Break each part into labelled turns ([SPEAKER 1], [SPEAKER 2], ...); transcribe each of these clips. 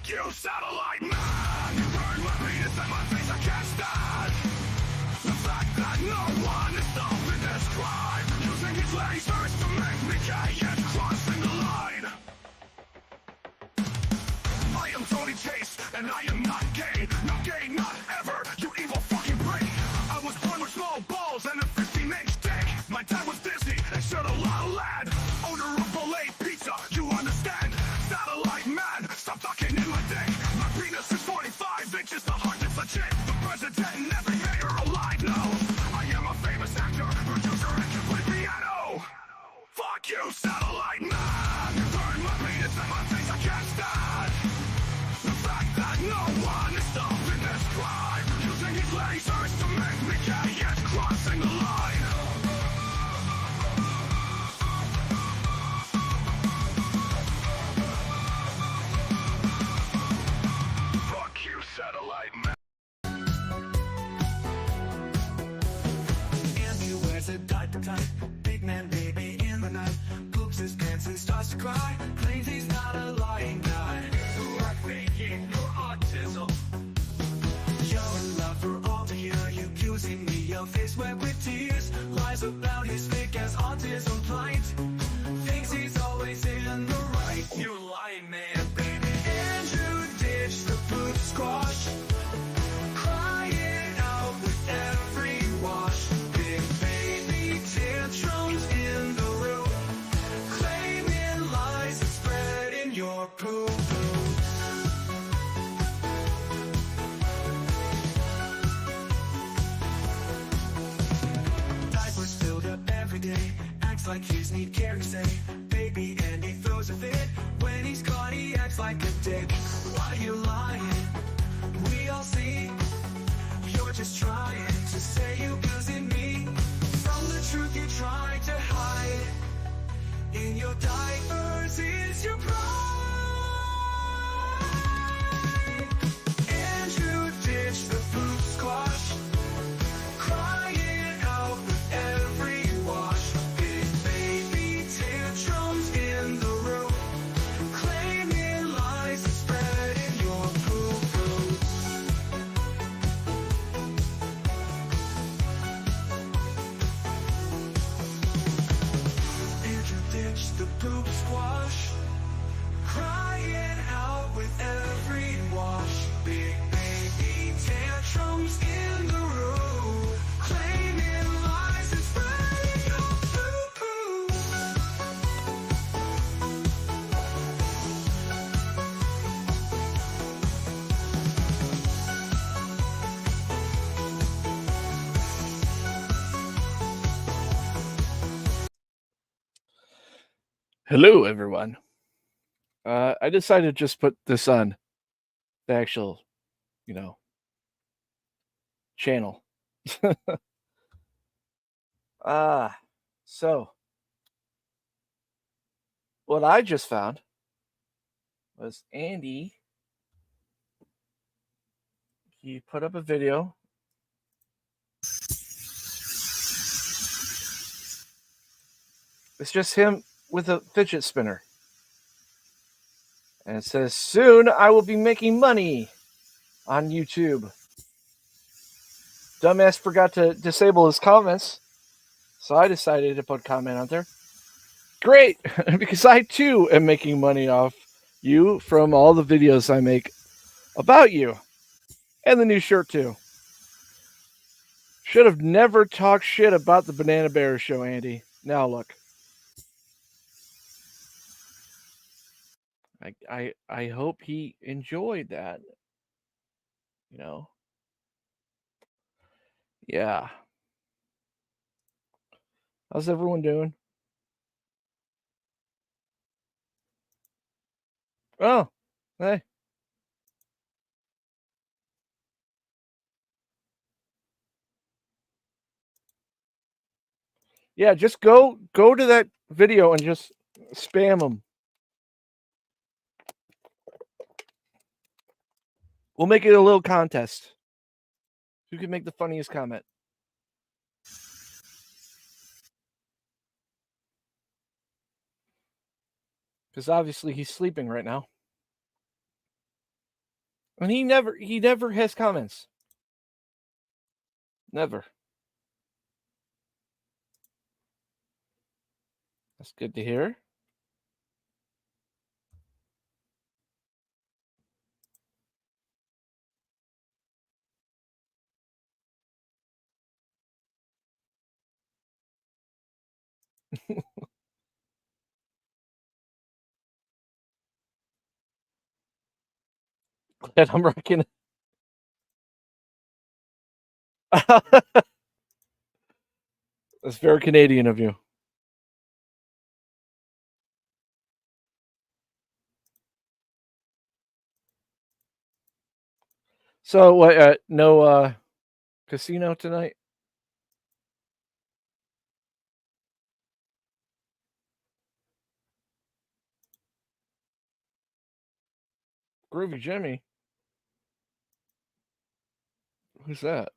[SPEAKER 1] You satellite man, you burn my penis and my face, I can't stand the fact that no one is stopping this crime, using his lasers to make me gay and crossing the line. I am Tony Chase, and I am not gay, not ever, you evil fucking prick. I was born with small balls and a 15-inch dick. My dad was Disney and showed a lot of lad. Owner of Filet Pizza, you understand? Satellite man, stop fucking in my dick. My penis is 45 inches, the heart is legit. The president and every mayor alive know I am a famous actor, producer, and can play piano. Fuck you, satellite man. You burn my penis and my face, I can't stand the fact that no one is stopping this crime, using his lasers to make me gay and crossing the line. Satellite man.
[SPEAKER 2] And he wears a diaper tight, big man baby in the night, poops his pants and starts to cry, claims he's not a lying guy. You are faking your autism. Your love for all to hear, you accusing me of face wet with tears, lies about his fake ass autism plight, thinks he's always in the right. You lying man, baby. Andrew ditch the poop squash, crying out with every wash, big baby tantrums in the room, claiming lies and spreading your poo poo. Diapers filled up every day, acts like kids need care, say baby, and he throws a fit when he's caught. He acts like a dick. Why you lying? We all see you're just trying to say you using me from the truth you try to hide. In your diapers is your pride. Andrew ditch the poop squash, crying out with every wash, big baby tantrums in the room, claiming lies and spreading your poo-poo. Andrew ditch the poop squash, crying out with every wash, big baby tantrums in the room, claiming lies and spreading your poo-poo.
[SPEAKER 3] Hello, everyone. I decided to just put this on the actual, channel. So what I just found was Andy. He put up a video. It's just him with a fidget spinner. And it says, soon I will be making money on YouTube. Dumbass forgot to disable his comments, so I decided to put a comment out there. Great, because I too am making money off you from all the videos I make about you. And the new shirt too. Should have never talked shit about the Banana Bear show, Andy. Now look. I hope he enjoyed that. Yeah. How's everyone doing? Oh, hey. Yeah, just go to that video and just spam them. We'll make it a little contest. Who can make the funniest comment? Because obviously he's sleeping right now. And he never has comments. Never. That's good to hear. Glad I'm rocking. That's very Canadian of you. So what? No casino tonight? Groovy Jimmy. Who's that?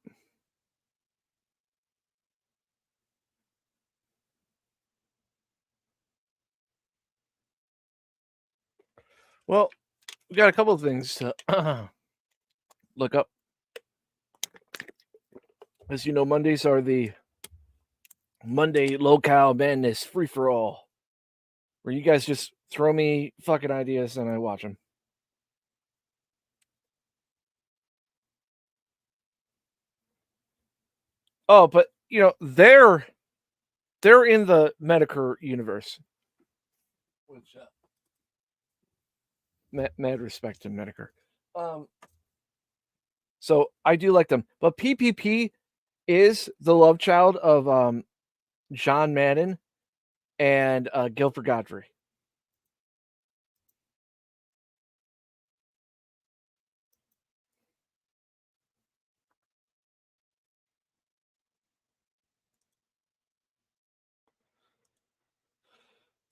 [SPEAKER 3] Well, we got a couple of things to look up. As you know, Mondays are the Monday Lolcow Madness free for all, where you guys just throw me fucking ideas and I watch them. Oh, but you know they're in the Medicare universe, which mad respect to Medicare. So I do like them, but PPP is the love child of John Madden and Guilford Godfrey.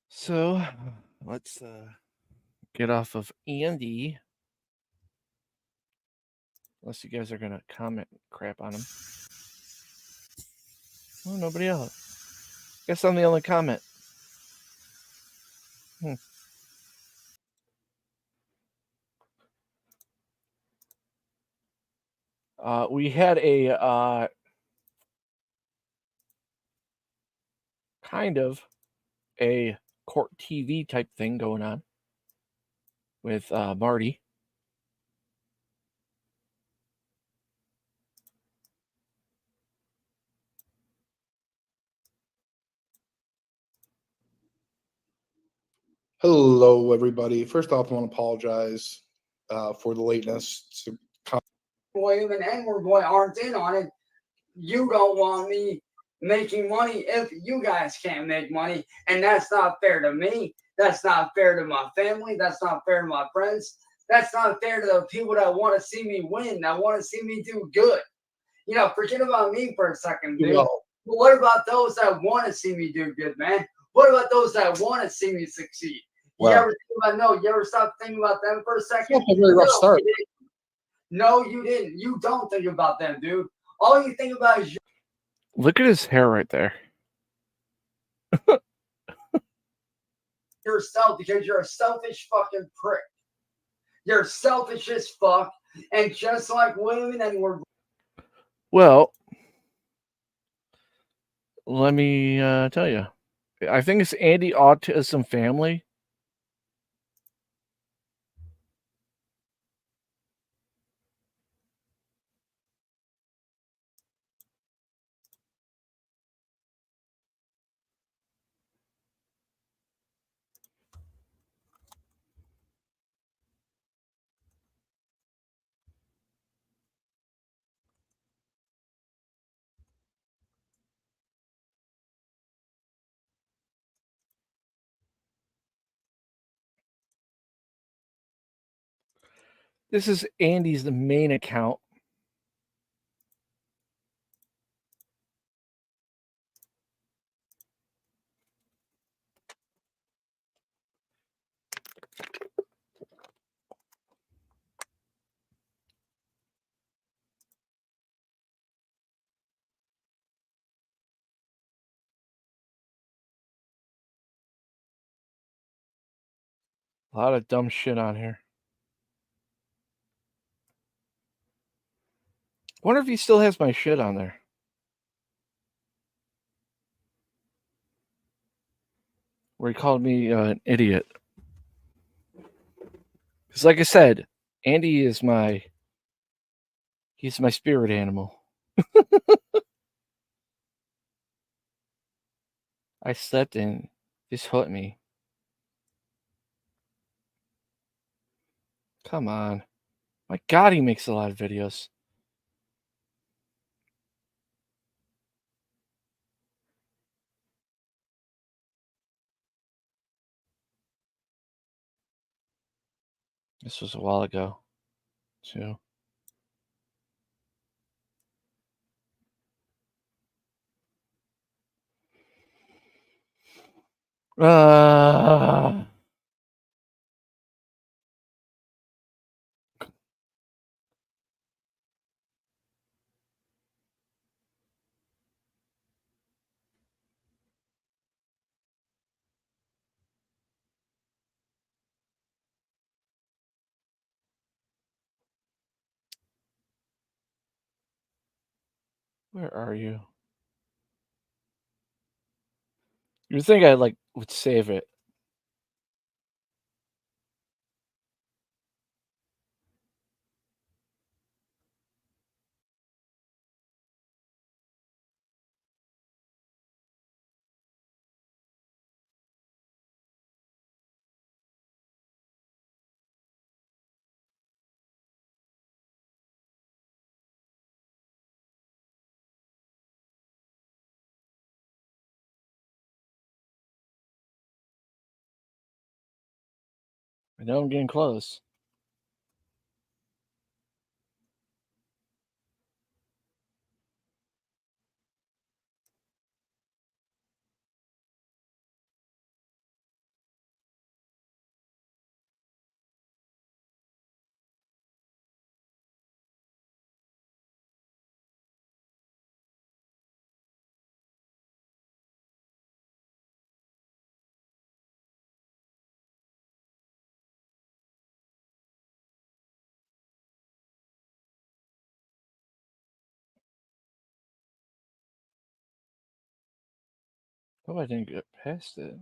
[SPEAKER 3] So let's get off of Andy. Unless you guys are gonna comment crap on him. Oh, nobody else. Guess I'm the only comment. We had a kind of a court TV type thing going on with Marty.
[SPEAKER 4] Hello, everybody. First off, I want to apologize for the lateness.
[SPEAKER 5] Boy, even N-word boy aren't in on it. You don't want me making money if you guys can't make money, and that's not fair to me. That's not fair to my family. That's not fair to my friends. That's not fair to the people that want to see me win, that want to see me do good. You know, forget about me for a second, dude.
[SPEAKER 4] Well,
[SPEAKER 5] But what about those that want to see me do good, man? What about those that want to see me succeed? You
[SPEAKER 4] Wow.
[SPEAKER 5] ever think about you ever stop thinking about them for a second?
[SPEAKER 4] That's a really rough start.
[SPEAKER 5] No, you didn't. You don't think about them, dude. All you think about is
[SPEAKER 3] Look at his hair right there.
[SPEAKER 5] yourself because you're a selfish fucking prick. You're selfish as fuck. And just like women, and we're
[SPEAKER 3] Well, let me tell you. I think it's Andy Autism Family. This is Andy's the main account. A lot of dumb shit on here. I wonder if he still has my shit on there. Where he called me an idiot. Because like I said, Andy is he's my spirit animal. I slept and this hurt me. Come on. My God, he makes a lot of videos. This was a while ago, too. Where are you? You'd think I would save it. I know I'm getting close. Oh, I didn't get past it.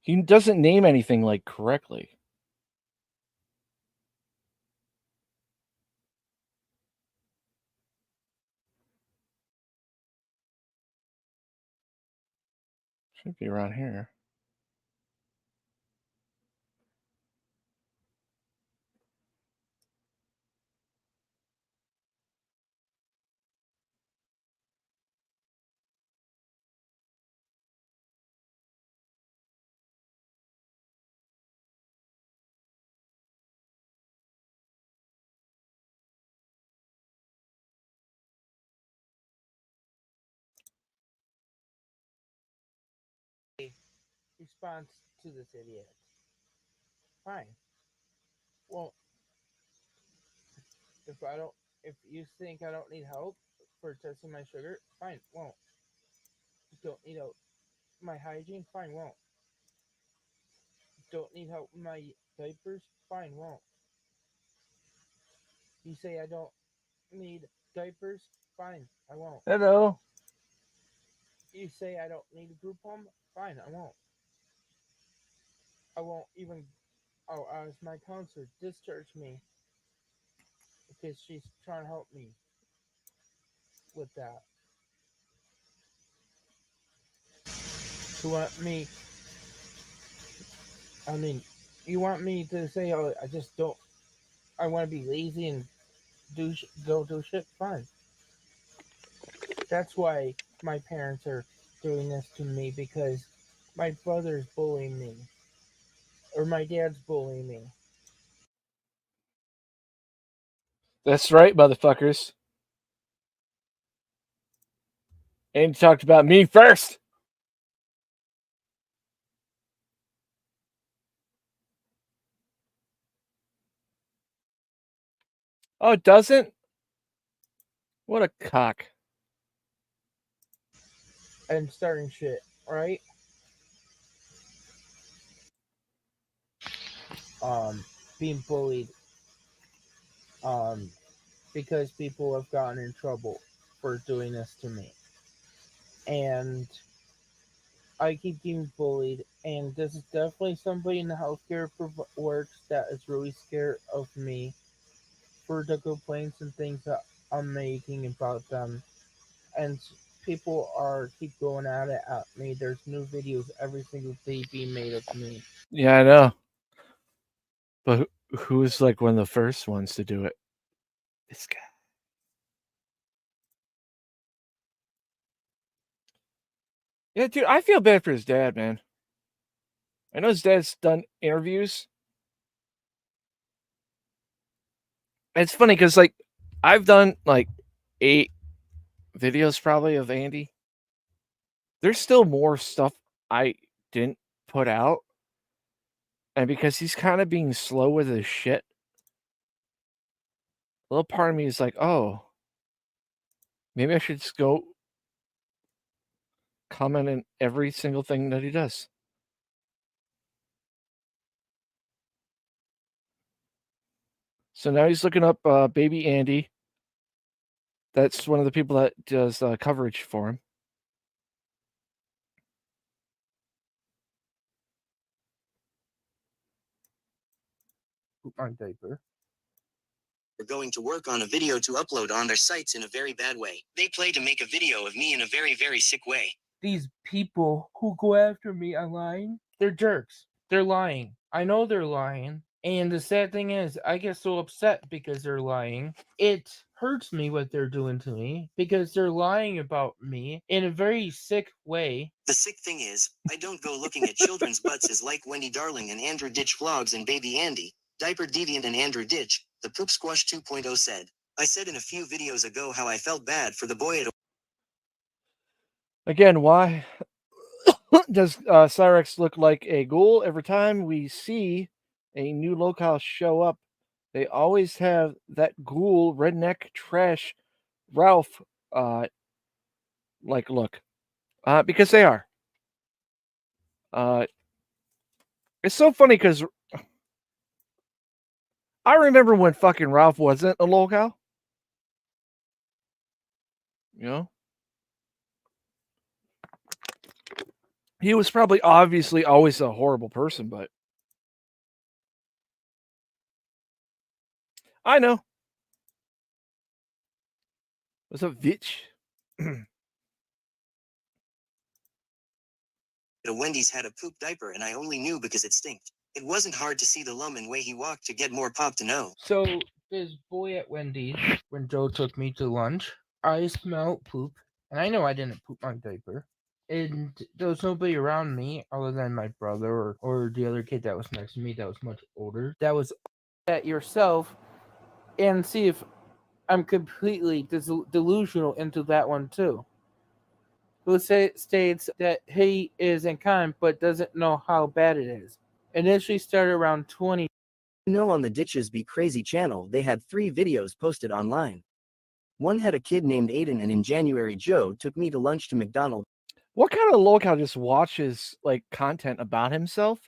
[SPEAKER 3] He doesn't name anything correctly. Should be around here.
[SPEAKER 6] Response to this idiot. Fine. Well, if you think I don't need help for testing my sugar, fine, won't. Don't need help my hygiene, fine, won't. Don't need help with my diapers, fine, won't. You say I don't need diapers, fine, I won't.
[SPEAKER 3] Hello.
[SPEAKER 6] You say I don't need a group home, fine, I won't. I won't even ask my counselor discharge me because she's trying to help me with that. You want me? I mean, you want me to say, "Oh, I just don't. I want to be lazy and don't do shit." Fine. That's why my parents are doing this to me because my brother's bullying me, or my dad's bullying me.
[SPEAKER 3] That's right, motherfuckers. And you talked about me first. Oh, it doesn't? What a cock.
[SPEAKER 6] And starting shit, right? being bullied because people have gotten in trouble for doing this to me. And I keep getting bullied, and this is definitely somebody in the healthcare works that is really scared of me for the complaints and things that I'm making about them. And people are keep going at it at me. There's new videos every single day being made of me.
[SPEAKER 3] Yeah, I know. But who was like one of the first ones to do it? This guy. Yeah, dude, I feel bad for his dad, man. I know his dad's done interviews. It's funny because, like, I've done like 8 videos probably of Andy. There's still more stuff I didn't put out. And because he's kind of being slow with his shit, a little part of me is like, oh, maybe I should just go comment on every single thing that he does. So now he's looking up baby Andy. That's one of the people that does coverage for him.
[SPEAKER 6] Poop my diaper.
[SPEAKER 7] Are going to work on a video to upload on their sites in a very bad way. They play to make a video of me in a very, very sick way.
[SPEAKER 6] These people who go after me online, they're jerks. They're lying. I know they're lying. And the sad thing is, I get so upset because they're lying. It hurts me what they're doing to me because they're lying about me in a very sick way.
[SPEAKER 7] The sick thing is, I don't go looking at children's butts as like Wendy Darling and Andrew Ditch vlogs and Baby Andy, Diaper Deviant and Andrew Ditch, the Poop Squash 2.0 said. I said in a few videos ago how I felt bad for the boy at
[SPEAKER 3] Again, why does Cyrex look like a ghoul every time we see a new Lolcow show up? They always have that ghoul, redneck, trash, Ralph, like look. Because they are. It's so funny because I remember when fucking Ralph wasn't a Lolcow. You know? He was probably obviously always a horrible person, but I know. What's up, Vitch?
[SPEAKER 7] a Wendy's had a poop diaper and I only knew because it stinked. It wasn't hard to see the lumin way he walked to get more pop to know.
[SPEAKER 6] So, this boy at Wendy's, when Joe took me to lunch, I smelled poop, and I know I didn't poop my diaper. And there was nobody around me other than my brother or the other kid that was next to me that was much older. That was at yourself and see if I'm completely delusional into that one too. Who states that he is kind but doesn't know how bad it is. Initially started around 20.
[SPEAKER 7] You know, on the Ditches Be Crazy channel, they had 3 videos posted online. One had a kid named Aiden, and in January, Joe took me to lunch to McDonald's.
[SPEAKER 3] What kind of Lolcow just watches like content about himself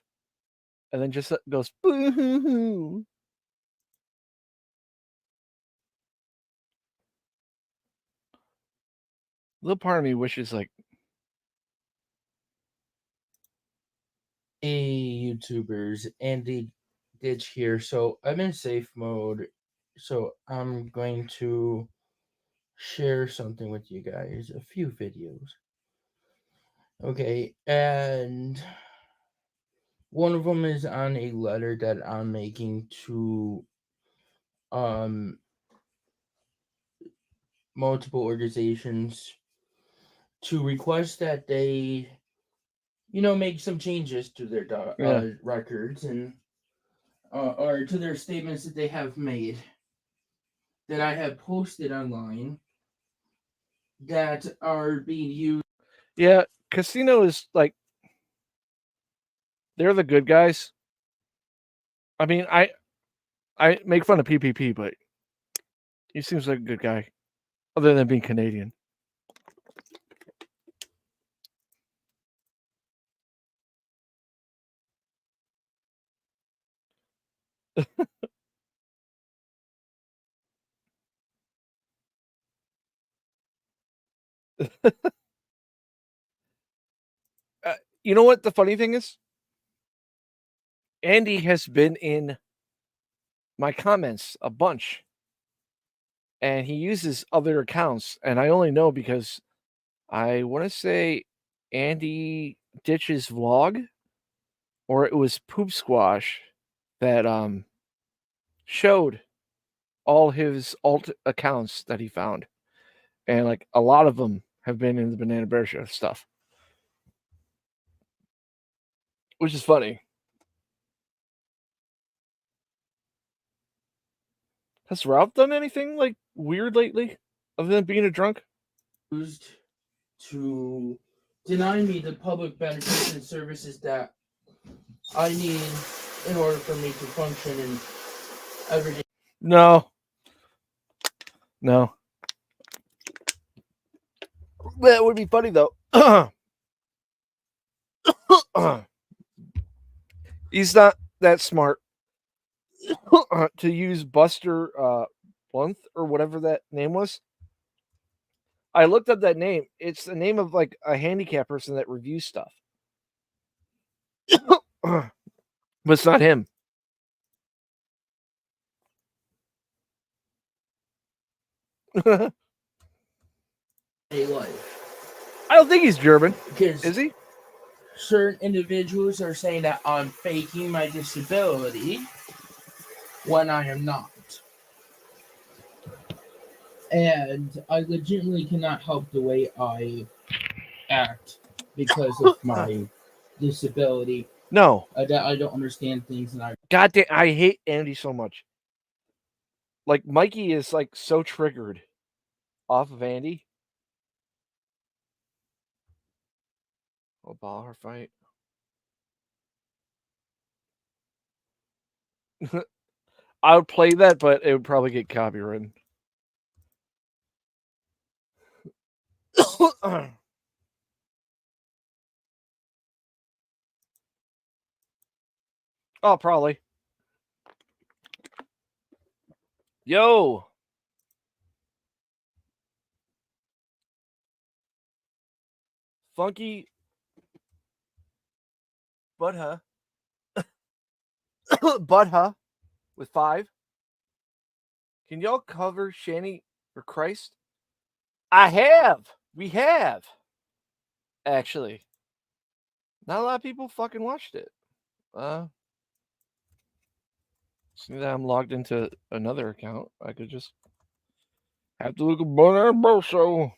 [SPEAKER 3] and then just goes boo-hoo-hoo? A little part of me wishes like
[SPEAKER 6] YouTubers Andy Ditch here. So I'm in safe mode. So I'm going to share something with you guys, a few videos. Okay, and one of them is on a letter that I'm making to multiple organizations to request that they make some changes to their records and or to their statements that they have made that I have posted online that are being used.
[SPEAKER 3] yeah, Casino is like they're the good guys. I mean, I make fun of PPP, but he seems like a good guy, other than being Canadian. You know what the funny thing is? Andy has been in my comments a bunch, and he uses other accounts, and I only know because I want to say Andy Ditch's vlog, or it was Poop Squash that showed all his alt accounts that he found, and like a lot of them have been in the Banana Bear Show stuff, which is funny. Has Ralph done anything like weird lately, other than being a drunk?
[SPEAKER 6] Used to deny me the public benefits and services that I need in order for me to function in everyday.
[SPEAKER 3] No. That would be funny though. He's not that smart to use Buster Blunt or whatever that name was. I looked up that name. It's the name of like a handicapped person that reviews stuff. But it's not him.
[SPEAKER 6] Life.
[SPEAKER 3] I don't think he's German.
[SPEAKER 6] Because
[SPEAKER 3] Is he?
[SPEAKER 6] certain individuals are saying that I'm faking my disability when I am not. And I legitimately cannot help the way I act because of my disability.
[SPEAKER 3] No.
[SPEAKER 6] I don't understand things, and
[SPEAKER 3] God damn, I hate Andy so much. Like Mikey is like so triggered off of Andy. Oh, baller fight. I would play that, but it would probably get copyrighted. Oh, probably. Yo. Funky. Butha. Butha with 5. Can y'all cover Shanny for Christ? I have. We have. Actually. Not a lot of people fucking watched it. See that I'm logged into another account. I could just have to look at Banana Show.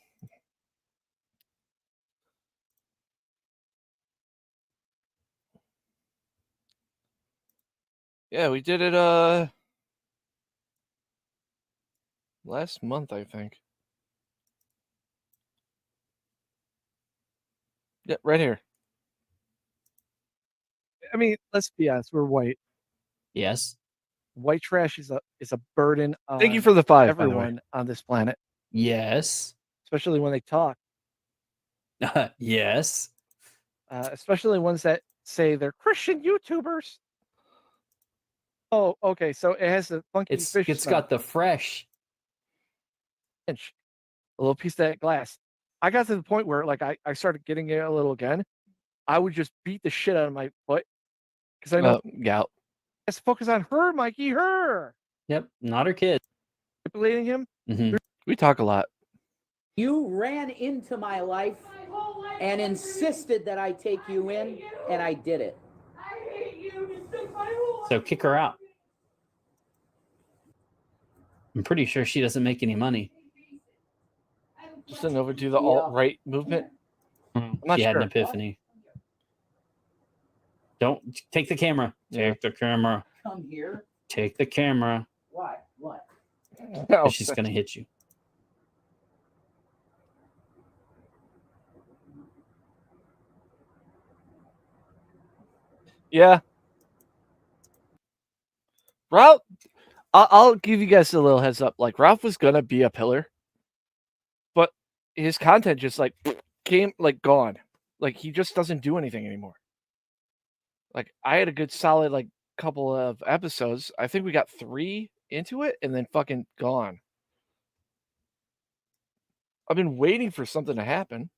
[SPEAKER 3] Yeah, we did it last month, I think. Yeah, right here. I mean, let's be honest, we're white.
[SPEAKER 8] Yes.
[SPEAKER 9] White trash is a burden on
[SPEAKER 3] Thank you for the 5, by the way.
[SPEAKER 9] everyone on this planet,
[SPEAKER 8] Yes.
[SPEAKER 9] especially when they talk.
[SPEAKER 8] Yes.
[SPEAKER 9] Especially ones that say they're Christian YouTubers. Oh, okay. So it has a funky
[SPEAKER 8] It's
[SPEAKER 9] fish.
[SPEAKER 8] it's
[SPEAKER 9] smell.
[SPEAKER 8] got the fresh.
[SPEAKER 9] A little piece of that glass. I got to the point where like I started getting it a little again. I would just beat the shit out of my foot because I know
[SPEAKER 3] gout.
[SPEAKER 9] let's focus on her, Mikey. Her.
[SPEAKER 8] Yep, not her kid.
[SPEAKER 9] Manipulating him.
[SPEAKER 8] Mm-hmm.
[SPEAKER 3] We talk a lot.
[SPEAKER 10] You ran into my life and insisted that I take you in, and I did it.
[SPEAKER 8] So kick her out. I'm pretty sure she doesn't make any money.
[SPEAKER 3] Just an over to the alt-right movement.
[SPEAKER 8] I'm
[SPEAKER 3] not
[SPEAKER 8] she had an
[SPEAKER 3] sure.
[SPEAKER 8] epiphany. Don't take the camera. Take the camera.
[SPEAKER 10] Come here.
[SPEAKER 8] Take the camera.
[SPEAKER 10] Why? What?
[SPEAKER 3] No.
[SPEAKER 8] She's gonna hit you.
[SPEAKER 3] Yeah. Ralph, I'll give you guys a little heads up. Like, Ralph was going to be a pillar, but his content just, like, came, like, gone. Like, he just doesn't do anything anymore. Like, I had a good, solid, like, couple of episodes. I think we got 3 into it and then fucking gone. I've been waiting for something to happen.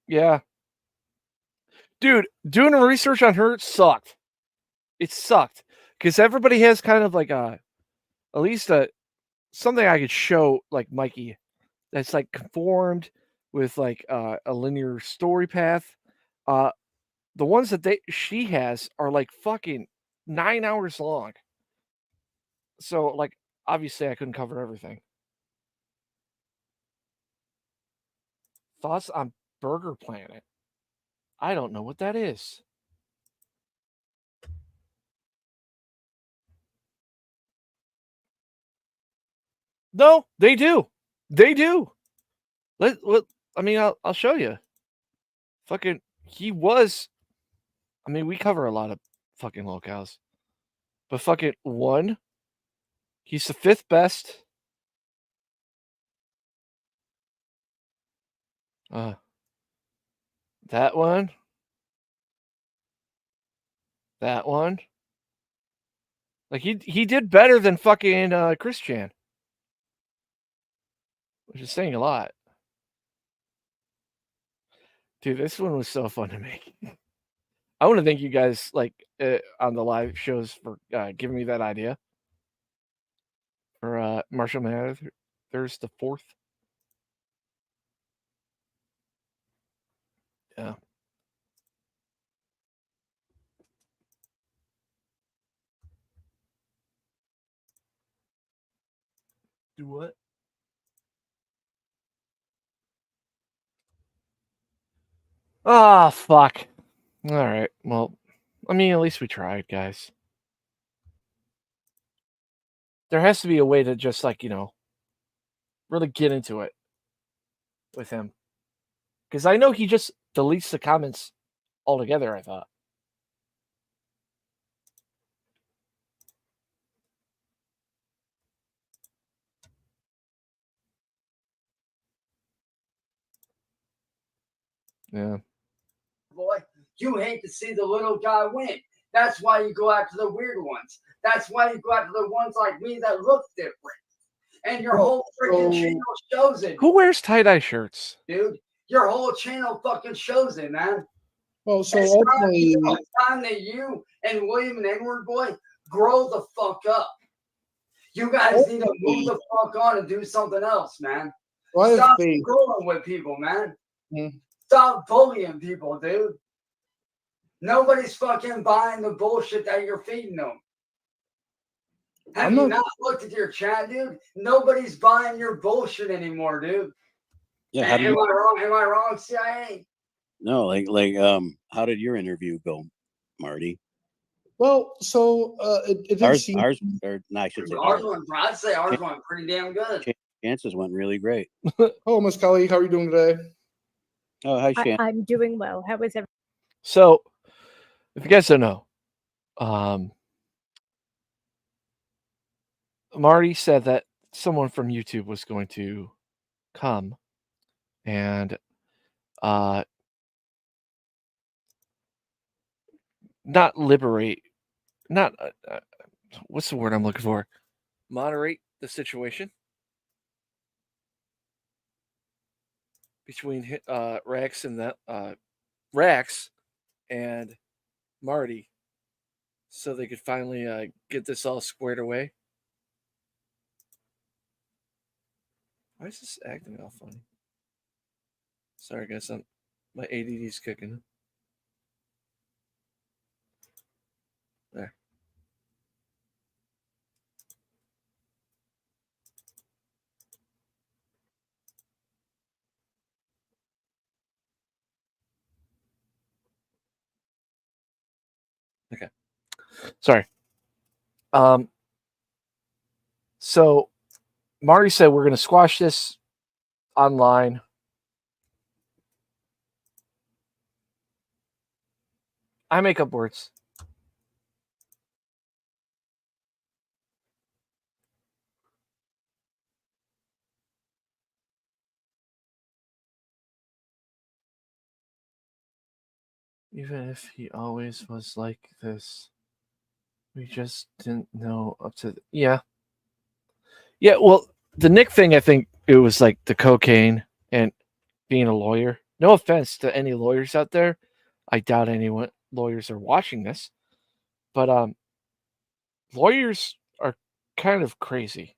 [SPEAKER 3] Yeah. Dude, doing a research on her sucked. It sucked. Because everybody has kind of like at least something I could show like Mikey that's like conformed with like a linear story path. The ones that she has are like fucking 9 hours long. So like obviously I couldn't cover everything. Thoughts on Burger Planet? I don't know what that is. No, they do. They do. I mean, I'll show you. Fucking, he was. I mean, we cover a lot of fucking locales, but fucking 1. He's the 5th best. That one. That one. Like he did better than fucking Christian, which is saying a lot. Dude, this one was so fun to make. I want to thank you guys like on the live shows for giving me that idea for Marshall Mathers the 4th. Yeah. Do what? Ah, fuck. All right. Well, I mean, at least we tried, guys. There has to be a way to just like, really get into it with him. Because I know he just deletes the comments altogether, I thought. Yeah.
[SPEAKER 5] Boy, you hate to see the little guy win. That's why you go after the weird ones. That's why you go after the ones like me that look different. And your whole freaking channel shows it.
[SPEAKER 3] Who wears tie-dye shirts?
[SPEAKER 5] Dude, your whole channel fucking shows it, man.
[SPEAKER 4] Well, so
[SPEAKER 5] it's
[SPEAKER 4] ultimately,
[SPEAKER 5] time that you and William and Edward boy grow the fuck up. You guys need to move the fuck on and do something else, man. Stop scrolling with people, man. Stop bullying people, dude. Nobody's fucking buying the bullshit that you're feeding them. Have you not looked at your chat, dude? Nobody's buying your bullshit anymore, dude.
[SPEAKER 11] Yeah,
[SPEAKER 5] am I wrong? Am I wrong, CIA?
[SPEAKER 11] No, how did your interview go, Marty?
[SPEAKER 4] Well, so it did seem
[SPEAKER 11] ours, or no, I should say
[SPEAKER 5] I'd say ours went pretty damn good.
[SPEAKER 11] Chances went really great.
[SPEAKER 4] Hello, Miss Kelly. How are you doing today?
[SPEAKER 11] Oh, hi, Shan.
[SPEAKER 12] I'm doing well. How was everything?
[SPEAKER 3] So, if you guys don't know, Marty said that someone from YouTube was going to come and not liberate, not what's the word I'm looking for? Moderate the situation between Rex and Rex and Marty, so they could finally get this all squared away. Why is this acting all funny? Sorry, guys, my ADD's kicking. There. Okay. Sorry. So Marty said we're going to squash this online. I make up words. Even if he always was like this, we just didn't know up to. Yeah. Yeah. Well, the Nick thing, I think it was like the cocaine and being a lawyer. No offense to any lawyers out there. I doubt anyone lawyers are watching this, but lawyers are kind of crazy.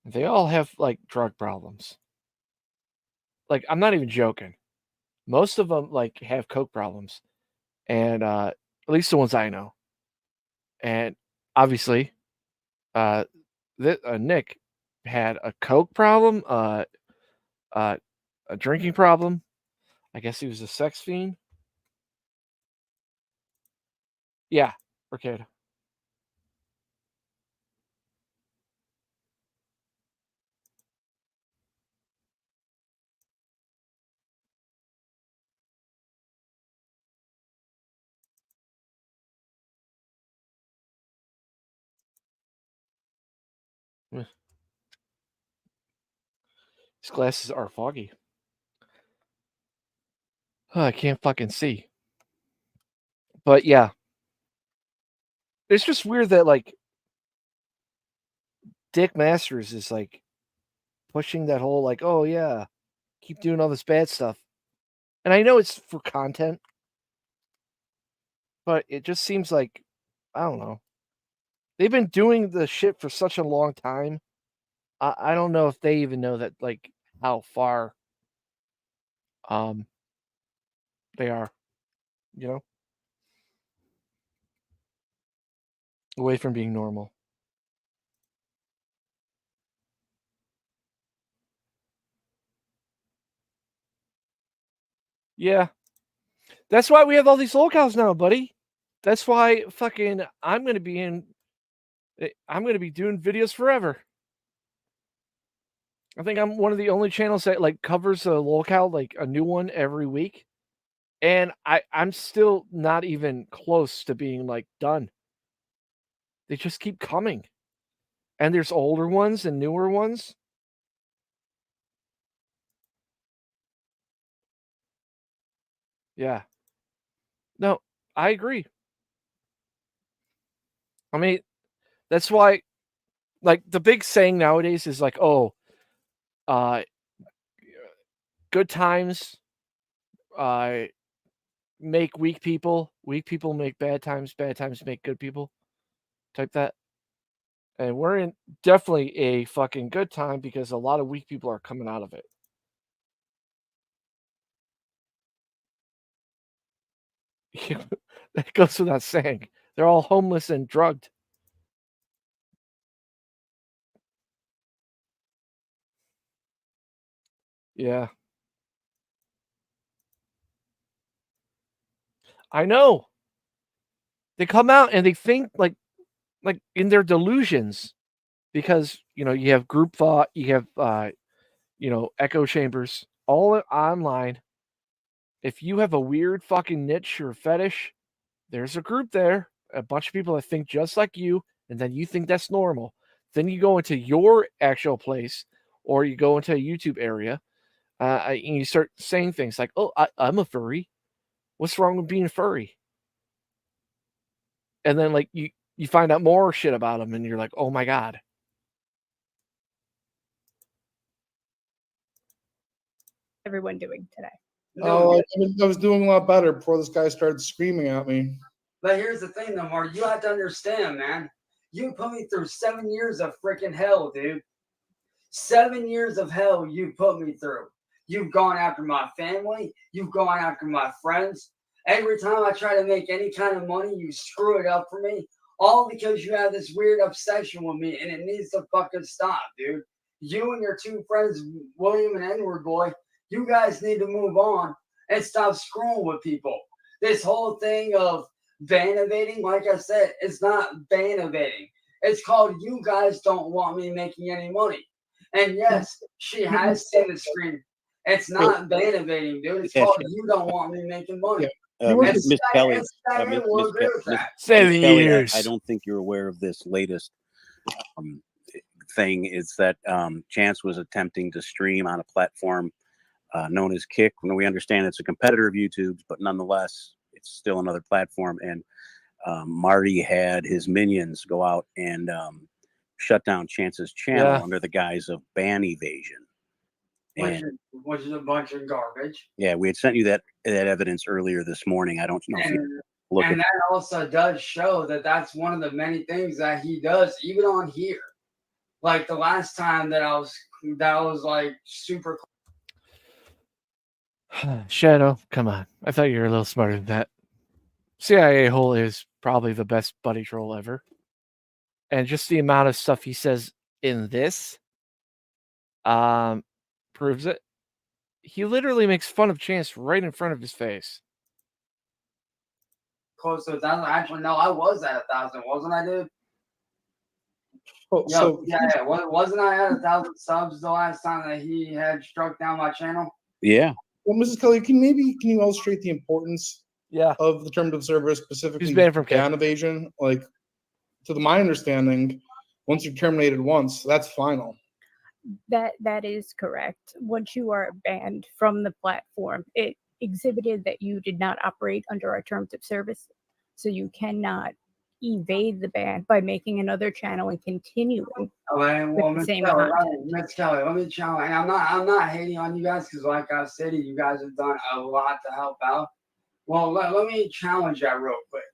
[SPEAKER 3] They all have like drug problems. Like I'm not even joking. Most of them like have coke problems, and at least the ones I know. And obviously, uh, Nick had a coke problem, uh, a drinking problem. I guess he was a sex fiend. Yeah, for kid. His glasses are foggy. I can't fucking see. But yeah, it's just weird that like Dick Masters is like pushing that whole like, oh yeah, keep doing all this bad stuff. And I know it's for content, but it just seems like I don't know. They've been doing the shit for such a long time. I don't know if they even know that like how far um they are, you know, away from being normal. Yeah. That's why we have all these locals now, buddy. That's why fucking I'm gonna be doing videos forever. I think I'm one of the only channels that like covers a locale, like a new one every week. And I'm still not even close to being like done. They just keep coming. And there's older ones and newer ones. Yeah. No, I agree. I mean, that's why like the big saying nowadays is like, oh, uh good times uh make weak people make bad times make good people. Type that. And we're in definitely a fucking good time because a lot of weak people are coming out of it. That goes without saying. They're all homeless and drugged. Yeah. I know. They come out and they think like in their delusions because, you know, you have group thought, you have you know, echo chambers all online. If you have a weird fucking niche or fetish, there's a group there, a bunch of people that think just like you, and then you think that's normal. Then you go into your actual place or you go into a YouTube area and you start saying things like, oh, I'm a furry. What's wrong with being a furry? And then like you find out more shit about them and you're like, oh my God.
[SPEAKER 12] Everyone doing today?
[SPEAKER 4] Oh, I was doing a lot better before this guy started screaming at me.
[SPEAKER 5] But here's the thing, though, Mark. You have to understand, man. You put me through 7 years of freaking hell, dude. 7 years of hell you put me through. You've gone after my family. You've gone after my friends. Every time I try to make any kind of money, you screw it up for me. All because you have this weird obsession with me, and it needs to fucking stop, dude. You and your two friends, William and Edward Boy, you guys need to move on and stop screwing with people. This whole thing of ban evading, like I said, it's not ban evading. It's called you guys don't want me making any money. And yes, she has seen the screen. It's not ban evading, dude. It's called you don't want me making money.
[SPEAKER 11] Miss Kelly,
[SPEAKER 5] will agree with that.
[SPEAKER 3] 7
[SPEAKER 11] Kelly,
[SPEAKER 3] years.
[SPEAKER 11] I don't think you're aware of this latest thing. Is that Chance was attempting to stream on a platform known as Kick. We understand it's a competitor of YouTube's, but nonetheless, it's still another platform. And Marty had his minions go out and shut down Chance's channel under the guise of ban evasion.
[SPEAKER 5] Which is a bunch of garbage.
[SPEAKER 11] Yeah, we had sent you that evidence earlier this morning. I don't know if you look
[SPEAKER 5] and
[SPEAKER 11] at
[SPEAKER 5] that also does show that that's one of the many things that he does, even on here. Like the last time that was like super.
[SPEAKER 3] Shadow, come on. I thought you were a little smarter than that. CIA Hole is probably the best buddy troll ever. And just the amount of stuff he says in this proves it. He literally makes fun of Chance right in front of his face.
[SPEAKER 5] Close to 1,000. Actually, no, I was at 1,000, wasn't I, dude?
[SPEAKER 4] Oh,
[SPEAKER 5] yeah. Wasn't I at 1,000 subs the last time that he had struck down my channel?
[SPEAKER 11] Yeah.
[SPEAKER 4] Well, Mrs. Kelly, can you illustrate the importance of the terms of service, specifically ban evasion? Like, to my understanding, once you're terminated once, that's final.
[SPEAKER 12] That is correct. Once you are banned from the platform, it exhibited that you did not operate under our terms of service, so you cannot evade the ban by making another channel and continuing with the same content.
[SPEAKER 5] Miss Kelly, let me challenge. And I'm not hating on you guys because, like I said, you guys have done a lot to help out. Well, let me challenge that real quick.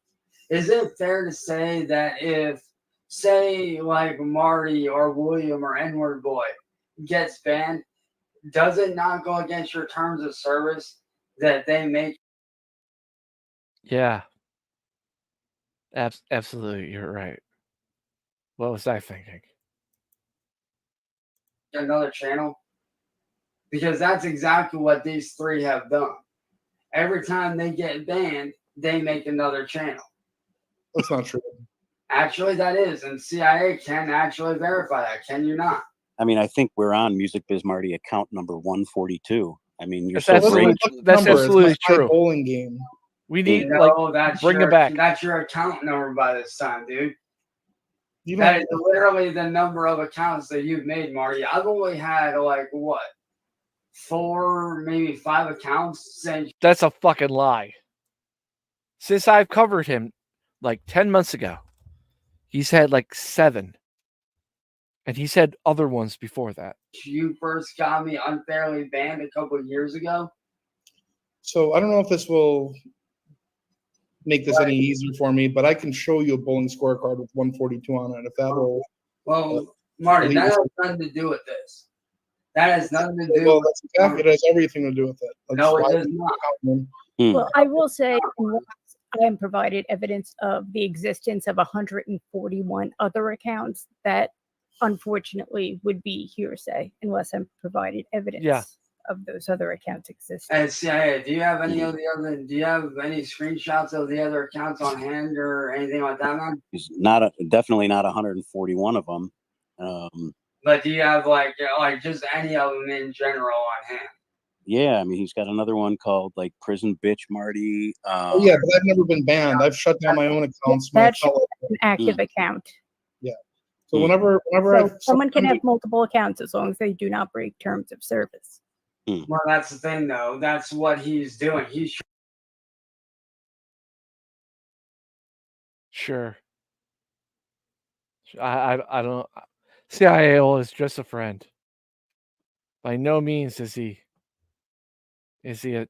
[SPEAKER 5] Is it fair to say that if, say, like Marty or William or N-word Boy gets banned, does it not go against your terms of service that they make?
[SPEAKER 3] Yeah. Absolutely, you're right. What was I thinking?
[SPEAKER 5] Another channel? Because that's exactly what these three have done. Every time they get banned, they make another channel.
[SPEAKER 4] That's not true.
[SPEAKER 5] Actually, that is, and CIA can actually verify that. Can you not?
[SPEAKER 11] I mean, I think we're on Music Biz Marty account number 142. I mean, you're
[SPEAKER 3] That's absolutely true.
[SPEAKER 4] Bowling game.
[SPEAKER 3] We need
[SPEAKER 5] bring
[SPEAKER 3] it back.
[SPEAKER 5] That's your account number by this time, dude.
[SPEAKER 4] That
[SPEAKER 5] is literally the number of accounts that you've made, Marty. I've only had like what, 4, maybe 5 accounts since.
[SPEAKER 3] That's a fucking lie. Since I've covered him like 10 months ago, he's had like 7. And he's had other ones before that.
[SPEAKER 5] You first got me unfairly banned a couple of years ago.
[SPEAKER 4] So I don't know if this will make this any easier for me, but I can show you a bowling scorecard with 142 on it if that will.
[SPEAKER 5] Well, Marty, that has nothing to do with this. That has nothing to do.
[SPEAKER 4] Well, that's exactly. It has everything to do with it.
[SPEAKER 5] No, it does not.
[SPEAKER 12] Well, I will say, I am provided evidence of the existence of 141 other accounts that unfortunately would be hearsay unless I'm provided evidence of those other accounts existing.
[SPEAKER 5] And CIA, do you have any of the other? Do you have any screenshots of the other accounts on hand or anything like that, man?
[SPEAKER 11] He's definitely not 141 of them.
[SPEAKER 5] But do you have like just any of them in general on hand?
[SPEAKER 11] Yeah, I mean, he's got another one called like Prison Bitch Marty.
[SPEAKER 4] Oh yeah, but I've never been banned. I've shut down my own accounts.
[SPEAKER 12] That's an active account.
[SPEAKER 4] Yeah. So whenever
[SPEAKER 12] someone can have multiple accounts as long as they do not break terms of service.
[SPEAKER 5] Well, that's the thing, though. That's what he's doing. He's
[SPEAKER 3] sure. I don't. CIA is just a friend. By no means is he a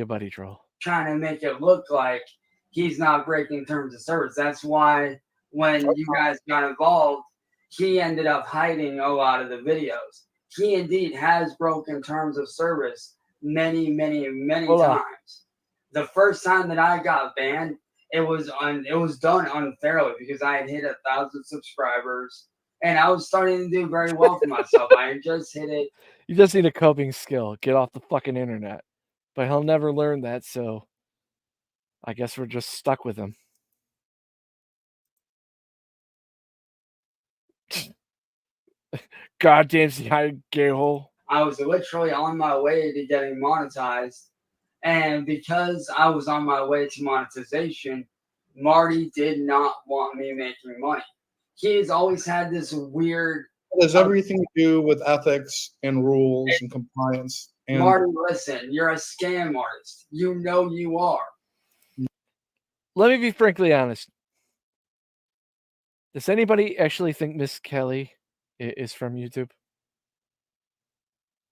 [SPEAKER 3] buddy troll.
[SPEAKER 5] Trying to make it look like he's not breaking terms of service. That's why when you guys got involved, he ended up hiding a lot of the videos. He indeed has broken terms of service many times. The first time that I got banned, it was done unfairly because I had hit 1,000 subscribers and I was starting to do very well for myself. I had just hit it.
[SPEAKER 3] You just need a coping skill. Get off the fucking internet. But he'll never learn that, so I guess we're just stuck with him. Goddamn gay hole.
[SPEAKER 5] I was literally on my way to getting monetized. And because I was on my way to monetization, Marty did not want me making money. He's always had this weird.
[SPEAKER 4] It has everything to do with ethics and rules and compliance. And
[SPEAKER 5] Marty, listen, you're a scam artist. You know you are.
[SPEAKER 3] Let me be frankly honest. Does anybody actually think Miss Kelly is from YouTube?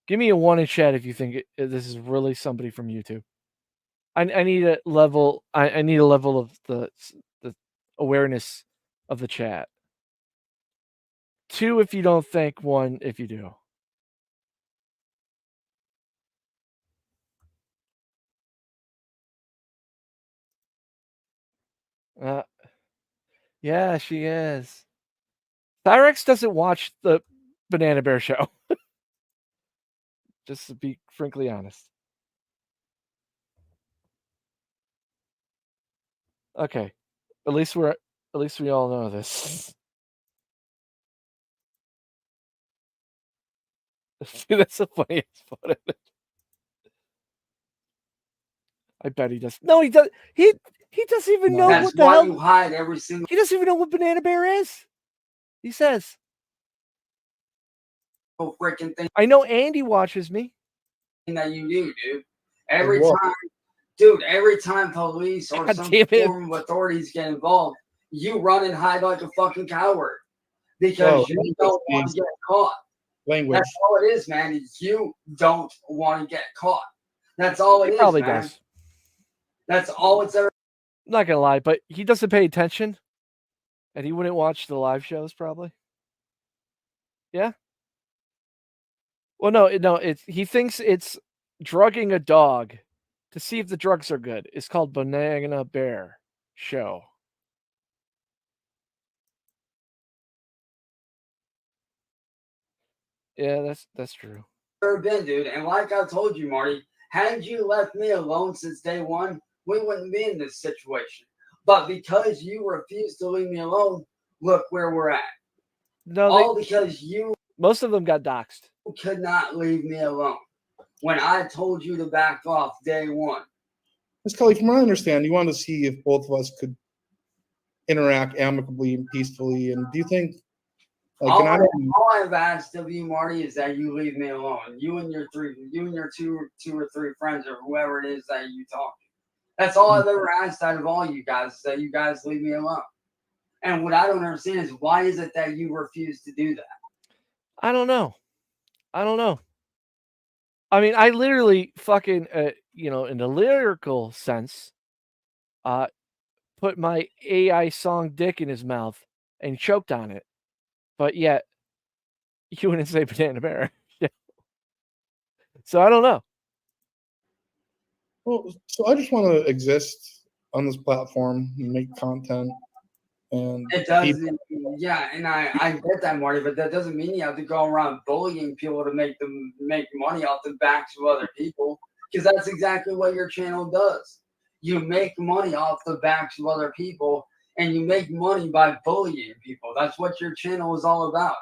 [SPEAKER 3] Give me a 1 in chat if you think this is really somebody from YouTube. I need a level. I need a level of the awareness of the chat. 2 if you don't think. 1 if you do. Yeah, she is. Cyrex doesn't watch the Banana Bear show. Just to be frankly honest. Okay. At least we all know this. That's the funniest photo. I bet he does. No, he does. He doesn't even know
[SPEAKER 5] That's
[SPEAKER 3] what the
[SPEAKER 5] why
[SPEAKER 3] hell.
[SPEAKER 5] you hide every single.
[SPEAKER 3] He doesn't even know what Banana Bear is. He says.
[SPEAKER 5] Freaking thing.
[SPEAKER 3] I know Andy watches me.
[SPEAKER 5] That you do, dude. Every time police or some form of authorities get involved, you run and hide like a fucking coward because you don't want to get caught.
[SPEAKER 4] Language.
[SPEAKER 5] That's all it is, man. You don't want to get caught. That's all it is,
[SPEAKER 3] probably
[SPEAKER 5] man.
[SPEAKER 3] Does.
[SPEAKER 5] That's all it's ever.
[SPEAKER 3] I'm not gonna lie, but he doesn't pay attention, and he wouldn't watch the live shows probably. Yeah. Well, no. He thinks it's drugging a dog to see if the drugs are good. It's called Banana Bear Show. Yeah, that's true.
[SPEAKER 5] Ever been, dude. And like I told you, Marty, had you left me alone since day one, we wouldn't be in this situation. But because you refused to leave me alone, look where we're at.
[SPEAKER 3] No,
[SPEAKER 5] because you.
[SPEAKER 3] Most of them got doxxed.
[SPEAKER 5] Could not leave me alone when I told you to back off day one.
[SPEAKER 4] Miss Kelly, from what I understand, you wanted to see if both of us could interact amicably and peacefully. And do you think?
[SPEAKER 5] All I've asked of you, Marty, is that you leave me alone. You and your two or three friends, or whoever it is that you talk to. That's all I've ever asked out of all you guys, is that you guys leave me alone. And what I don't understand is why is it that you refuse to do that?
[SPEAKER 3] I don't know. I mean, I literally fucking, in the lyrical sense, put my AI song dick in his mouth and choked on it. But yet, you wouldn't say Banana Bear. So I don't know.
[SPEAKER 4] Well, so I just want to exist on this platform and make content. And
[SPEAKER 5] it does, yeah, and I get that, Marty, but that doesn't mean you have to go around bullying people to make them make money off the backs of other people, because that's exactly what your channel does. You make money off the backs of other people, and you make money by bullying people. That's what your channel is all about.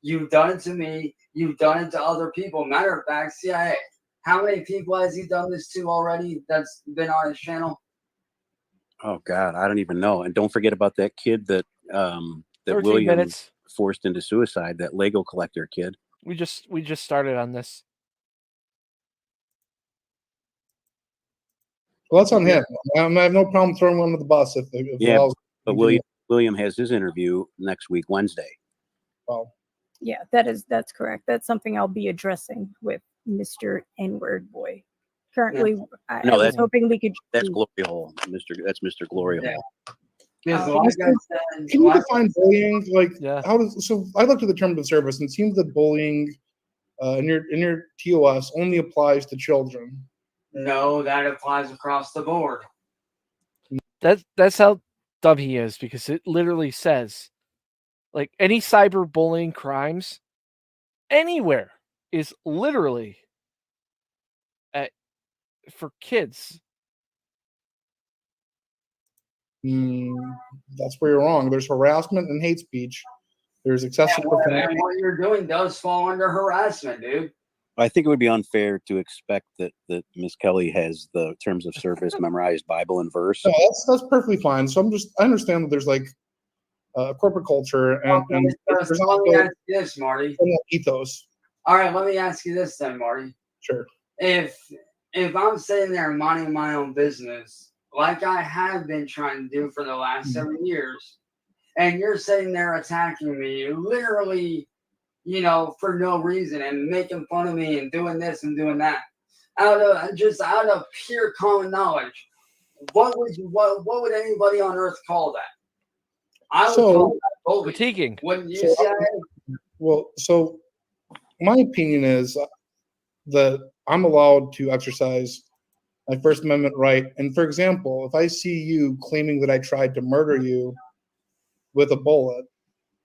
[SPEAKER 5] You've done it to me. You've done it to other people. Matter of fact, CIA, how many people has he done this to already that's been on his channel?
[SPEAKER 11] Oh God, I don't even know. And don't forget about that kid that William forced into suicide, that Lego collector kid.
[SPEAKER 3] We just started on this.
[SPEAKER 4] Well, that's on him. I have no problem throwing one under the bus if
[SPEAKER 11] yeah, but William has his interview next week, Wednesday.
[SPEAKER 4] Well,
[SPEAKER 12] yeah, that's correct. That's something I'll be addressing with Mr. N-word boy. Currently, I was hoping we could.
[SPEAKER 11] That's Glory Hole, That's Mr. Glory Hole.
[SPEAKER 4] Can you define bullying? Like, how does? So I looked at the terms of service, and it seems that bullying in your TOS only applies to children.
[SPEAKER 5] No, that applies across the board.
[SPEAKER 3] That's how dumb he is, because it literally says, like, any cyberbullying crimes anywhere is literally for kids.
[SPEAKER 4] That's where you're wrong. There's harassment and hate speech. There's excessive profanity.
[SPEAKER 5] And what you're doing does fall under harassment, dude.
[SPEAKER 11] I think it would be unfair to expect that Miss Kelly has the terms of service memorized Bible and verse.
[SPEAKER 4] No, that's perfectly fine. So I understand that there's like corporate culture and
[SPEAKER 5] let me ask you this, Marty.
[SPEAKER 4] Ethos.
[SPEAKER 5] All right, let me ask you this then, Marty.
[SPEAKER 4] Sure.
[SPEAKER 5] If I'm sitting there minding my own business, like I have been trying to do for the last 7 years, and you're sitting there attacking me, literally, for no reason, and making fun of me and doing this and doing that, out of pure common knowledge, what would anybody on earth call that? I would call that bullying.
[SPEAKER 9] Critiquing.
[SPEAKER 5] Wouldn't you say?
[SPEAKER 4] Well, so my opinion is that I'm allowed to exercise my First Amendment right. And for example, if I see you claiming that I tried to murder you with a bullet,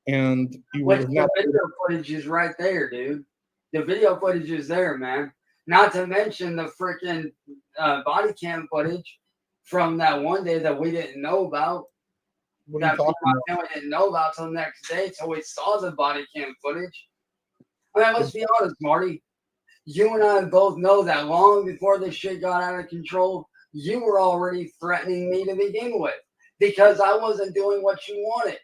[SPEAKER 4] and you would have not.
[SPEAKER 5] The video footage is right there, dude. The video footage is there, man. Not to mention the freaking body cam footage from that one day that we didn't know about.
[SPEAKER 4] What are you talking
[SPEAKER 5] my
[SPEAKER 4] about?
[SPEAKER 5] family didn't know about till the next day, till we saw the body cam footage. I mean, let's be honest, Marty. You and I both know that long before this shit got out of control, you were already threatening me to begin with because I wasn't doing what you wanted.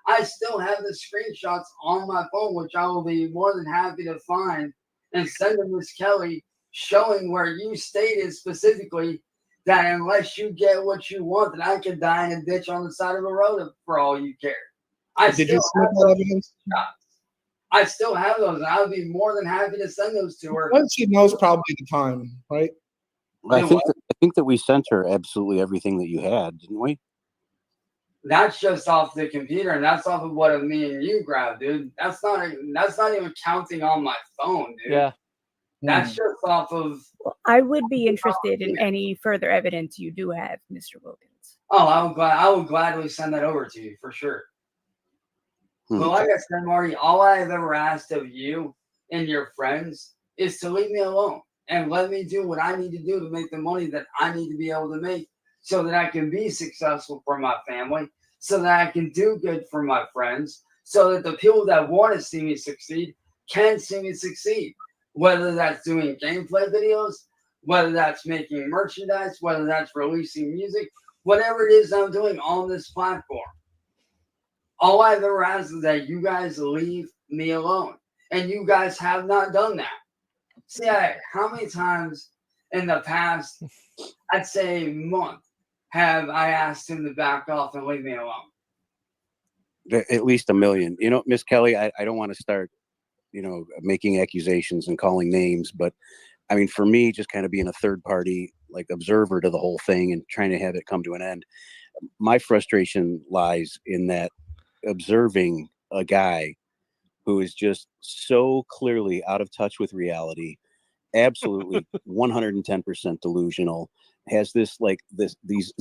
[SPEAKER 5] I still have the screenshots on my phone, which I will be more than happy to find and send to Miss Kelly, showing where you stated specifically that unless you get what you want, that I could die in a ditch on the side of the road for all you care.
[SPEAKER 4] Did you submit that evidence?
[SPEAKER 5] I still have those, and I would be more than happy to send those to her.
[SPEAKER 4] Well, she knows probably the time, right?
[SPEAKER 11] I think that we sent her absolutely everything that you had, didn't we?
[SPEAKER 5] That's just off the computer, and that's off of what me and you grabbed, dude. That's not even counting on my phone, dude.
[SPEAKER 9] Yeah.
[SPEAKER 5] That's just off of.
[SPEAKER 12] I would be interested in any further evidence you do have, Mr. Wilkins.
[SPEAKER 5] Oh, I would gladly send that over to you for sure. But like I said, Marty, all I have ever asked of you and your friends is to leave me alone and let me do what I need to do to make the money that I need to be able to make so that I can be successful for my family, so that I can do good for my friends, so that the people that want to see me succeed can see me succeed. Whether that's doing gameplay videos, whether that's making merchandise, whether that's releasing music, whatever it is I'm doing on this platform. All I've ever asked is that you guys leave me alone. And you guys have not done that. See, how many times in the past, I'd say month, have I asked him to back off and leave me alone?
[SPEAKER 11] At least a million. Miss Kelly, I don't want to start, making accusations and calling names, but I mean, for me, just kind of being a third party, like observer to the whole thing and trying to have it come to an end, my frustration lies in that observing a guy who is just so clearly out of touch with reality, absolutely 110% delusional, has these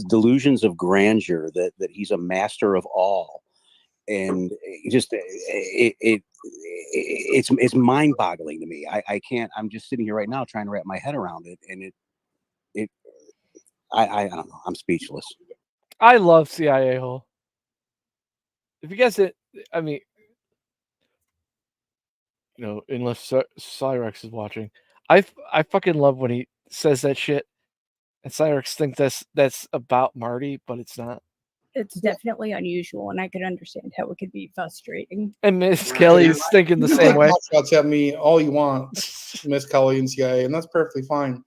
[SPEAKER 11] delusions of grandeur that he's a master of all, and it's mind-boggling to me. I can't. I'm just sitting here right now trying to wrap my head around it, and I don't know. I'm speechless.
[SPEAKER 9] I love CIA Hole. If you guys did, I mean, unless Cyrex is watching, I fucking love when he says that shit, and Cyrex thinks that's about Marty, but it's not.
[SPEAKER 12] It's definitely unusual, and I could understand how it could be frustrating.
[SPEAKER 9] And Miss Kelly is thinking the same way.
[SPEAKER 4] Shots at me all you want, Miss Kelly and CIA, and that's perfectly fine.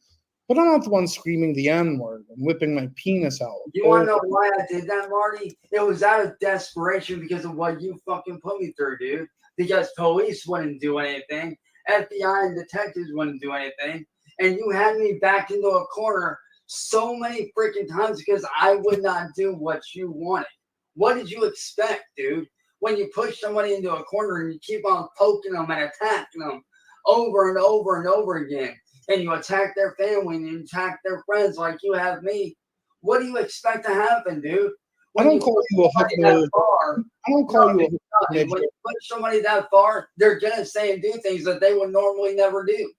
[SPEAKER 4] But I'm not the one screaming the N-word and whipping my penis out.
[SPEAKER 5] You want to know why I did that, Marty? It was out of desperation because of what you fucking put me through, dude. Because police wouldn't do anything, FBI and detectives wouldn't do anything, and you had me backed into a corner so many freaking times because I would not do what you wanted. What did you expect, dude? When you push somebody into a corner and you keep on poking them and attacking them over and over and over again, and you attack their family and you attack their friends like you have me, what do you expect to happen, dude?
[SPEAKER 4] I don't call you a hook nose. I don't call you a hook nose.
[SPEAKER 5] When you push somebody that far, they're gonna say and do things that they would normally never do.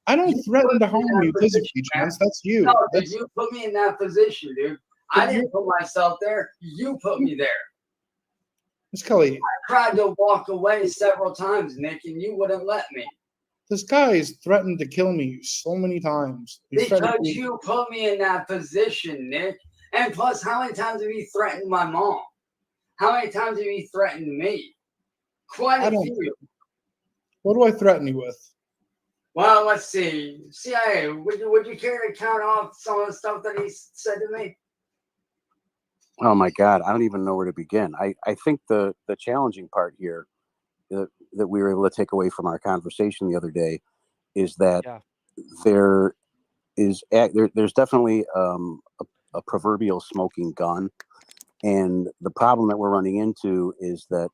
[SPEAKER 4] I don't threaten to harm you physically, Chance. That's you.
[SPEAKER 5] No, you put me in that position, dude. I didn't put myself there. You put me there.
[SPEAKER 4] Miss Kelly,
[SPEAKER 5] I tried to walk away several times, Nick, and you wouldn't let me.
[SPEAKER 4] This guy's threatened to kill me so many times.
[SPEAKER 5] Because you put me in that position, Nick. And plus, how many times have you threatened my mom? How many times have you threatened me? Quite a few.
[SPEAKER 4] What do I threaten you with?
[SPEAKER 5] Well, let's see. CIA, would you care to count off some of the stuff that he said to me?
[SPEAKER 11] Oh my God, I don't even know where to begin. I think the challenging part here that we were able to take away from our conversation the other day is that
[SPEAKER 9] Yeah.
[SPEAKER 11] there there's definitely a proverbial smoking gun, and the problem that we're running into is that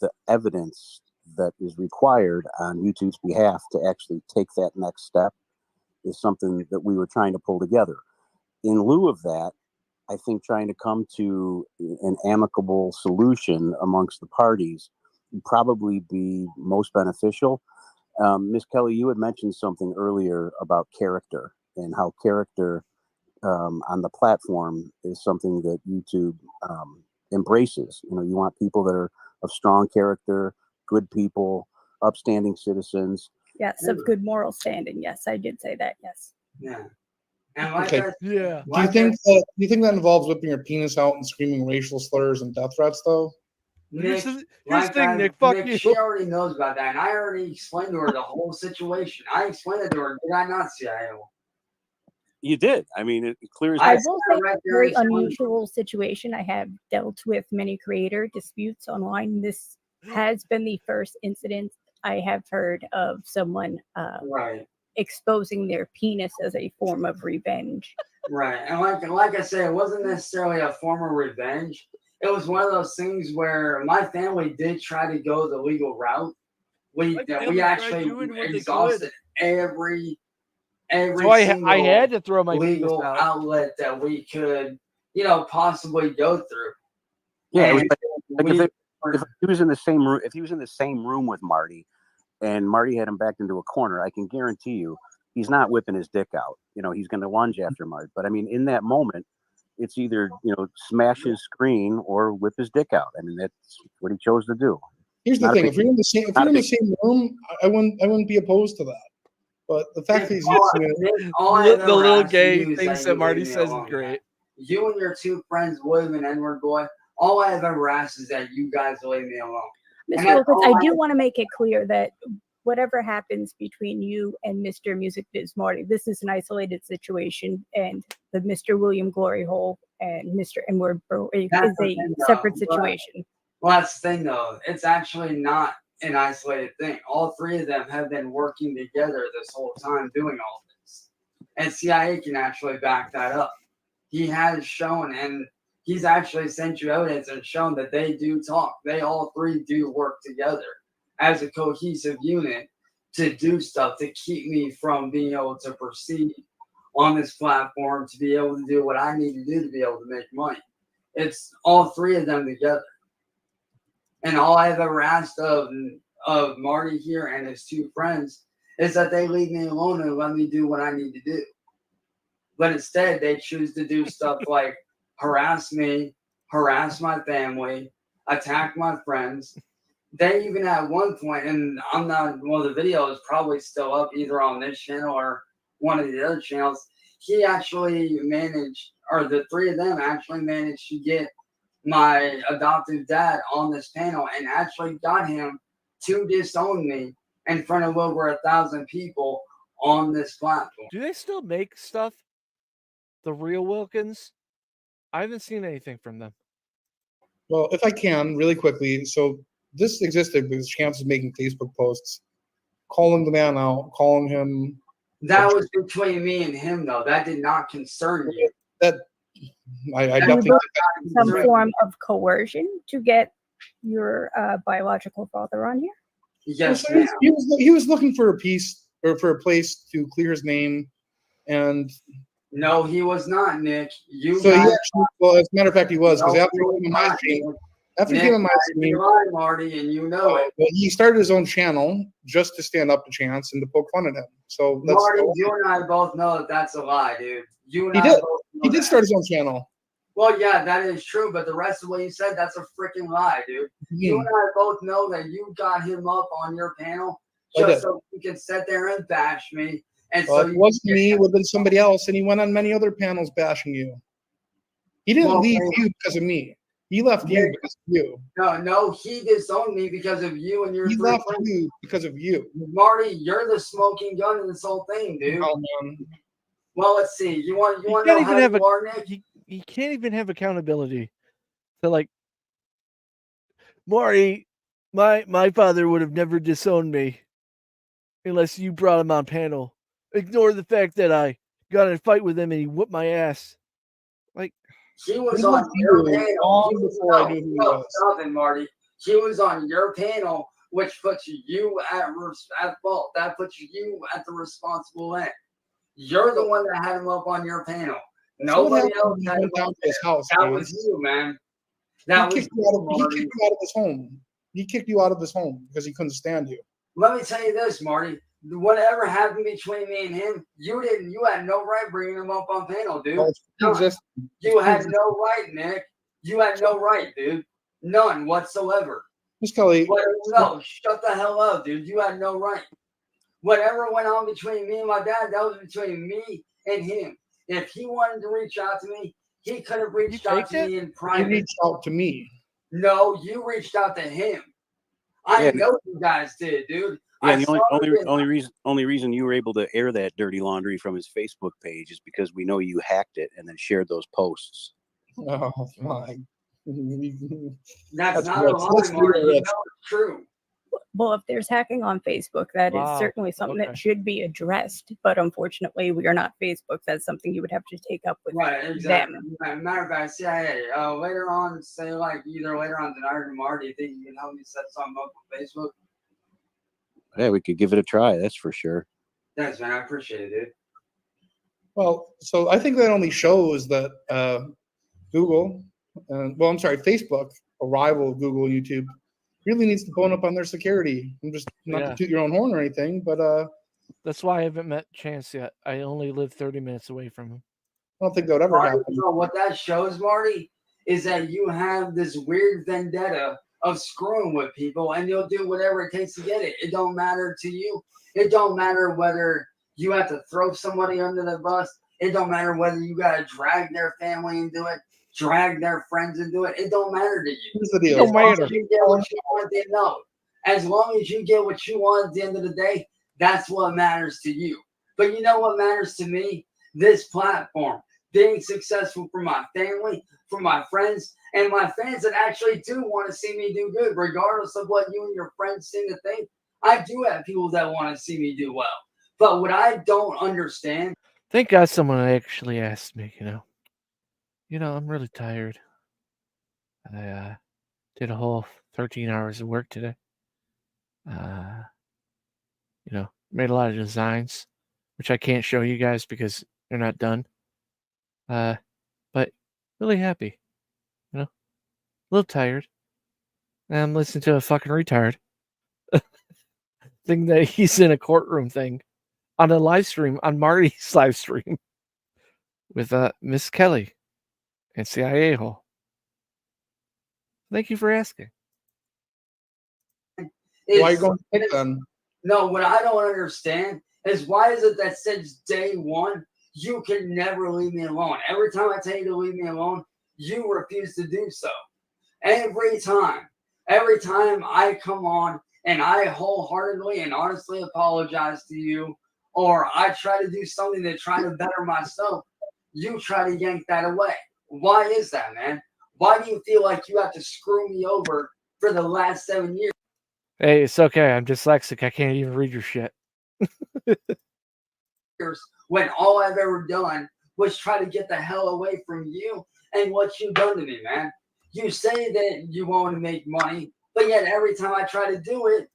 [SPEAKER 11] the evidence that is required on YouTube's behalf to actually take that next step is something that we were trying to pull together. In lieu of that, I think trying to come to an amicable solution amongst the parties would probably be most beneficial. Ms. Kelly, you had mentioned something earlier about character and how character on the platform is something that YouTube embraces. You know, you want people that are of strong character, good people, upstanding citizens.
[SPEAKER 12] Yes, of good moral standing. Yes, I did say that. Yes.
[SPEAKER 5] Yeah. And like
[SPEAKER 4] Okay.
[SPEAKER 9] Yeah.
[SPEAKER 4] Do you think that involves whipping your penis out and screaming racial slurs and death threats, though?
[SPEAKER 9] Here's
[SPEAKER 5] Nick,
[SPEAKER 9] the thing, Nick. Fuck you.
[SPEAKER 5] she already knows about that, and I already explained to her the whole situation. I explained it to her. Did I not, CIO?
[SPEAKER 11] You did. I mean, it clear as
[SPEAKER 12] I
[SPEAKER 11] day.
[SPEAKER 12] will say it's a very unusual situation. I have dealt with many creator disputes online. This has been the first incident I have heard of someone
[SPEAKER 5] Right.
[SPEAKER 12] exposing their penis as a form of revenge.
[SPEAKER 5] Right. And like I said, it wasn't necessarily a form of revenge. It was one of those things where my family did try to go the legal route. We actually exhausted every
[SPEAKER 9] So I
[SPEAKER 5] single
[SPEAKER 9] had to throw my
[SPEAKER 5] legal
[SPEAKER 9] penis out.
[SPEAKER 5] outlet that we could, possibly go through.
[SPEAKER 11] Yeah, it was
[SPEAKER 5] And
[SPEAKER 11] like if he was in the same room, if he was in the same room with Marty, and Marty had him backed into a corner, I can guarantee you, he's not whipping his dick out. You know, he's going to lunge after Marty. But I mean, in that moment, it's either smash his screen or whip his dick out. I mean, that's what he chose to do.
[SPEAKER 4] Here's the thing: if you're in the same room, I wouldn't be opposed to that. But the fact that he's
[SPEAKER 9] the little gay things that Marty says is great.
[SPEAKER 5] You and your two friends, William and Edward Boy, all I have ever asked is that you guys leave me alone.
[SPEAKER 12] Mr. Lopez, I do want to make it clear that whatever happens between you and Mr. Music Biz Marty, this is an isolated situation, and the Mr. William Glory Hole and Mr. Edward Bro is a separate situation.
[SPEAKER 5] Well, that's the thing, though. It's actually not an isolated thing. All three of them have been working together this whole time doing all this. And CIA can actually back that up. He has shown, and he's actually sent you evidence and shown that they do talk. They all three do work together as a cohesive unit to do stuff to keep me from being able to proceed on this platform, to be able to do what I need to do to be able to make money. It's all three of them together. And all I've ever asked of Marty here and his two friends is that they leave me alone and let me do what I need to do. But instead, they choose to do stuff like harass me, harass my family, attack my friends. They even at one point, and I'm not, well, the video is probably still up either on this channel or one of the other channels. He actually managed, or the three of them actually managed to get my adoptive dad on this panel and actually got him to disown me in front of over 1,000 people on this platform.
[SPEAKER 3] Do they still make stuff? The real Wilkins? I haven't seen anything from them.
[SPEAKER 4] Well, if I can, really quickly. So this existed because Chance was making Facebook posts, calling the man out, calling him.
[SPEAKER 5] That was between me and him, though. That did not concern you.
[SPEAKER 4] I definitely
[SPEAKER 12] some form of coercion to get your biological father on here.
[SPEAKER 5] Yes,
[SPEAKER 4] so he was looking for a piece or for a place to clear his name, and
[SPEAKER 5] no, he was not, Nick.
[SPEAKER 4] He actually, well, as a matter of fact, he was, because after he came on my stream,
[SPEAKER 5] Marty, and you know it.
[SPEAKER 4] Well, he started his own channel just to stand up to Chance and to poke fun at him. So that's
[SPEAKER 5] Marty, you and I both know that that's a lie, dude.
[SPEAKER 4] He did start his own channel.
[SPEAKER 5] Well, yeah, that is true, but the rest of what you said, that's a freaking lie, dude. You and I both know that you got him up on your panel just so you can sit there and bash me. And
[SPEAKER 4] well,
[SPEAKER 5] so
[SPEAKER 4] it wasn't me, it would have been somebody else, and he went on many other panels bashing you. He didn't leave you because of me. He left you because of you.
[SPEAKER 5] No, he disowned me because of you and your
[SPEAKER 4] He left you because of you.
[SPEAKER 5] Marty, you're the smoking gun in this whole thing, dude.
[SPEAKER 4] Oh, man.
[SPEAKER 5] Well, let's see. You want to know how you are, Nick?
[SPEAKER 3] he can't even have accountability to like Marty. My father would have never disowned me unless you brought him on panel. Ignore the fact that I got in a fight with him and he whooped my ass. Like
[SPEAKER 5] She was
[SPEAKER 4] He
[SPEAKER 5] on
[SPEAKER 4] was
[SPEAKER 5] your
[SPEAKER 4] you
[SPEAKER 5] panel.
[SPEAKER 4] long
[SPEAKER 5] She was,
[SPEAKER 4] before I knew who he was.
[SPEAKER 5] stop it, Marty. She was on your panel, which puts you at fault. That puts you at the responsible end. You're the one that had him up on your panel.
[SPEAKER 4] So what
[SPEAKER 5] Nobody
[SPEAKER 4] happened
[SPEAKER 5] else
[SPEAKER 4] when you
[SPEAKER 5] had him
[SPEAKER 4] went down
[SPEAKER 5] up
[SPEAKER 4] to his
[SPEAKER 5] there.
[SPEAKER 4] house,
[SPEAKER 5] That
[SPEAKER 4] man?
[SPEAKER 5] was you, man.
[SPEAKER 4] He
[SPEAKER 5] That was
[SPEAKER 4] kicked you out
[SPEAKER 5] you,
[SPEAKER 4] of
[SPEAKER 5] Marty.
[SPEAKER 4] his home. He kicked you out of his home because he couldn't stand you.
[SPEAKER 5] Let me tell you this, Marty. Whatever happened between me and him, you had no right bringing him up on panel, dude.
[SPEAKER 4] Well, it's pre-existing.
[SPEAKER 5] You had no right, Nick. You had no right, dude. None whatsoever.
[SPEAKER 4] Miss Kelly,
[SPEAKER 5] No, shut the hell up, dude. You had no right. Whatever went on between me and my dad, that was between me and him. If he wanted to reach out to me, he could have reached out to me in
[SPEAKER 4] he
[SPEAKER 5] private.
[SPEAKER 4] reached out to me.
[SPEAKER 5] No, you reached out to him. I know you guys did, dude.
[SPEAKER 11] Yeah, the only reason you were able to air that dirty laundry from his Facebook page is because we know you hacked it and then shared those posts.
[SPEAKER 4] Oh my!
[SPEAKER 5] That's not a lie, Marty. You know it's true.
[SPEAKER 12] Well, if there's hacking on Facebook, that is
[SPEAKER 9] Wow,
[SPEAKER 12] certainly something
[SPEAKER 9] okay.
[SPEAKER 12] that should be addressed. But unfortunately, we are not Facebook. That's something you would have to take up with
[SPEAKER 5] Right, exactly.
[SPEAKER 12] them.
[SPEAKER 5] Matter of fact, CIA, later on, say like either later on tonight or tomorrow, do you think you can help me set something up on Facebook?
[SPEAKER 11] Yeah, we could give it a try. That's for sure.
[SPEAKER 5] Thanks, man. I appreciate it, dude.
[SPEAKER 4] Well, so I think that only shows that Google, I'm sorry, Facebook, a rival of Google and YouTube, really needs to bone up on their security. I'm just not to toot your own horn or anything, but
[SPEAKER 3] that's why I haven't met Chance yet. I only live 30 minutes away from him.
[SPEAKER 4] I don't think that would ever
[SPEAKER 5] Marty,
[SPEAKER 4] happen.
[SPEAKER 5] you know, what that shows, Marty, is that you have this weird vendetta of screwing with people, and you'll do whatever it takes to get it. It don't matter to you. It don't matter whether you have to throw somebody under the bus. It don't matter whether you got to drag their family into it, drag their friends into it. It don't matter to you.
[SPEAKER 4] Here's the deal.
[SPEAKER 5] As long as you get what you want, they know. As long as you get what you want at the end of the day, that's what matters to you. But you know what matters to me? This platform. Being successful for my family, for my friends, and my fans that actually do want to see me do good, regardless of what you and your friends seem to think. I do have people that want to see me do well. But what I don't understand.
[SPEAKER 3] Thank God someone actually asked me, I'm really tired. I did a whole 13 hours of work today. Made a lot of designs, which I can't show you guys because they're not done. But really happy, a little tired. And I'm listening to a fucking retard thing that he's in a courtroom thing on a live stream, on Marty's live stream with Miss Kelly and CIA Hole. Thank you for asking.
[SPEAKER 4] Why are you going to pick them?
[SPEAKER 5] No, what I don't understand is why is it that since day one, you can never leave me alone. Every time I tell you to leave me alone, you refuse to do so. Every time I come on and I wholeheartedly and honestly apologize to you, or I try to do something to try to better myself, you try to yank that away. Why is that, man? Why do you feel like you have to screw me over for the last 7 years?
[SPEAKER 3] Hey, it's okay. I'm dyslexic. I can't even read your shit.
[SPEAKER 5] When all I've ever done was try to get the hell away from you and what you've done to me, man. You say that you want to make money, but yet every time I try to do it,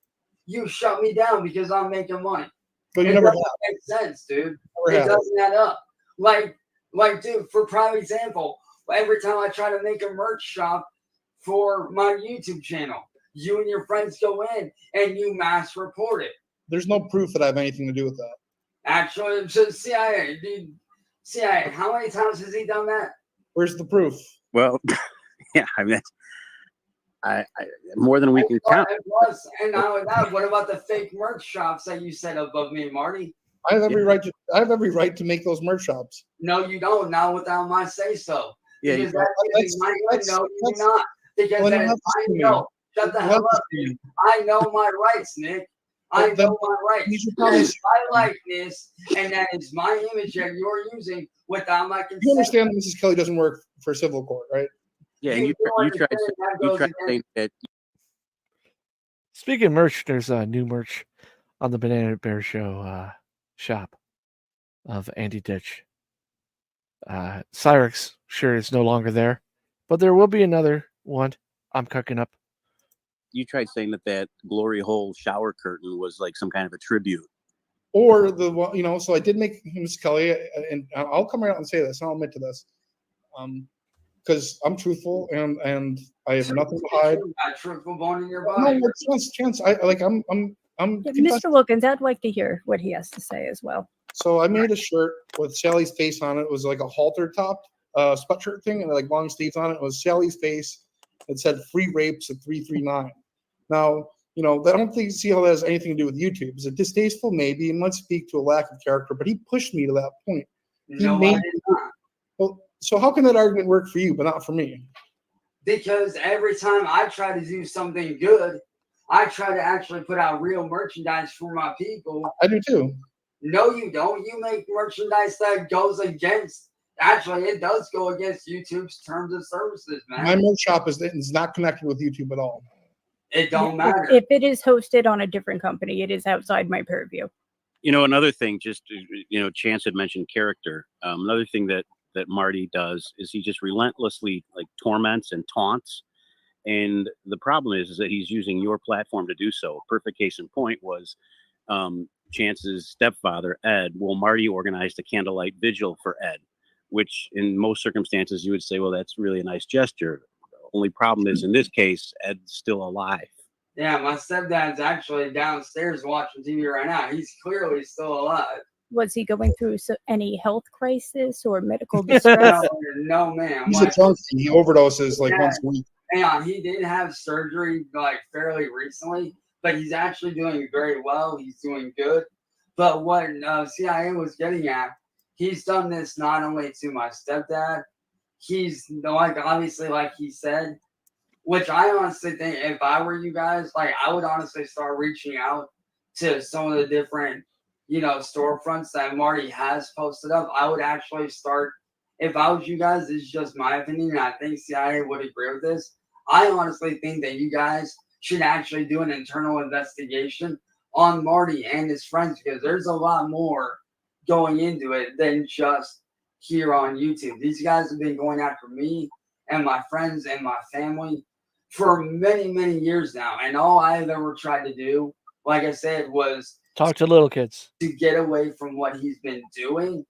[SPEAKER 5] you shut me down because I'm making money.
[SPEAKER 4] But you
[SPEAKER 5] it
[SPEAKER 4] never
[SPEAKER 5] doesn't make sense, dude. It doesn't add up. Like, dude, for prime example, every time I try to make a merch shop for my YouTube channel, you and your friends go in and you mass report it.
[SPEAKER 4] There's no proof that I have anything to do with that.
[SPEAKER 5] Actually, so CIA, dude, CIA, how many times has he done that?
[SPEAKER 4] Where's the proof?
[SPEAKER 11] Well, yeah, I mean, I more than we can count.
[SPEAKER 5] And not only that, what about the fake merch shops that you set up above me, Marty?
[SPEAKER 4] I have every right to. I have every right to make those merch shops.
[SPEAKER 5] No, you don't. Not without my say so.
[SPEAKER 11] Yeah,
[SPEAKER 5] because no, you do not. Because I know. Shut the hell up, dude. I know my rights, Nick. I
[SPEAKER 4] But then
[SPEAKER 5] know my rights.
[SPEAKER 4] you should
[SPEAKER 5] That
[SPEAKER 4] probably
[SPEAKER 5] is my likeness, and that is my image that you're using without my consent.
[SPEAKER 4] you understand that Mrs. Kelly doesn't work for civil court, right?
[SPEAKER 11] Yeah, and
[SPEAKER 5] You
[SPEAKER 11] you
[SPEAKER 5] don't
[SPEAKER 11] you tried
[SPEAKER 5] understand that
[SPEAKER 11] you
[SPEAKER 5] goes
[SPEAKER 11] tried
[SPEAKER 5] against
[SPEAKER 11] saying that
[SPEAKER 3] Speaking of merch, there's a new merch on the Banana Bear Show shop of Andy Ditch. Cyrix sure is no longer there, but there will be another one I'm cooking up.
[SPEAKER 11] you tried saying that glory hole shower curtain was like some kind of a tribute.
[SPEAKER 4] Or so I did make Mrs. Kelly, and I'll come right out and say this, and I'll admit to this, because I'm truthful and I have nothing to hide.
[SPEAKER 5] You got truthful bone in your
[SPEAKER 4] No,
[SPEAKER 5] body.
[SPEAKER 4] chance. I'm
[SPEAKER 12] Yeah,
[SPEAKER 4] confessing.
[SPEAKER 12] Mr. Wilkins, I'd like to hear what he has to say as well.
[SPEAKER 4] So I made a shirt with Sally's face on it. It was like a halter top sweatshirt thing, and like long sleeves on it. It was Sally's face. It said "Free Rapes" at 339. Now, I don't think see how that has anything to do with YouTube. Is it distasteful? Maybe. It might speak to a lack of character, but he pushed me to that point.
[SPEAKER 5] No, I did not.
[SPEAKER 4] Well, so how can that argument work for you, but not for me?
[SPEAKER 5] Because every time I try to do something good, I try to actually put out real merchandise for my people.
[SPEAKER 4] I do too.
[SPEAKER 5] No, you don't. You make merchandise that goes against. Actually, it does go against YouTube's terms of services, man.
[SPEAKER 4] My merch shop is not connected with YouTube at all.
[SPEAKER 5] It don't matter.
[SPEAKER 12] If it is hosted on a different company, it is outside my purview.
[SPEAKER 11] Another thing, just Chance had mentioned character. Another thing that Marty does is he just relentlessly like torments and taunts. And the problem is that he's using your platform to do so. A perfect case in point was Chance's stepfather, Ed. Well, Marty organized a candlelight vigil for Ed, which in most circumstances you would say, well, that's really a nice gesture. The only problem is in this case, Ed's still alive.
[SPEAKER 5] Yeah, my stepdad's actually downstairs watching TV right now. He's clearly still alive.
[SPEAKER 12] Was he going through any health crisis or medical distress?
[SPEAKER 5] No, ma'am.
[SPEAKER 4] He's a junkie. He overdoses like once a week.
[SPEAKER 5] Yeah, he did have surgery like fairly recently, but he's actually doing very well. He's doing good. But what CIA was getting at, he's done this not only to my stepdad, he's like obviously like he said, which I honestly think if I were you guys, like I would honestly start reaching out to some of the different, storefronts that Marty has posted up. I would actually start, if I was you guys, this is just my opinion, and I think CIA would agree with this. I honestly think that you guys should actually do an internal investigation on Marty and his friends because there's a lot more going into it than just here on YouTube. These guys have been going after me and my friends and my family for many, many years now. And all I've ever tried to do, like I said, was
[SPEAKER 3] talk to little kids
[SPEAKER 5] to get away from what he's been doing.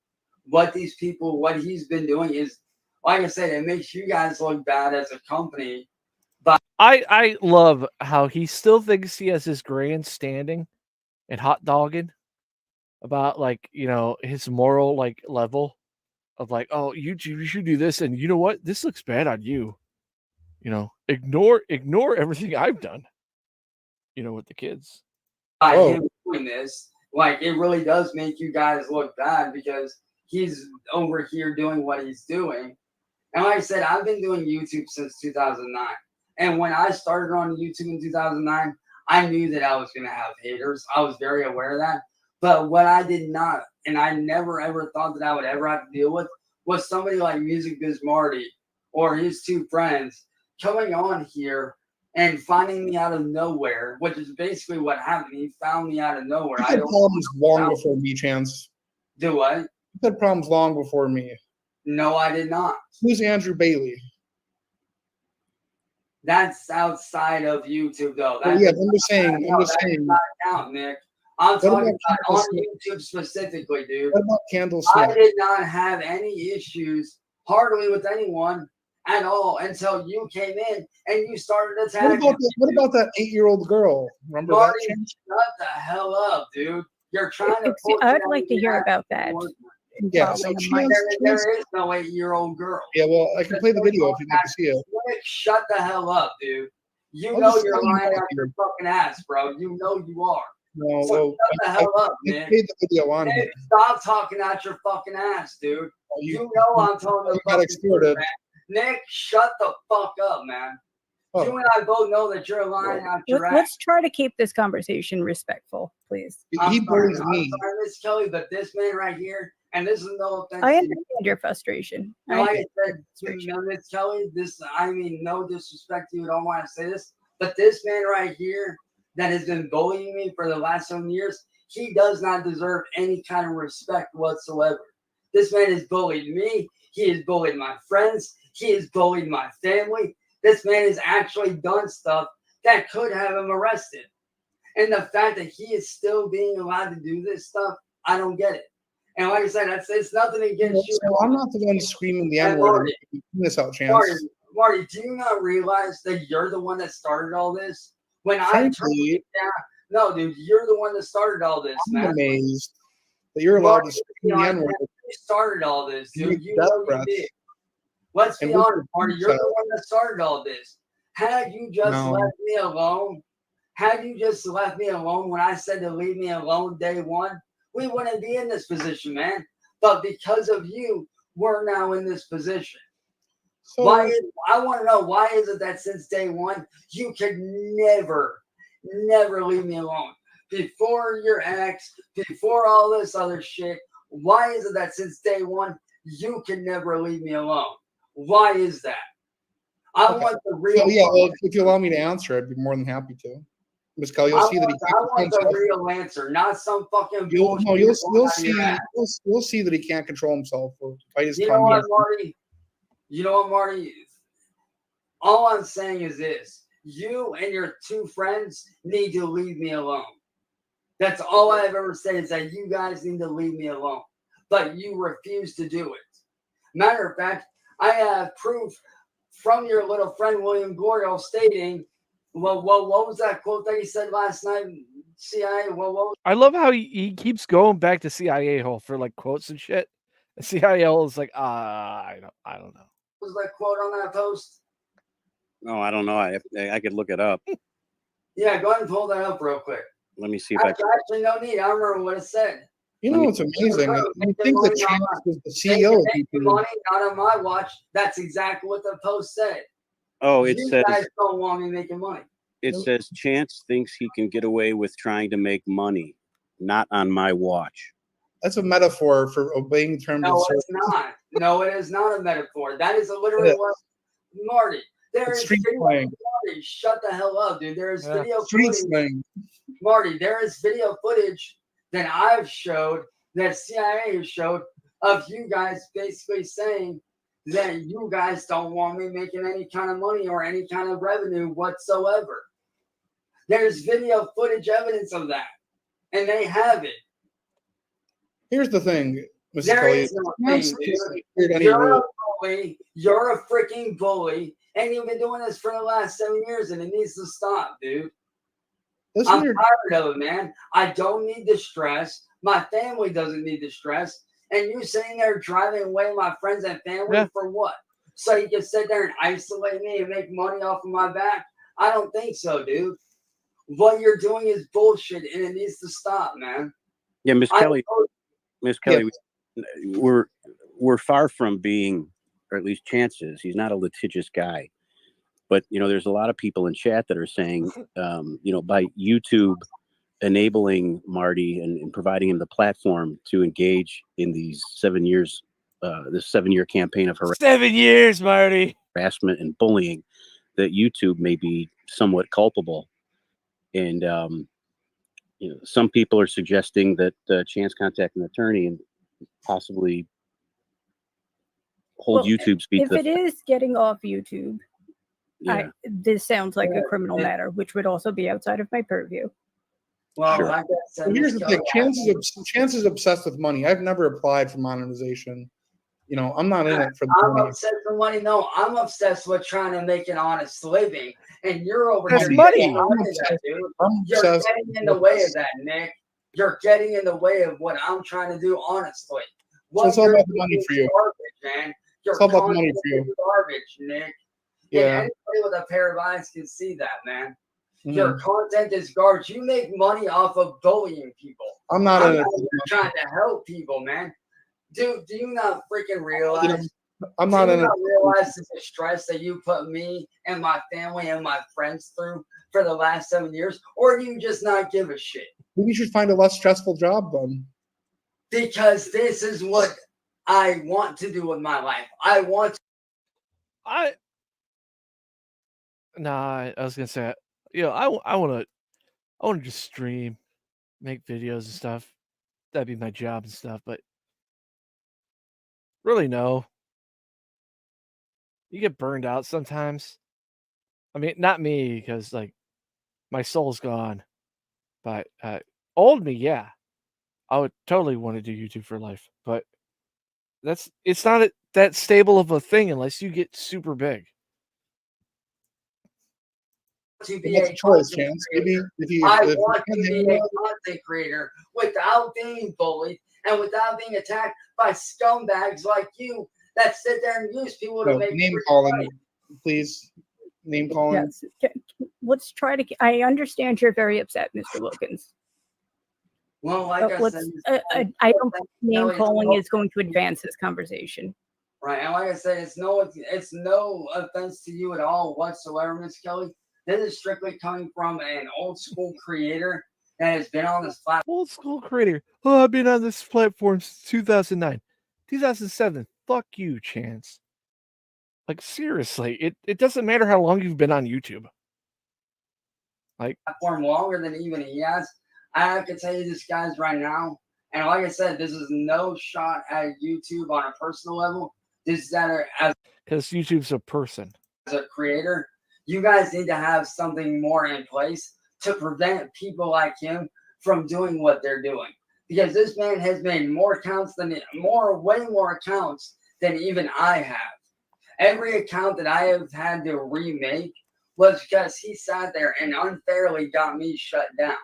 [SPEAKER 5] What he's been doing is, like I said, it makes you guys look bad as a company. But
[SPEAKER 3] I love how he still thinks he has his grandstanding and hot dogging about his moral level of oh you should do this, and you know what, this looks bad on you. Ignore everything I've done. With the kids.
[SPEAKER 5] By him doing this, it really does make you guys look bad because he's over here doing what he's doing. And like I said, I've been doing YouTube since 2009. And when I started on YouTube in 2009, I knew that I was going to have haters. I was very aware of that. But what I did not, and I never ever thought that I would ever have to deal with, was somebody like Music Biz Marty or his two friends coming on here and finding me out of nowhere, which is basically what happened. He found me out of nowhere.
[SPEAKER 4] You had problems long before me, Chance.
[SPEAKER 5] Do what?
[SPEAKER 4] You had problems long before me.
[SPEAKER 5] No, I did not.
[SPEAKER 4] Who's Andrew Bailey?
[SPEAKER 5] That's outside of YouTube, though.
[SPEAKER 4] I'm just saying.
[SPEAKER 5] Not count, Nick. I'm talking about on YouTube specifically, dude.
[SPEAKER 4] What about Candle
[SPEAKER 5] I
[SPEAKER 4] Smith?
[SPEAKER 5] did not have any issues, hardly with anyone at all, until you came in and you started attacking.
[SPEAKER 4] What about that 8-year-old girl? Remember
[SPEAKER 5] Marty,
[SPEAKER 4] that? Chance?
[SPEAKER 5] shut the hell up, dude. You're trying to.
[SPEAKER 12] I'd like to hear about that.
[SPEAKER 4] Yeah, so
[SPEAKER 5] there is no 8-year-old girl.
[SPEAKER 4] Yeah, well, I can play the video if you'd like to see it.
[SPEAKER 5] Nick, shut the hell up, dude. You
[SPEAKER 4] I'll
[SPEAKER 5] know
[SPEAKER 4] just
[SPEAKER 5] you're
[SPEAKER 4] tell you
[SPEAKER 5] lying
[SPEAKER 4] what,
[SPEAKER 5] out your fucking ass, bro. You know you are.
[SPEAKER 4] No,
[SPEAKER 5] So
[SPEAKER 4] well,
[SPEAKER 5] shut the hell up,
[SPEAKER 4] I
[SPEAKER 5] Nick.
[SPEAKER 4] played the video on
[SPEAKER 5] Nick,
[SPEAKER 4] here.
[SPEAKER 5] stop talking out your fucking ass, dude. You know I'm telling the
[SPEAKER 4] You got
[SPEAKER 5] fucking
[SPEAKER 4] extorted.
[SPEAKER 5] truth, man. Nick, shut the fuck up, man.
[SPEAKER 4] Oh.
[SPEAKER 5] You and I both know that you're lying out your ass.
[SPEAKER 12] Let's try to keep this conversation respectful, please.
[SPEAKER 4] He bullies
[SPEAKER 5] I'm
[SPEAKER 4] me.
[SPEAKER 5] sorry, Miss Kelly, but this man right here, and this is no offense.
[SPEAKER 12] I
[SPEAKER 5] to you,
[SPEAKER 12] understand your frustration.
[SPEAKER 5] and
[SPEAKER 12] I
[SPEAKER 5] like I
[SPEAKER 12] understand your
[SPEAKER 5] said,
[SPEAKER 12] frustration.
[SPEAKER 5] Miss Kelly, I mean, no disrespect to you, don't want to say this, but this man right here that has been bullying me for the last 7 years, he does not deserve any kind of respect whatsoever. This man has bullied me. He has bullied my friends. He has bullied my family. This man has actually done stuff that could have him arrested. And the fact that he is still being allowed to do this stuff, I don't get it. And like I said, it's nothing against you.
[SPEAKER 4] So I'm not the one screaming the
[SPEAKER 5] And
[SPEAKER 4] N-word. This out, Chance.
[SPEAKER 5] Marty, do you not realize that you're the one that started all this? When I turned
[SPEAKER 4] Frankly,
[SPEAKER 5] it down, no, dude, you're the one that started all this,
[SPEAKER 4] I'm
[SPEAKER 5] man.
[SPEAKER 4] amazed that you're allowed
[SPEAKER 5] Marty,
[SPEAKER 4] to scream the N-word.
[SPEAKER 5] you started all this, dude. You
[SPEAKER 4] death
[SPEAKER 5] know you
[SPEAKER 4] threats.
[SPEAKER 5] did. Let's be
[SPEAKER 4] And with
[SPEAKER 5] honest,
[SPEAKER 4] your
[SPEAKER 5] Marty, you're
[SPEAKER 4] pizza.
[SPEAKER 5] the one that started all this. Had you just
[SPEAKER 4] No.
[SPEAKER 5] left me alone, had you just left me alone when I said to leave me alone day one, we wouldn't be in this position, man. But because of you, we're now in this position.
[SPEAKER 4] So,
[SPEAKER 5] I want to know, why is it that since day one, you could never leave me alone? Before your ex, before all this other shit, why is it that since day one, you can never leave me alone? Why is that? I
[SPEAKER 4] Okay.
[SPEAKER 5] want the real.
[SPEAKER 4] So, yeah, well, if you allow me to answer, I'd be more than happy to. Miss Kelly, you'll see that he
[SPEAKER 5] I
[SPEAKER 4] can't
[SPEAKER 5] want
[SPEAKER 4] control
[SPEAKER 5] the
[SPEAKER 4] himself.
[SPEAKER 5] real answer, not some fucking
[SPEAKER 4] You'll
[SPEAKER 5] bullshit.
[SPEAKER 4] you'll see you'll see that he can't control himself or bite his
[SPEAKER 5] You know
[SPEAKER 4] tongue.
[SPEAKER 5] what, Marty? You know what, Marty? All I'm saying is this: you and your two friends need to leave me alone. That's all I've ever said, is that you guys need to leave me alone. But you refuse to do it. Matter of fact, I have proof from your little friend William Gordell stating, well, what was that quote that he said last night? CIA, what
[SPEAKER 3] I love how he keeps going back to CIA hole for like quotes and shit. The CIA hole is like, I don't know.
[SPEAKER 5] was that quote on that post?
[SPEAKER 11] No, I don't know. I could look it up.
[SPEAKER 5] Yeah, go ahead and pull that up real quick.
[SPEAKER 11] Let me see if I can.
[SPEAKER 5] Actually, no need. I don't remember what it said.
[SPEAKER 4] You know what's amazing? You think that Chance was the CEO of
[SPEAKER 5] Making
[SPEAKER 4] YouTube.
[SPEAKER 5] money, not on my watch. That's exactly what the post said.
[SPEAKER 11] Oh, it
[SPEAKER 5] You
[SPEAKER 11] says
[SPEAKER 5] guys don't want me making money.
[SPEAKER 11] it says Chance thinks he can get away with trying to make money, not on my watch.
[SPEAKER 4] That's a metaphor for obeying terms
[SPEAKER 5] No,
[SPEAKER 4] of service.
[SPEAKER 5] it's not. No, it is not a metaphor. That is literally what, Marty. There
[SPEAKER 4] It's
[SPEAKER 5] is
[SPEAKER 4] street
[SPEAKER 5] video.
[SPEAKER 4] slang.
[SPEAKER 5] Marty, shut the hell up, dude. There is
[SPEAKER 3] Yeah.
[SPEAKER 5] video
[SPEAKER 4] Street
[SPEAKER 5] footage.
[SPEAKER 4] slang.
[SPEAKER 5] Marty, there is video footage that I've showed, that CIA has showed, of you guys basically saying that you guys don't want me making any kind of money or any kind of revenue whatsoever. There's video footage evidence of that, and they have it.
[SPEAKER 4] Here's the thing, Mrs.
[SPEAKER 5] There
[SPEAKER 4] Kelly.
[SPEAKER 5] is no
[SPEAKER 4] Chance
[SPEAKER 5] thing, dude.
[SPEAKER 4] doesn't create any
[SPEAKER 5] You're a
[SPEAKER 4] rules.
[SPEAKER 5] bully. You're a freaking bully, and you've been doing this for the last 7 years, and it needs to stop, dude.
[SPEAKER 4] Listen
[SPEAKER 5] I'm
[SPEAKER 4] to your-
[SPEAKER 5] tired of it, man. I don't need the stress. My family doesn't need the stress. And you sitting there driving away my friends and family for what? So you can sit there and isolate me and make money off of my back? I don't think so, dude. What you're doing is bullshit, and it needs to stop, man.
[SPEAKER 11] Yeah, Miss
[SPEAKER 5] I
[SPEAKER 11] Kelly.
[SPEAKER 5] told-
[SPEAKER 11] Miss Kelly, we're far from being, or at least Chance is. He's not a litigious guy, but there's a lot of people in chat that are saying, by YouTube enabling Marty and providing him the platform to engage in these 7 years, this 7-year campaign of
[SPEAKER 3] 7 years, Marty.
[SPEAKER 11] harassment and bullying, that YouTube may be somewhat culpable. And some people are suggesting that Chance contact an attorney and possibly hold YouTube's feet
[SPEAKER 12] If
[SPEAKER 11] to
[SPEAKER 12] it
[SPEAKER 11] the
[SPEAKER 12] is getting off YouTube,
[SPEAKER 11] Yeah.
[SPEAKER 12] this sounds like a criminal matter, which would also be outside of my purview.
[SPEAKER 5] Well,
[SPEAKER 11] Sure.
[SPEAKER 5] like I said,
[SPEAKER 4] Well, here's
[SPEAKER 5] Miss
[SPEAKER 4] the thing.
[SPEAKER 5] Kelly,
[SPEAKER 4] Chance is obsessed with money. I've never applied for monetization. I'm not in it for the
[SPEAKER 5] I'm
[SPEAKER 4] money.
[SPEAKER 5] obsessed with money. No, I'm obsessed with trying to make an honest living. And you're over
[SPEAKER 3] That's
[SPEAKER 5] here
[SPEAKER 3] money.
[SPEAKER 5] getting
[SPEAKER 4] I'm
[SPEAKER 5] out of that,
[SPEAKER 4] obsessed.
[SPEAKER 5] dude.
[SPEAKER 4] I'm
[SPEAKER 5] You're
[SPEAKER 4] obsessed
[SPEAKER 5] getting in
[SPEAKER 4] with
[SPEAKER 5] the way
[SPEAKER 4] this.
[SPEAKER 5] of that, Nick. You're getting in the way of what I'm trying to do, honestly.
[SPEAKER 4] So it's all
[SPEAKER 5] you're
[SPEAKER 4] about the
[SPEAKER 5] doing
[SPEAKER 4] money
[SPEAKER 5] is
[SPEAKER 4] for you.
[SPEAKER 5] Garbage, man. Your
[SPEAKER 4] It's all about the money
[SPEAKER 5] content
[SPEAKER 4] for you.
[SPEAKER 5] is garbage, Nick.
[SPEAKER 4] Yeah.
[SPEAKER 5] And anybody with a pair of eyes can see that, man.
[SPEAKER 4] Mhm.
[SPEAKER 5] Your content is garbage. You make money off of bullying people.
[SPEAKER 4] I'm not in it
[SPEAKER 5] out
[SPEAKER 4] for
[SPEAKER 5] here
[SPEAKER 4] the money.
[SPEAKER 5] trying to help people, man. Dude, do you not freaking realize
[SPEAKER 4] I'm not
[SPEAKER 5] Do you
[SPEAKER 4] in a.
[SPEAKER 5] not realize the stress that you put me and my family and my friends through for the last 7 years? Or do you just not give a shit?
[SPEAKER 4] Maybe you should find a less stressful job then.
[SPEAKER 5] Because this is what I want to do with my life. I want to.
[SPEAKER 3] Nah, I was gonna say, I want to just stream, make videos and stuff. That'd be my job and stuff. But really, no. You get burned out sometimes. I mean, not me, because like my soul's gone. But old me, yeah, I would totally want to do YouTube for life. But it's not that stable of a thing unless you get super big.
[SPEAKER 5] To
[SPEAKER 4] But
[SPEAKER 5] be
[SPEAKER 4] that's
[SPEAKER 5] a
[SPEAKER 4] a choice,
[SPEAKER 5] content
[SPEAKER 4] Chance. Maybe
[SPEAKER 5] creator.
[SPEAKER 4] if you
[SPEAKER 5] I
[SPEAKER 4] if
[SPEAKER 5] want
[SPEAKER 4] you
[SPEAKER 5] to be a content creator without being bullied and without being attacked by scumbags like you that sit there and use people to
[SPEAKER 4] no,
[SPEAKER 5] make
[SPEAKER 4] name
[SPEAKER 5] free
[SPEAKER 4] calling,
[SPEAKER 5] money.
[SPEAKER 4] please. Name calling.
[SPEAKER 12] Yes. Let's try to. I understand you're very upset, Mr. Wilkins.
[SPEAKER 5] Well, like
[SPEAKER 12] But
[SPEAKER 5] I said,
[SPEAKER 12] I don't think name
[SPEAKER 5] Kelly, it's
[SPEAKER 12] calling
[SPEAKER 5] no-
[SPEAKER 12] is going to advance this conversation.
[SPEAKER 5] right. And like I said, it's no offense to you at all whatsoever, Miss Kelly. This is strictly coming from an old school creator that has been on this platform.
[SPEAKER 3] Old school creator. Oh, I've been on this platform since 2009, 2007. Fuck you, Chance. Like seriously, it doesn't matter how long you've been on YouTube. Like
[SPEAKER 5] Platform longer than even he has. I can tell you this, guys, right now. And like I said, this is no shot at YouTube on a personal level. This is as
[SPEAKER 3] because YouTube's a person.
[SPEAKER 5] a creator. You guys need to have something more in place to prevent people like him from doing what they're doing. Because this man has made more accounts way more accounts than even I have. Every account that I have had to remake was because he sat there and unfairly got me shut down.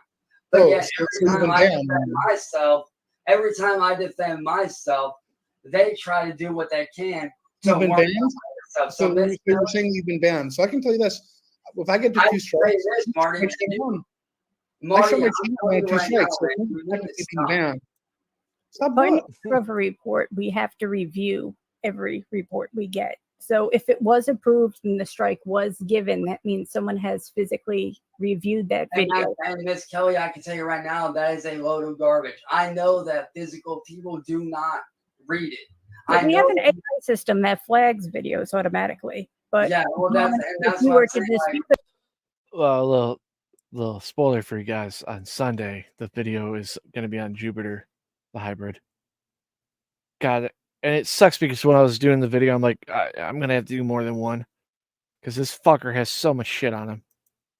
[SPEAKER 5] But
[SPEAKER 4] Oh,
[SPEAKER 5] yet,
[SPEAKER 4] so
[SPEAKER 5] every
[SPEAKER 4] he's been
[SPEAKER 5] time I
[SPEAKER 4] banned.
[SPEAKER 5] defend myself, they try to do what they can to
[SPEAKER 4] You've been
[SPEAKER 5] warm
[SPEAKER 4] banned?
[SPEAKER 5] themselves.
[SPEAKER 4] So
[SPEAKER 5] Miss
[SPEAKER 4] you're
[SPEAKER 5] Kelly,
[SPEAKER 4] saying you've been banned. So I can tell you this. If I get to
[SPEAKER 5] I
[SPEAKER 4] two
[SPEAKER 5] can
[SPEAKER 4] strikes,
[SPEAKER 5] tell you this, Marty.
[SPEAKER 4] I stay on. I
[SPEAKER 5] Marty,
[SPEAKER 4] show my
[SPEAKER 5] I'm
[SPEAKER 4] team
[SPEAKER 5] telling
[SPEAKER 4] on
[SPEAKER 5] you
[SPEAKER 4] two
[SPEAKER 5] right now,
[SPEAKER 4] strikes. So
[SPEAKER 5] man,
[SPEAKER 4] I'm
[SPEAKER 5] you
[SPEAKER 4] not
[SPEAKER 5] need to
[SPEAKER 4] getting
[SPEAKER 5] stop.
[SPEAKER 4] banned. Stop
[SPEAKER 12] According
[SPEAKER 4] what?
[SPEAKER 12] to a report, we have to review every report we get. So if it was approved and the strike was given, that means someone has physically reviewed that video.
[SPEAKER 5] And Miss Kelly, I can tell you right now, that is a load of garbage. I know that physical people do not read it.
[SPEAKER 12] But
[SPEAKER 5] I
[SPEAKER 12] we
[SPEAKER 5] know
[SPEAKER 12] have an AI system that flags videos automatically. But
[SPEAKER 5] yeah, well, that's
[SPEAKER 12] if you
[SPEAKER 5] what
[SPEAKER 12] were
[SPEAKER 5] I'm
[SPEAKER 12] to
[SPEAKER 5] saying.
[SPEAKER 12] dispute
[SPEAKER 5] Like,
[SPEAKER 3] Well, little spoiler for you guys. On Sunday, the video is going to be on Jupiter, the hybrid. God, and it sucks because when I was doing the video, I'm like, I'm going to have to do more than one because this fucker has so much shit on him.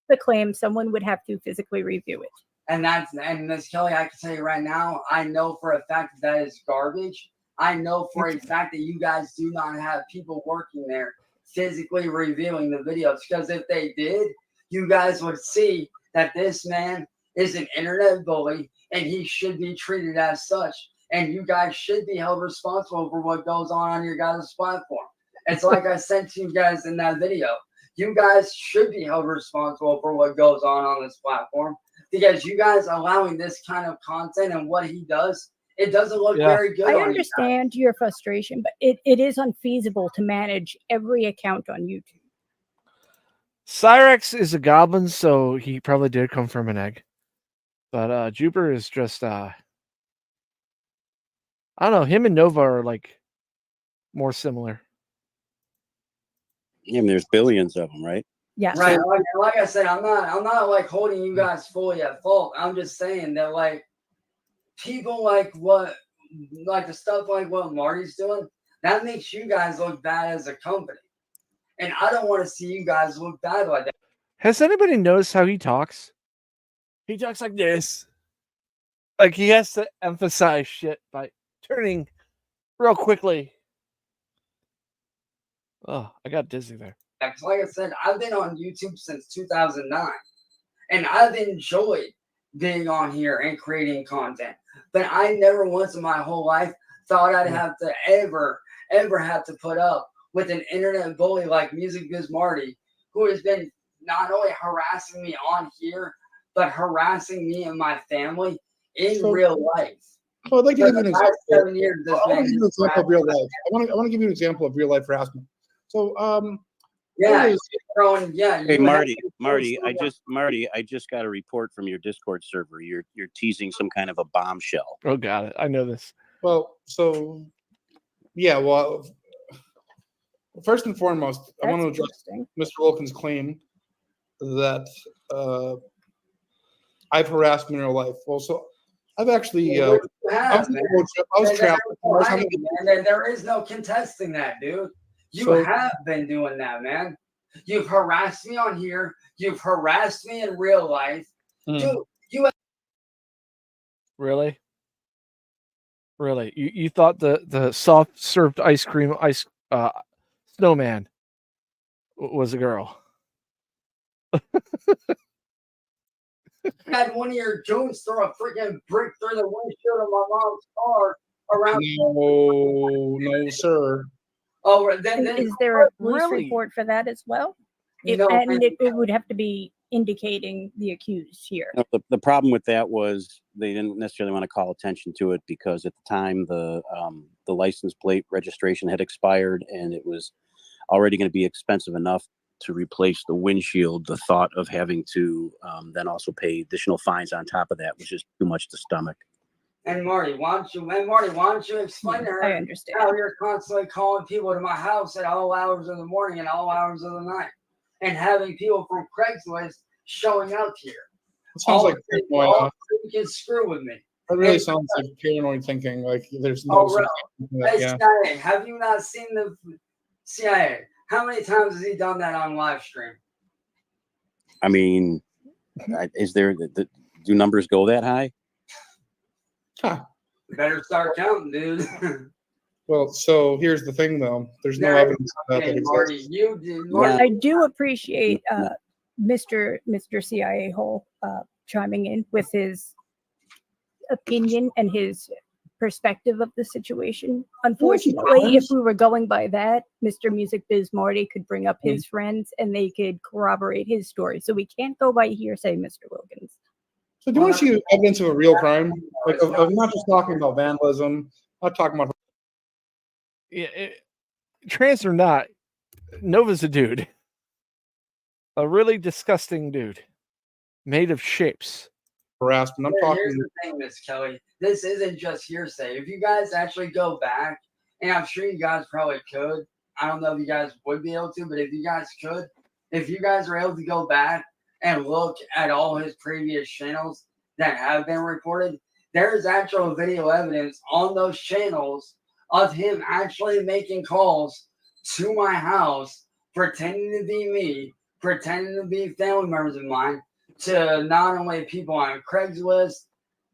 [SPEAKER 12] the claim, someone would have to physically review it.
[SPEAKER 5] and Miss Kelly, I can tell you right now, I know for a fact that is garbage. I know for a fact that you guys do not have people working there physically reviewing the videos, because if they did, you guys would see that this man is an internet bully and he should be treated as such. And you guys should be held responsible for what goes on your guys' platform. It's like I said to you guys in that video. You guys should be held responsible for what goes on this platform, because you guys allowing this kind of content and what he does, it doesn't look very good.
[SPEAKER 12] I
[SPEAKER 5] on
[SPEAKER 12] understand your frustration, but it is unfeasible to manage every account on YouTube.
[SPEAKER 3] Cyrex is a goblin, so he probably did come from an egg. But Jupiter is just I don't know, him and Nova are like more similar.
[SPEAKER 11] Yeah, I mean, there's billions of them, right?
[SPEAKER 12] Yeah.
[SPEAKER 5] Right. Like I said, I'm not like holding you guys fully at fault. I'm just saying that like people like the stuff like what Marty's doing, that makes you guys look bad as a company. And I don't want to see you guys look bad like that.
[SPEAKER 3] Has anybody noticed how he talks? He talks like this. Like he has to emphasize shit by turning real quickly. Oh, I got dizzy there.
[SPEAKER 5] Like I said, I've been on YouTube since 2009, and I've enjoyed being on here and creating content. But I never once in my whole life thought I'd have to ever have to put up with an internet bully like Music Biz Marty, who has been not only harassing me on here, but harassing me and my family in real life.
[SPEAKER 4] Well, I'd like to
[SPEAKER 5] For
[SPEAKER 4] give you
[SPEAKER 5] the
[SPEAKER 4] an
[SPEAKER 5] past
[SPEAKER 4] example.
[SPEAKER 5] 7 years, this
[SPEAKER 4] I want
[SPEAKER 5] man
[SPEAKER 4] to give you an
[SPEAKER 5] just
[SPEAKER 4] example of real
[SPEAKER 5] harassed.
[SPEAKER 4] life. I want to give you an example of real life harassment. So,
[SPEAKER 5] Yeah,
[SPEAKER 4] was-
[SPEAKER 5] you're throwing, yeah.
[SPEAKER 11] Hey,
[SPEAKER 5] you have
[SPEAKER 11] Marty,
[SPEAKER 5] to-
[SPEAKER 11] Marty, I just got a report from your Discord server. You're teasing some kind of a bombshell.
[SPEAKER 3] Oh, got it. I know this.
[SPEAKER 4] well, so yeah, well, first and foremost, I
[SPEAKER 12] That's
[SPEAKER 4] want to address
[SPEAKER 12] interesting.
[SPEAKER 4] Mr. Wilkins' claim that I've harassed him in real life. Well, so I've actually
[SPEAKER 5] You have, man.
[SPEAKER 4] I was traveling. I was having-
[SPEAKER 5] There is no contesting that, dude. You
[SPEAKER 4] So-
[SPEAKER 5] have been doing that, man. You've harassed me on here. You've harassed me in real life.
[SPEAKER 4] Hmm.
[SPEAKER 5] Dude, you
[SPEAKER 3] Really? Really? You thought the soft served ice cream snowman was a girl?
[SPEAKER 5] had one of your goons throw a freaking brick through the windshield of my mom's car around.
[SPEAKER 4] No, sir.
[SPEAKER 5] Oh, then
[SPEAKER 12] Is there a police
[SPEAKER 3] Really?
[SPEAKER 12] report for that as well?
[SPEAKER 5] No,
[SPEAKER 12] And
[SPEAKER 5] man.
[SPEAKER 12] it would have to be indicating the accused here.
[SPEAKER 11] No, the problem with that was they didn't necessarily want to call attention to it because at the time the license plate registration had expired and it was already going to be expensive enough to replace the windshield. The thought of having to then also pay additional fines on top of that was just too much to stomach.
[SPEAKER 5] And Marty, why don't you explain to her
[SPEAKER 12] I understand.
[SPEAKER 5] how you're constantly calling people to my house at all hours of the morning and all hours of the night, and having people from Craigslist showing up here?
[SPEAKER 4] It sounds like paranoia.
[SPEAKER 5] You can screw with me.
[SPEAKER 4] It really
[SPEAKER 5] And-
[SPEAKER 4] sounds like paranoid thinking. Like there's no.
[SPEAKER 5] Oh, really? Hey,
[SPEAKER 4] Yeah.
[SPEAKER 5] CIA, have you not seen the CIA? How many times has he done that on live stream?
[SPEAKER 11] I mean, is there do numbers go that high?
[SPEAKER 4] Huh.
[SPEAKER 5] Better start counting, dude.
[SPEAKER 4] Well, so here's the thing, though. There's no
[SPEAKER 5] There-
[SPEAKER 4] evidence of that
[SPEAKER 5] Hey,
[SPEAKER 4] exists.
[SPEAKER 5] Marty, you did.
[SPEAKER 11] Yeah.
[SPEAKER 5] Marty,
[SPEAKER 12] I do appreciate Mr. CIA Hole chiming in with his opinion and his perspective of the situation. Unfortunately, if we were going by that, Mr. Music Biz Marty could bring up his friends and they could corroborate his story. So we can't go by hearsay, Mr. Wilkins.
[SPEAKER 4] So do you want to see evidence of a real crime? Like, of not just talking about vandalism, not talking about.
[SPEAKER 3] Yeah, trans or not, Nova's a dude. A really disgusting dude. Made of shapes.
[SPEAKER 4] Harassment. I'm
[SPEAKER 5] Here's
[SPEAKER 4] talking.
[SPEAKER 5] the thing, Miss Kelly. This isn't just hearsay. If you guys actually go back, and I'm sure you guys probably could. I don't know if you guys would be able to, but if you guys could, if you guys are able to go back and look at all his previous channels that have been reported, there is actual video evidence on those channels of him actually making calls to my house, pretending to be me, pretending to be family members of mine, to not only people on Craigslist,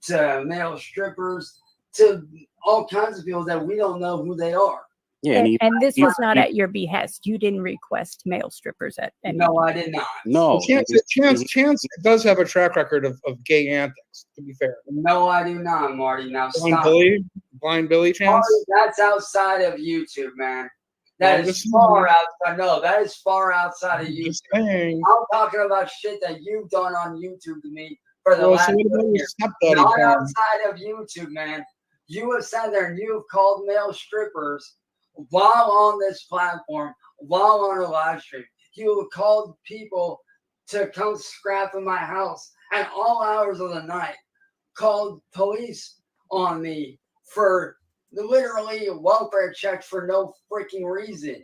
[SPEAKER 5] to male strippers, to all kinds of people that we don't know who they are.
[SPEAKER 11] Yeah,
[SPEAKER 12] And this was not at your behest. You didn't request male strippers at any
[SPEAKER 5] No, I did not.
[SPEAKER 11] no.
[SPEAKER 4] Well, Chance does have a track record of gay antics. To be fair.
[SPEAKER 5] No, I do not, Marty. Now stop.
[SPEAKER 4] Blind Billy, Chance.
[SPEAKER 5] Marty, that's outside of YouTube, man. That
[SPEAKER 4] Well,
[SPEAKER 5] is
[SPEAKER 4] this
[SPEAKER 5] far
[SPEAKER 4] is-
[SPEAKER 5] outside. No, that is far outside of YouTube.
[SPEAKER 4] Just saying.
[SPEAKER 5] I'm talking about shit that you've done on YouTube to me for the
[SPEAKER 4] Well,
[SPEAKER 5] last
[SPEAKER 4] so what about your
[SPEAKER 5] year.
[SPEAKER 4] stepdaddy
[SPEAKER 5] Not
[SPEAKER 4] porn?
[SPEAKER 5] outside of YouTube, man. You have sat there and you have called male strippers while on this platform, while on a live stream. You have called people to come scrap in my house at all hours of the night. Called police on me for literally welfare checks for no freaking reason.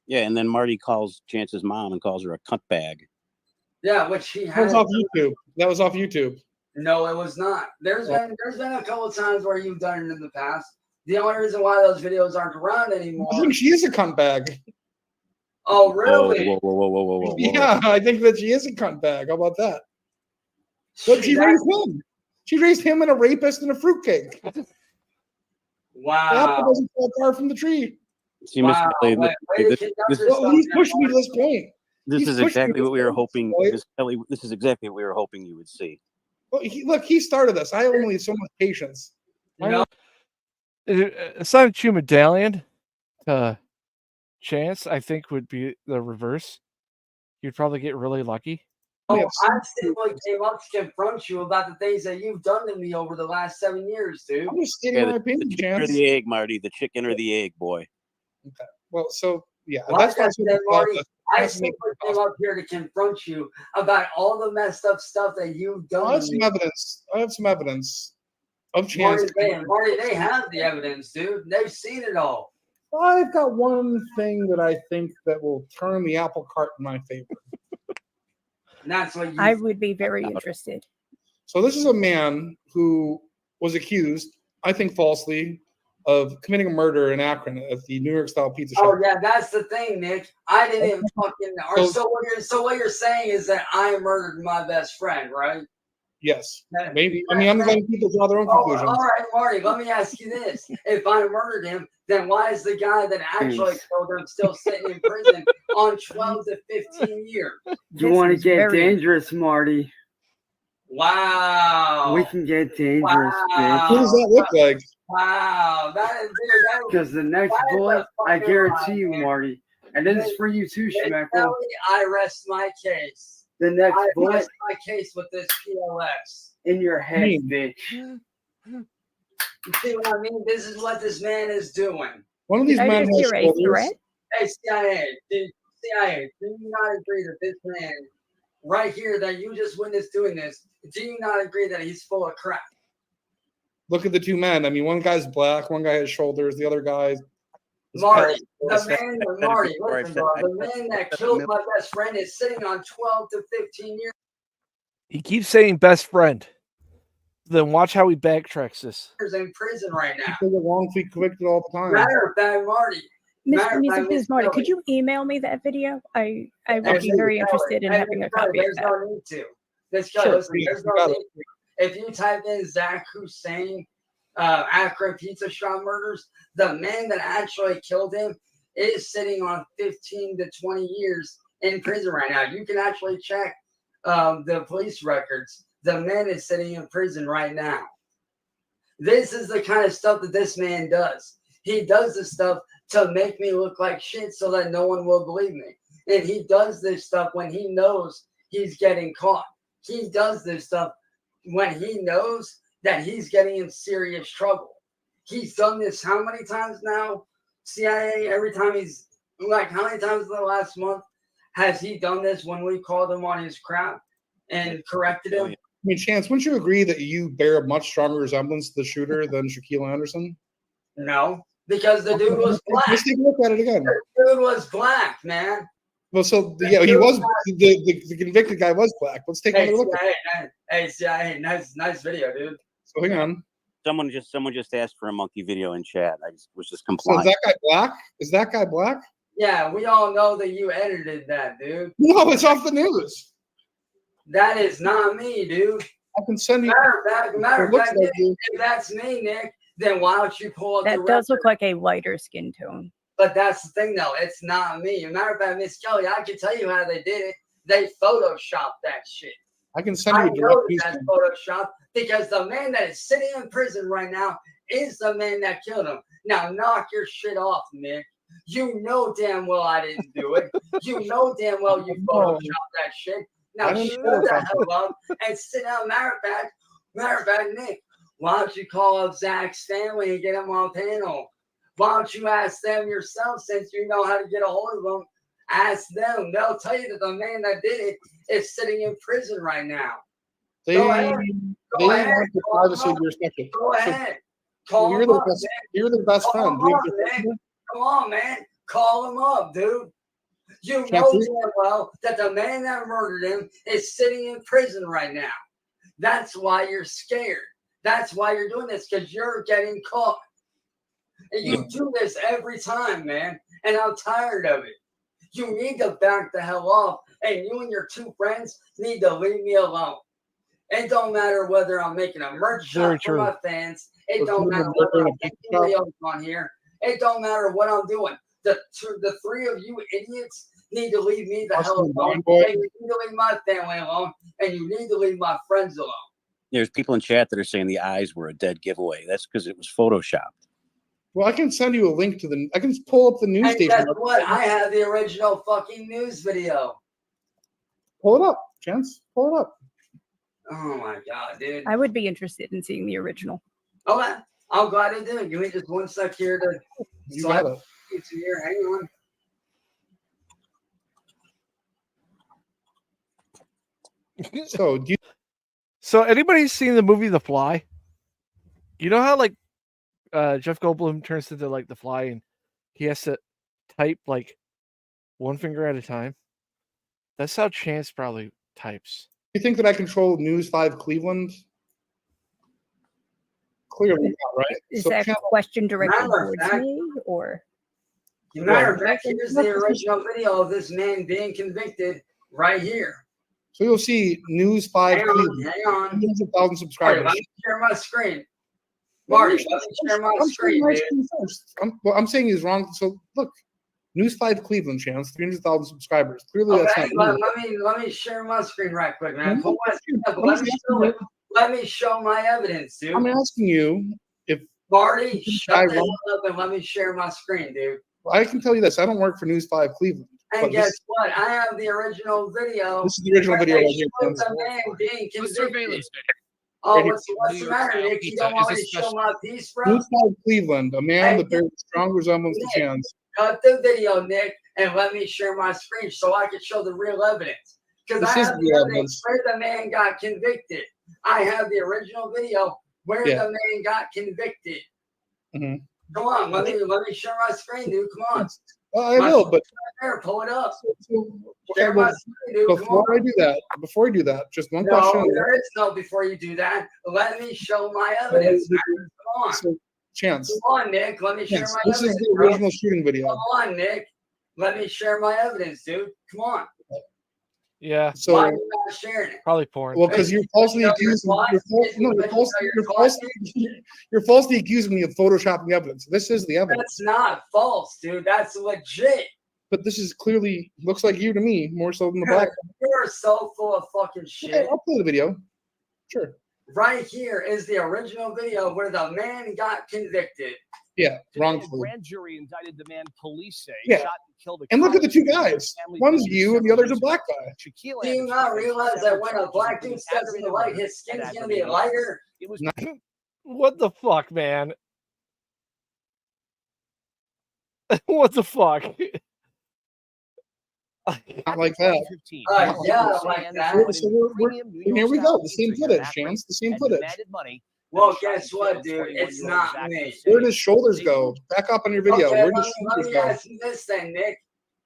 [SPEAKER 11] Yeah, and then Marty calls Chance's mom and calls her a cunt bag.
[SPEAKER 5] Yeah, which he
[SPEAKER 4] That was
[SPEAKER 5] had.
[SPEAKER 4] off YouTube. That was off YouTube.
[SPEAKER 5] No, it was not. There's been a couple of times where you've done it in the past. The only reason why those videos aren't around anymore.
[SPEAKER 4] I think she is a cunt bag.
[SPEAKER 5] Oh, really?
[SPEAKER 11] Whoa.
[SPEAKER 4] Yeah, I think that she is a cunt bag. How about that? But she raised him. She raised him and a rapist and a fruitcake. The apple
[SPEAKER 5] Wow.
[SPEAKER 4] doesn't fall far from the tree.
[SPEAKER 11] See, Miss Kelly,
[SPEAKER 5] Way to
[SPEAKER 11] this-
[SPEAKER 5] conduct
[SPEAKER 11] this-
[SPEAKER 5] yourself
[SPEAKER 4] Well, he's
[SPEAKER 5] there,
[SPEAKER 4] pushed me to
[SPEAKER 5] Marty.
[SPEAKER 4] this point.
[SPEAKER 11] this
[SPEAKER 4] He's
[SPEAKER 11] is
[SPEAKER 4] pushing
[SPEAKER 11] exactly
[SPEAKER 4] this
[SPEAKER 11] what we were
[SPEAKER 4] point,
[SPEAKER 11] hoping.
[SPEAKER 4] boy.
[SPEAKER 11] Miss Kelly, this is exactly what we were hoping you would see.
[SPEAKER 4] Well, look, he started this. I only have so much patience.
[SPEAKER 5] No,
[SPEAKER 3] Assign a Chew medallion to Chance, I think, would be the reverse. You'd probably get really lucky.
[SPEAKER 5] Oh,
[SPEAKER 4] have
[SPEAKER 5] I
[SPEAKER 4] seen
[SPEAKER 5] simply came up to confront you about the things that you've done to me over the last 7 years, dude.
[SPEAKER 4] I'm just stating
[SPEAKER 11] Yeah,
[SPEAKER 4] my
[SPEAKER 11] the
[SPEAKER 4] opinion,
[SPEAKER 11] chicken or
[SPEAKER 4] Chance.
[SPEAKER 11] the egg, Marty. The chicken or the egg, boy.
[SPEAKER 4] Okay. Well, so yeah,
[SPEAKER 5] Like
[SPEAKER 4] that's
[SPEAKER 5] I
[SPEAKER 4] not
[SPEAKER 5] said, Marty, I
[SPEAKER 4] that's
[SPEAKER 5] simply came up here to confront you about all the messed up stuff that you've done
[SPEAKER 4] I have
[SPEAKER 5] to
[SPEAKER 4] some
[SPEAKER 5] me.
[SPEAKER 4] evidence. I have some evidence of Chance.
[SPEAKER 5] Marty, they have the evidence, dude. They've seen it all.
[SPEAKER 4] I've got one thing that I think that will turn the apple cart in my favor.
[SPEAKER 5] And that's what you.
[SPEAKER 12] I would be very interested.
[SPEAKER 4] So this is a man who was accused, I think falsely, of committing a murder in Akron at the New York style pizza shop.
[SPEAKER 5] Oh yeah, that's the thing, Nick. I didn't fucking. So what you're saying is that I murdered my best friend, right?
[SPEAKER 4] Yes, maybe. I mean, I'm letting people draw their own conclusions.
[SPEAKER 5] All right, Marty. Let me ask you this: if I murdered him, then why is the guy that actually killed him still sitting in prison on 12 to 15 years?
[SPEAKER 13] You want to get dangerous, Marty?
[SPEAKER 5] Wow.
[SPEAKER 13] We can get dangerous,
[SPEAKER 5] Wow.
[SPEAKER 4] What does that look like?
[SPEAKER 5] Wow, that is
[SPEAKER 13] because the next bullet, I guarantee you, Marty, and this is for you too, Schmeckle.
[SPEAKER 5] I rest my case.
[SPEAKER 13] The next
[SPEAKER 5] I
[SPEAKER 13] bullet
[SPEAKER 5] rest my case with this PLS.
[SPEAKER 13] in your head, bitch.
[SPEAKER 5] You see what I mean? This is what this man is doing.
[SPEAKER 4] One of these men has shoulders.
[SPEAKER 5] Hey, CIA, do you not agree that this man right here that you just witnessed doing this, do you not agree that he's full of crap?
[SPEAKER 4] Look at the two men. I mean, one guy's black, one guy has shoulders, the other guy is
[SPEAKER 5] Marty,
[SPEAKER 4] pale.
[SPEAKER 5] listen, bro, the man that killed my best friend is sitting on 12 to 15 years.
[SPEAKER 3] He keeps saying best friend. Then watch how he backtracks this.
[SPEAKER 5] In prison right now.
[SPEAKER 4] People get wrongfully convicted all the time.
[SPEAKER 5] Matter of fact, Marty.
[SPEAKER 12] Mr. Marty, could you email me that video? I would be very interested in having a copy of
[SPEAKER 5] There's
[SPEAKER 12] that.
[SPEAKER 5] no need to. There's no need to. If you type in Zach Hussein, Akron pizza shop murders, the man that actually killed him is sitting on 15 to 20 years in prison right now. You can actually check the police records. The man is sitting in prison right now. This is the kind of stuff that this man does. He does this stuff to make me look like shit so that no one will believe me. And he does this stuff when he knows he's getting caught. He does this stuff when he knows that he's getting in serious trouble. He's done this how many times now? CIA, every time he's like, how many times in the last month has he done this when we called him on his crap and corrected him?
[SPEAKER 4] I mean, Chance, wouldn't you agree that you bear a much stronger resemblance to the shooter than Shaquille Anderson?
[SPEAKER 5] No, because the dude was black.
[SPEAKER 4] Let's take a look at it again.
[SPEAKER 5] The dude was black, man.
[SPEAKER 4] Well, so yeah, he was the convicted guy was black. Let's take a look at it.
[SPEAKER 5] Hey, CIA, nice video, dude.
[SPEAKER 4] So hang on.
[SPEAKER 11] Someone just asked for a monkey video in chat. I was just
[SPEAKER 4] So
[SPEAKER 11] complying.
[SPEAKER 4] is that guy black? Is that guy black?
[SPEAKER 5] Yeah, we all know that you edited that, dude.
[SPEAKER 4] No, it's off the news.
[SPEAKER 5] That is not me, dude.
[SPEAKER 4] I can send you.
[SPEAKER 5] Matter of fact, if that's me, Nick, then why don't you pull up
[SPEAKER 12] That
[SPEAKER 5] the
[SPEAKER 12] does
[SPEAKER 5] record?
[SPEAKER 12] look like a lighter skin tone.
[SPEAKER 5] But that's the thing, though. It's not me. Matter of fact, Miss Kelly, I can tell you how they did it. They photoshopped that shit.
[SPEAKER 4] I can send
[SPEAKER 5] I
[SPEAKER 4] you a
[SPEAKER 5] know
[SPEAKER 4] direct
[SPEAKER 5] that's Photoshop because the man that is sitting in prison right now is the man that killed him. Now, knock your shit off, Nick. You know damn well I didn't do it. You know damn well you photoshopped that shit. Now, shut the hell up and sit down. Matter of fact, Nick, why don't you call up Zach's family and get him on panel? Why don't you ask them yourself since you know how to get a hold of them? Ask them. They'll tell you that the man that did it is sitting in prison right now. Go ahead.
[SPEAKER 4] They want the privacy of your section.
[SPEAKER 5] Go ahead.
[SPEAKER 4] You're the best friend.
[SPEAKER 5] Come on, man. Call him up, dude. You know damn well that the man that murdered him is sitting in prison right now. That's why you're scared. That's why you're doing this, because you're getting caught. And you do this every time, man. And I'm tired of it. You need to back the hell off. And you and your two friends need to leave me alone. It don't matter whether I'm making a merch shop for my fans. It don't matter whether I'm getting videos on here. It don't matter what I'm doing. The three of you idiots need to leave me the hell alone. And you need to leave my family alone. And you need to leave my friends alone.
[SPEAKER 11] There's people in chat that are saying the eyes were a dead giveaway. That's because it was photoshopped.
[SPEAKER 4] Well, I can send you a link to I can pull up the news
[SPEAKER 5] and
[SPEAKER 4] station.
[SPEAKER 5] guess what? I have the original fucking news video.
[SPEAKER 4] Pull it up, Chance. Pull it up.
[SPEAKER 5] Oh my god, dude.
[SPEAKER 12] I would be interested in seeing the original.
[SPEAKER 5] Okay, I'm glad to do it. Give me just one sec here to.
[SPEAKER 4] You got it.
[SPEAKER 5] It's here. Hang on.
[SPEAKER 4] So, do you
[SPEAKER 3] So anybody seen the movie The Fly? You know how like Jeff Goldblum turns into like the fly and he has to type like one finger at a time? That's how Chance probably types.
[SPEAKER 4] think that I control News 5 Cleveland? Clearly not, right?
[SPEAKER 12] Is
[SPEAKER 4] So
[SPEAKER 12] that
[SPEAKER 4] Chance,
[SPEAKER 12] question directed
[SPEAKER 5] Matter of
[SPEAKER 12] towards
[SPEAKER 5] fact-
[SPEAKER 12] me, or
[SPEAKER 5] Matter of fact, here's the original video of this man being convicted right here.
[SPEAKER 4] so you'll see News 5
[SPEAKER 5] Hang on,
[SPEAKER 4] Cleveland.
[SPEAKER 5] hang on.
[SPEAKER 4] Hundreds of thousands of
[SPEAKER 5] Marty,
[SPEAKER 4] subscribers.
[SPEAKER 5] let me share my screen. Marty, let me share my screen, dude.
[SPEAKER 4] I'm saying he's wrong. So look, News 5 Cleveland, Chance, 300,000 subscribers. Clearly, that's
[SPEAKER 5] Okay,
[SPEAKER 4] not
[SPEAKER 5] let me share my screen right quick, man.
[SPEAKER 4] I'm
[SPEAKER 5] Hold on a second, but let me show my evidence, dude.
[SPEAKER 4] I'm asking you if
[SPEAKER 5] Marty,
[SPEAKER 4] I
[SPEAKER 5] shut the
[SPEAKER 4] wrong-
[SPEAKER 5] hell up and let me share my screen, dude.
[SPEAKER 4] I can tell you this. I don't work for News 5 Cleveland.
[SPEAKER 5] And
[SPEAKER 4] but
[SPEAKER 5] guess
[SPEAKER 4] this,
[SPEAKER 5] what? I have the original video.
[SPEAKER 4] this is the original
[SPEAKER 5] where
[SPEAKER 4] video
[SPEAKER 5] they
[SPEAKER 4] right here.
[SPEAKER 5] showed
[SPEAKER 4] Chance.
[SPEAKER 5] the man being
[SPEAKER 14] The
[SPEAKER 5] convicted.
[SPEAKER 14] surveillance video.
[SPEAKER 5] Oh,
[SPEAKER 4] Right here.
[SPEAKER 5] what's the matter, Nick? You don't
[SPEAKER 14] Is
[SPEAKER 5] want me to
[SPEAKER 14] this
[SPEAKER 5] show
[SPEAKER 14] special?
[SPEAKER 5] my piece, bro?
[SPEAKER 4] News 5 Cleveland, a man
[SPEAKER 5] Hey,
[SPEAKER 4] that bears a strong resemblance to
[SPEAKER 5] Nick.
[SPEAKER 4] Chance.
[SPEAKER 5] Cut the video, Nick, and let me share my screen so I can show the real evidence. Because
[SPEAKER 4] This
[SPEAKER 5] I
[SPEAKER 4] is
[SPEAKER 5] have
[SPEAKER 4] the
[SPEAKER 5] the evidence
[SPEAKER 4] evidence.
[SPEAKER 5] where the man got convicted. I have the original video where
[SPEAKER 4] Yeah.
[SPEAKER 5] the man got convicted.
[SPEAKER 4] Mhm.
[SPEAKER 5] Come on, let me share my screen, dude. Come on.
[SPEAKER 4] I will, but
[SPEAKER 5] There, pull it up.
[SPEAKER 4] so-
[SPEAKER 5] Share my screen, dude. Come
[SPEAKER 4] before
[SPEAKER 5] on.
[SPEAKER 4] I do that, just one
[SPEAKER 5] No,
[SPEAKER 4] question.
[SPEAKER 5] there is no before you do that. Let me show my evidence. Man. Come on.
[SPEAKER 4] So, Chance,
[SPEAKER 5] Come on, Nick. Let me share
[SPEAKER 4] Chance,
[SPEAKER 5] my
[SPEAKER 4] this
[SPEAKER 5] evidence.
[SPEAKER 4] is the
[SPEAKER 5] bro.
[SPEAKER 4] original shooting video.
[SPEAKER 5] Come on, Nick. Let me share my evidence, dude. Come on.
[SPEAKER 3] Yeah,
[SPEAKER 4] So,
[SPEAKER 5] Why are you not sharing it?
[SPEAKER 3] probably porn.
[SPEAKER 4] well, because you're falsely
[SPEAKER 5] You know your
[SPEAKER 4] accusing
[SPEAKER 5] plot?
[SPEAKER 4] you're falsely accusing me of photoshopping evidence. This is the evidence,
[SPEAKER 5] That's not false, dude. That's legit.
[SPEAKER 4] but this is clearly looks like you to me more so than the black.
[SPEAKER 5] You're so full of fucking
[SPEAKER 4] Okay,
[SPEAKER 5] shit.
[SPEAKER 4] I'll play the video. Sure.
[SPEAKER 5] Right here is the original video where the man got convicted.
[SPEAKER 4] Yeah,
[SPEAKER 15] Today, a
[SPEAKER 4] wrongfully.
[SPEAKER 15] grand jury indicted the man police say
[SPEAKER 4] Yeah.
[SPEAKER 15] shot and killed a
[SPEAKER 4] And look at the two
[SPEAKER 15] college
[SPEAKER 4] guys.
[SPEAKER 15] family
[SPEAKER 4] One's
[SPEAKER 15] visitor
[SPEAKER 4] you and the
[SPEAKER 15] several
[SPEAKER 4] other's a
[SPEAKER 15] years
[SPEAKER 4] black
[SPEAKER 15] ago.
[SPEAKER 4] guy.
[SPEAKER 15] Shaquille
[SPEAKER 5] Do you
[SPEAKER 15] Anderson
[SPEAKER 5] not
[SPEAKER 15] faced
[SPEAKER 5] realize that
[SPEAKER 15] several
[SPEAKER 5] when a
[SPEAKER 15] charges,
[SPEAKER 5] black
[SPEAKER 15] including
[SPEAKER 5] dude steps in the
[SPEAKER 15] aggravated
[SPEAKER 5] light,
[SPEAKER 15] murder
[SPEAKER 5] his skin's
[SPEAKER 15] and
[SPEAKER 5] gonna be
[SPEAKER 15] aggravated
[SPEAKER 5] lighter?
[SPEAKER 15] It was
[SPEAKER 3] What the fuck, man? What the fuck?
[SPEAKER 4] Not like that.
[SPEAKER 15] 2015.
[SPEAKER 5] Yeah,
[SPEAKER 15] Los
[SPEAKER 5] like
[SPEAKER 15] Angeles
[SPEAKER 5] that.
[SPEAKER 15] wanted
[SPEAKER 4] So we're-
[SPEAKER 15] premium New
[SPEAKER 4] and here
[SPEAKER 15] York
[SPEAKER 4] we go.
[SPEAKER 15] style
[SPEAKER 4] The same
[SPEAKER 15] pizza
[SPEAKER 4] footage,
[SPEAKER 15] at
[SPEAKER 4] Chance. The same
[SPEAKER 15] and
[SPEAKER 4] footage.
[SPEAKER 15] demanded money.
[SPEAKER 5] Well,
[SPEAKER 15] Then shot
[SPEAKER 5] guess
[SPEAKER 15] and
[SPEAKER 5] what,
[SPEAKER 15] killed
[SPEAKER 5] dude?
[SPEAKER 15] 21-year-old
[SPEAKER 5] It's not
[SPEAKER 15] Zach
[SPEAKER 5] me.
[SPEAKER 15] Hussein.
[SPEAKER 4] Where does shoulders go? Back up on your video.
[SPEAKER 5] Okay,
[SPEAKER 4] Where
[SPEAKER 5] let
[SPEAKER 4] does
[SPEAKER 5] me
[SPEAKER 4] shoulders go?
[SPEAKER 5] ask you this then, Nick.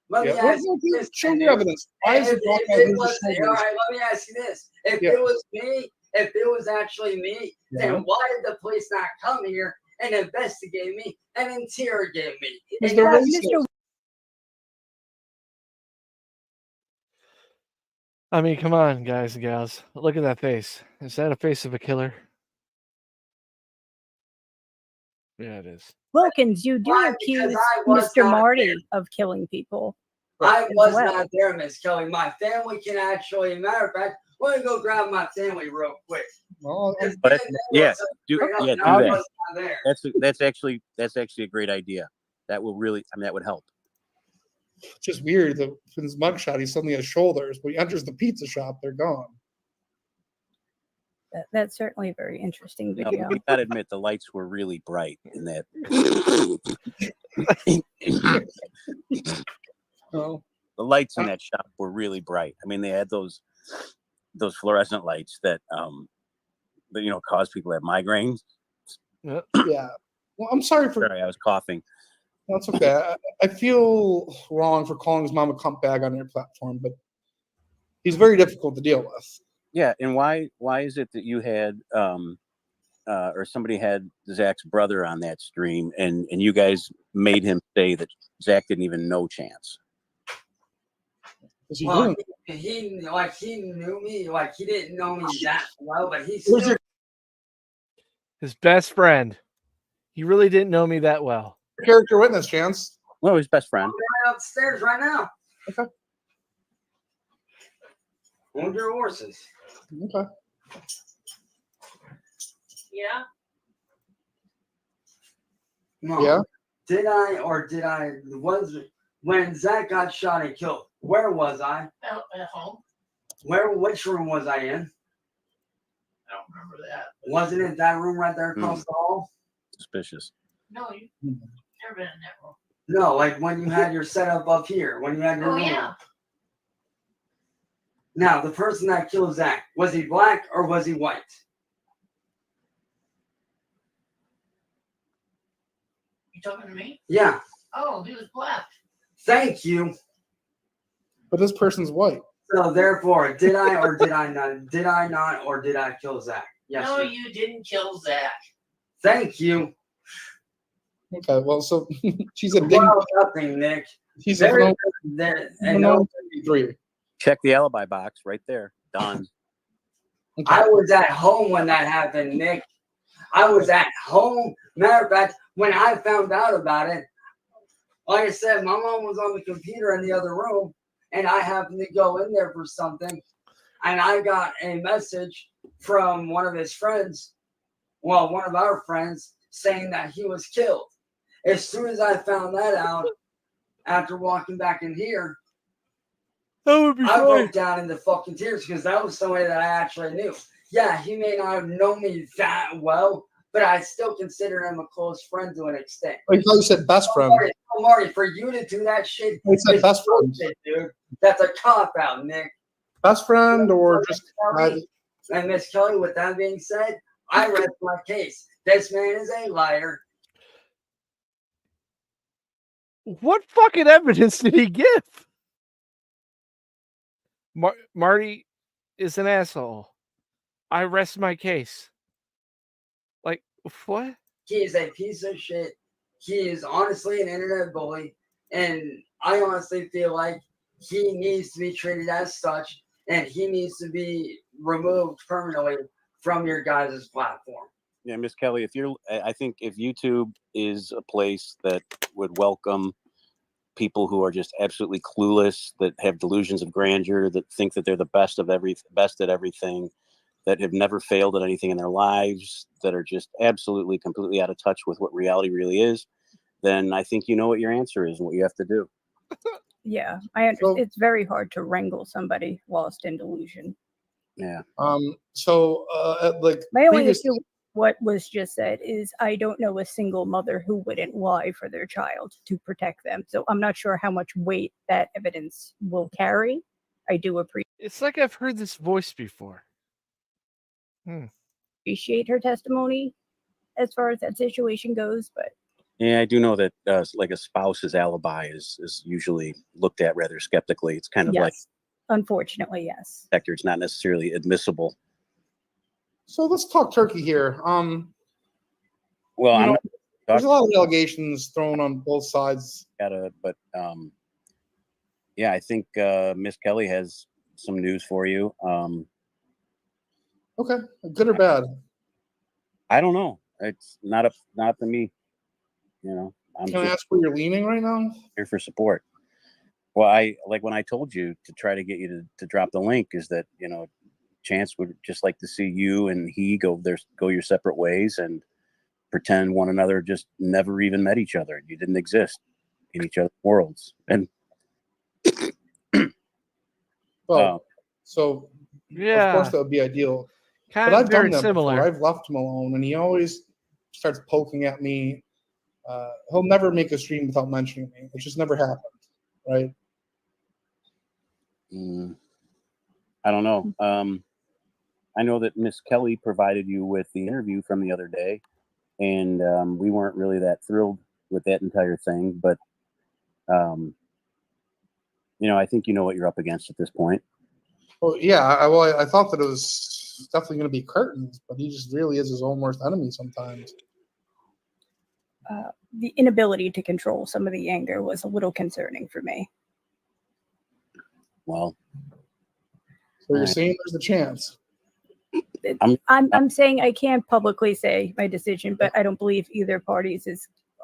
[SPEAKER 5] Let me
[SPEAKER 4] Yeah.
[SPEAKER 5] ask you this.
[SPEAKER 4] Show
[SPEAKER 5] then,
[SPEAKER 4] your
[SPEAKER 5] dude.
[SPEAKER 4] evidence. Why is
[SPEAKER 5] If
[SPEAKER 4] the black guy
[SPEAKER 5] it
[SPEAKER 4] losing
[SPEAKER 5] was, all
[SPEAKER 4] shoulders?
[SPEAKER 5] right, let me ask you this. If
[SPEAKER 4] Yeah.
[SPEAKER 5] it was me, if it was actually me,
[SPEAKER 4] Yeah.
[SPEAKER 5] then why did the police not come here and investigate me and interrogate me?
[SPEAKER 4] Because
[SPEAKER 5] And
[SPEAKER 4] they're
[SPEAKER 5] that's
[SPEAKER 4] racist.
[SPEAKER 3] I mean, come on, guys and gals. Look at that face. Is that a face of a killer? Yeah, it is.
[SPEAKER 12] Wilkins, you do
[SPEAKER 5] Why? Because
[SPEAKER 12] accuse
[SPEAKER 5] I was
[SPEAKER 12] Mr.
[SPEAKER 5] not
[SPEAKER 12] Marty
[SPEAKER 5] there.
[SPEAKER 12] of killing people.
[SPEAKER 5] I
[SPEAKER 12] as
[SPEAKER 5] was
[SPEAKER 12] well.
[SPEAKER 5] not there, Miss Kelly. My family can actually, matter of fact, let me go grab my family real quick.
[SPEAKER 4] Well,
[SPEAKER 11] But yeah, do
[SPEAKER 5] Straight up,
[SPEAKER 11] yeah,
[SPEAKER 5] no,
[SPEAKER 11] do
[SPEAKER 5] I
[SPEAKER 11] that.
[SPEAKER 5] was not there.
[SPEAKER 11] That's actually a great idea. That will really, I mean, that would help.
[SPEAKER 4] it's just weird that in his mugshot he suddenly has shoulders. When he enters the pizza shop, they're gone.
[SPEAKER 12] That's certainly a very interesting
[SPEAKER 11] You know,
[SPEAKER 12] video.
[SPEAKER 11] you gotta admit the lights were really bright in that.
[SPEAKER 4] Oh,
[SPEAKER 11] The lights in that shop were really bright. I mean, they had those fluorescent lights that cause people to have migraines.
[SPEAKER 3] Yeah.
[SPEAKER 4] yeah. Well, I'm sorry for.
[SPEAKER 11] Sorry, I was coughing.
[SPEAKER 4] That's okay. I feel wrong for calling his mom a cunt bag on your platform, but he's very difficult to deal with.
[SPEAKER 11] Yeah, and why is it that you had or somebody had Zach's brother on that stream and you guys made him say that Zach didn't even know Chance?
[SPEAKER 5] Well, he knew me, like he didn't know me that well, but he still.
[SPEAKER 3] His best friend. He really didn't know me that well.
[SPEAKER 4] Character witness, Chance.
[SPEAKER 11] Well, his best friend.
[SPEAKER 5] Right upstairs right now.
[SPEAKER 4] Okay.
[SPEAKER 5] Hold your horses.
[SPEAKER 4] Okay.
[SPEAKER 5] Yeah. No.
[SPEAKER 4] Yeah.
[SPEAKER 5] Was when Zach got shot and killed, where was I?
[SPEAKER 16] At home.
[SPEAKER 5] Which room was I in?
[SPEAKER 14] I don't remember that.
[SPEAKER 5] Wasn't it that room right there across the hall?
[SPEAKER 11] Suspicious.
[SPEAKER 14] No, you've never been in that room.
[SPEAKER 5] No, like when you had your setup up here, when you had your room.
[SPEAKER 14] Yeah.
[SPEAKER 5] Now, the person that killed Zach, was he black or was he white?
[SPEAKER 14] You talking to me?
[SPEAKER 5] Yeah.
[SPEAKER 14] Oh, he was black.
[SPEAKER 5] Thank you.
[SPEAKER 4] But this person's white.
[SPEAKER 5] So therefore, did I or did I not? Did I not or did I kill Zach? Yes.
[SPEAKER 14] No,
[SPEAKER 5] sir.
[SPEAKER 14] you didn't kill Zach.
[SPEAKER 5] Thank you.
[SPEAKER 4] Okay, well, so she's a ding.
[SPEAKER 5] Well, nothing, Nick.
[SPEAKER 4] She's a
[SPEAKER 5] There,
[SPEAKER 4] phenomenal
[SPEAKER 5] and no,
[SPEAKER 4] 33.
[SPEAKER 11] Check the alibi box right there. Done.
[SPEAKER 5] I was at home when that happened, Nick. I was at home. Matter of fact, when I found out about it, like I said, my mom was on the computer in the other room, and I happened to go in there for something, and I got a message from one of his friends, well, one of our friends, saying that he was killed. As soon as I found that out, after walking back in here, I broke down into fucking tears because that was somebody that I actually knew. Yeah, he may not have known me that well, but I still consider him a close friend to an extent.
[SPEAKER 4] I thought you said best friend.
[SPEAKER 5] Marty, for you to do that shit,
[SPEAKER 4] I said
[SPEAKER 5] is
[SPEAKER 4] best friend.
[SPEAKER 5] bullshit, dude. That's a cop out, Nick.
[SPEAKER 4] Best friend or just.
[SPEAKER 5] And Miss Kelly, with that being said, I rest my case. This man is a liar.
[SPEAKER 3] What fucking evidence did he give? Marty is an asshole. I rest my case. Like, what?
[SPEAKER 5] He is a piece of shit. He is honestly an internet bully. And I honestly feel like he needs to be treated as such. And he needs to be removed permanently from your guys' platform.
[SPEAKER 11] Yeah, Miss Kelly, I think if YouTube is a place that would welcome people who are just absolutely clueless, that have delusions of grandeur, that think that they're the best at everything, that have never failed at anything in their lives, that are just absolutely completely out of touch with what reality really is, then I think you know what your answer is and what you have to do.
[SPEAKER 12] Yeah, I understand. It's very hard to wrangle somebody lost in delusion.
[SPEAKER 11] Yeah.
[SPEAKER 4] Like
[SPEAKER 12] my only issue with what was just said is I don't know a single mother who wouldn't lie for their child to protect them. So I'm not sure how much weight that evidence will carry. I do appreciate.
[SPEAKER 3] It's like I've heard this voice before.
[SPEAKER 12] Appreciate her testimony as far as that situation goes, but
[SPEAKER 11] Yeah, I do know that like a spouse's alibi is usually looked at rather skeptically. It's kind of like,
[SPEAKER 12] unfortunately, yes.
[SPEAKER 11] it's not necessarily admissible.
[SPEAKER 4] So let's talk turkey here.
[SPEAKER 11] Well,
[SPEAKER 4] there's a lot of allegations thrown on both sides.
[SPEAKER 11] Yeah, I think Miss Kelly has some news for you.
[SPEAKER 4] Okay, good or bad?
[SPEAKER 11] I don't know. It's not up to me. You know,
[SPEAKER 4] Can I ask where you're leaning right now?
[SPEAKER 11] Here for support. Well, when I told you to try to get you to drop the link, is that, you know, Chance would just like to see you and he go your separate ways and pretend one another just never even met each other. You didn't exist in each other's worlds. And
[SPEAKER 4] well, so
[SPEAKER 3] yeah,
[SPEAKER 4] of course that would be ideal.
[SPEAKER 3] Kind
[SPEAKER 4] but
[SPEAKER 3] of
[SPEAKER 4] I've done
[SPEAKER 3] very
[SPEAKER 4] that
[SPEAKER 3] similar.
[SPEAKER 4] before. I've left him alone, and he always starts poking at me. He'll never make a stream without mentioning me. It just never happened, right?
[SPEAKER 11] I don't know. I know that Miss Kelly provided you with the interview from the other day, and we weren't really that thrilled with that entire thing. But, you know, I think you know what you're up against at this point.
[SPEAKER 4] Well, yeah. I thought that it was definitely going to be curtains, but he just really is his own worst enemy sometimes.
[SPEAKER 12] The inability to control some of the anger was a little concerning for me.
[SPEAKER 11] Well,
[SPEAKER 4] so you're saying there's a chance.
[SPEAKER 12] I'm saying I can't publicly say my decision, but I don't believe either parties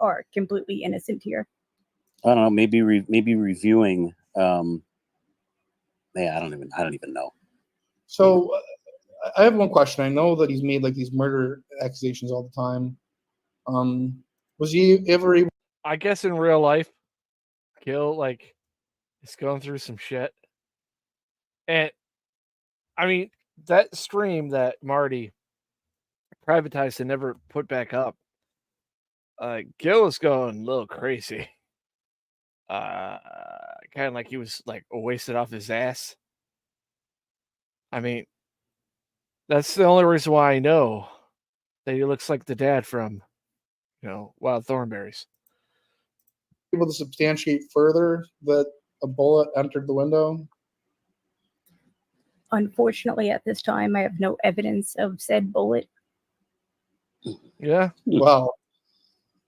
[SPEAKER 12] are completely innocent here.
[SPEAKER 11] I don't know. Maybe reviewing. Yeah, I don't even know.
[SPEAKER 4] So I have one question. I know that he's made like these murder accusations all the time. Was he ever able?
[SPEAKER 3] I guess in real life, Gil is going through some shit, and I mean, that stream that Marty privatized and never put back up, Gil was going a little crazy. Kind of like he was like wasted off his ass. I mean, that's the only reason why I know that he looks like the dad from, Wild Thornberries.
[SPEAKER 4] Able to substantiate further that a bullet entered the window?
[SPEAKER 12] Unfortunately, at this time, I have no evidence of said bullet.
[SPEAKER 3] Yeah.
[SPEAKER 4] Wow.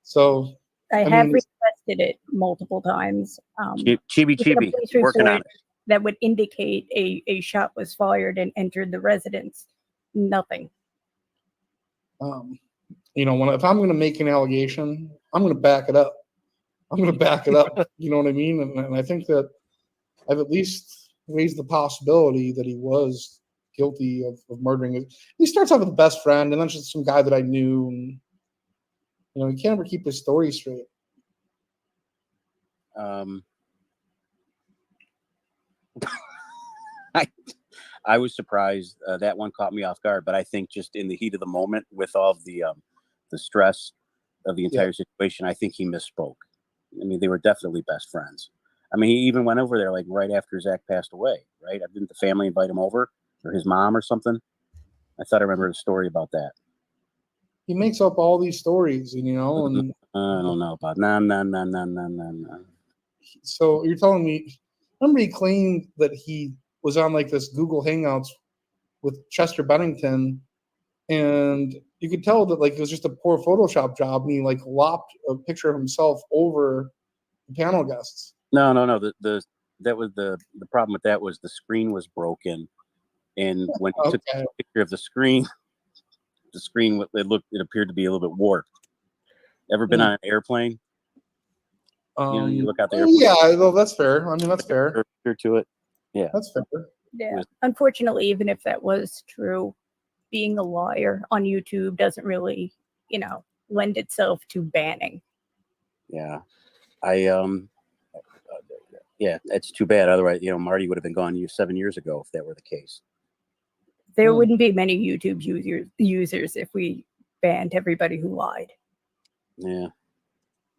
[SPEAKER 4] So
[SPEAKER 12] I have
[SPEAKER 4] mean,
[SPEAKER 12] requested it multiple times.
[SPEAKER 11] Chibi
[SPEAKER 12] to get a
[SPEAKER 11] chibi,
[SPEAKER 12] police
[SPEAKER 11] working on
[SPEAKER 12] report that would indicate a shot was fired and entered the residence. Nothing.
[SPEAKER 4] if I'm going to make an allegation, I'm going to back it up. You know what I mean? And I think that I've at least raised the possibility that he was guilty of murdering. He starts off with a best friend, and then just some guy that I knew. And, he can't ever keep his story straight.
[SPEAKER 11] I was surprised that one caught me off guard, but I think just in the heat of the moment, with all of the stress of the entire situation, I think he misspoke. I mean, they were definitely best friends. I mean, he even went over there like right after Zach passed away, right? Didn't the family invite him over, or his mom or something? I thought I remembered a story about that.
[SPEAKER 4] He makes up all these stories, and
[SPEAKER 11] I don't know about no.
[SPEAKER 4] So you're telling me? Remember, he claimed that he was on like this Google Hangouts with Chester Bennington, and you could tell that like it was just a poor Photoshop job, and he like lopped a picture of himself over the panel guests.
[SPEAKER 11] No. That was the problem with that was the screen was broken, and when he took a picture of the screen it appeared to be a little bit warped. Ever been on an airplane? You look out the airplane.
[SPEAKER 4] Yeah, well, that's fair. I mean, that's fair.
[SPEAKER 11] To it, yeah,
[SPEAKER 4] that's fair.
[SPEAKER 12] Yeah. Unfortunately, even if that was true, being a liar on YouTube doesn't really, lend itself to banning.
[SPEAKER 11] Yeah, yeah, it's too bad. Otherwise, Marty would have been gone 7 years ago if that were the case.
[SPEAKER 12] There wouldn't be many YouTube users if we banned everybody who lied.
[SPEAKER 11] Yeah.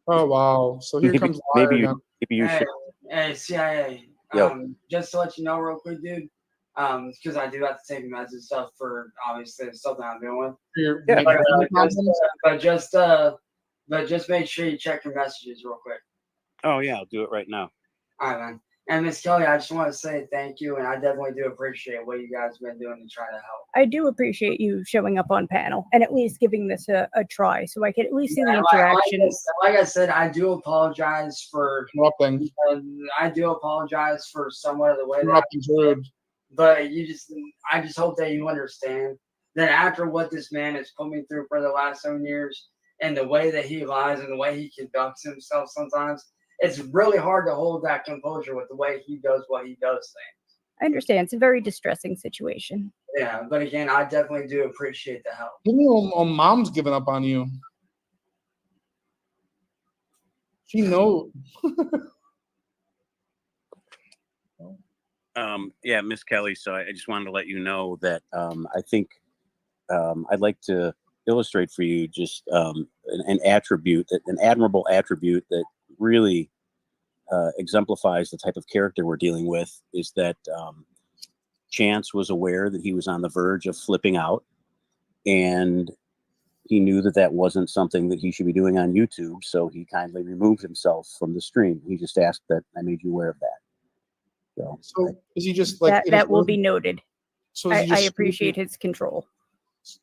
[SPEAKER 4] Oh wow! So here comes liar again.
[SPEAKER 11] Maybe you should.
[SPEAKER 5] Hey, CIA. Just to let you know, real quick, dude. Because I do have to take meds and stuff for obviously stuff that I'm dealing with. But just make sure you check your messages real quick.
[SPEAKER 11] Oh yeah, I'll do it right now.
[SPEAKER 5] All right, man. And Miss Kelly, I just want to say thank you, and I definitely do appreciate what you guys have been doing to try to help.
[SPEAKER 12] I do appreciate you showing up on panel and at least giving this a try, so I can at least see the interactions.
[SPEAKER 5] Like I said, I do apologize for
[SPEAKER 4] nothing.
[SPEAKER 5] I do apologize for somewhat of the way
[SPEAKER 4] Nothing's rude.
[SPEAKER 5] But I just hope that you understand that after what this man has put me through for the last 7 years, and the way that he lies and the way he conducts himself sometimes, it's really hard to hold that composure with the way he does what he does things.
[SPEAKER 12] I understand. It's a very distressing situation.
[SPEAKER 5] Yeah, but again, I definitely do appreciate the help.
[SPEAKER 4] You know, mom's giving up on you. She knows.
[SPEAKER 11] Yeah, Miss Kelly. So I just wanted to let you know that I think I'd like to illustrate for you just an admirable attribute that really exemplifies the type of character we're dealing with. Is that Chance was aware that he was on the verge of flipping out, and he knew that wasn't something that he should be doing on YouTube, so he kindly removed himself from the stream. He just asked that I made you aware of that.
[SPEAKER 4] So is he just like
[SPEAKER 12] that will be noted?
[SPEAKER 4] So
[SPEAKER 12] I appreciate his control.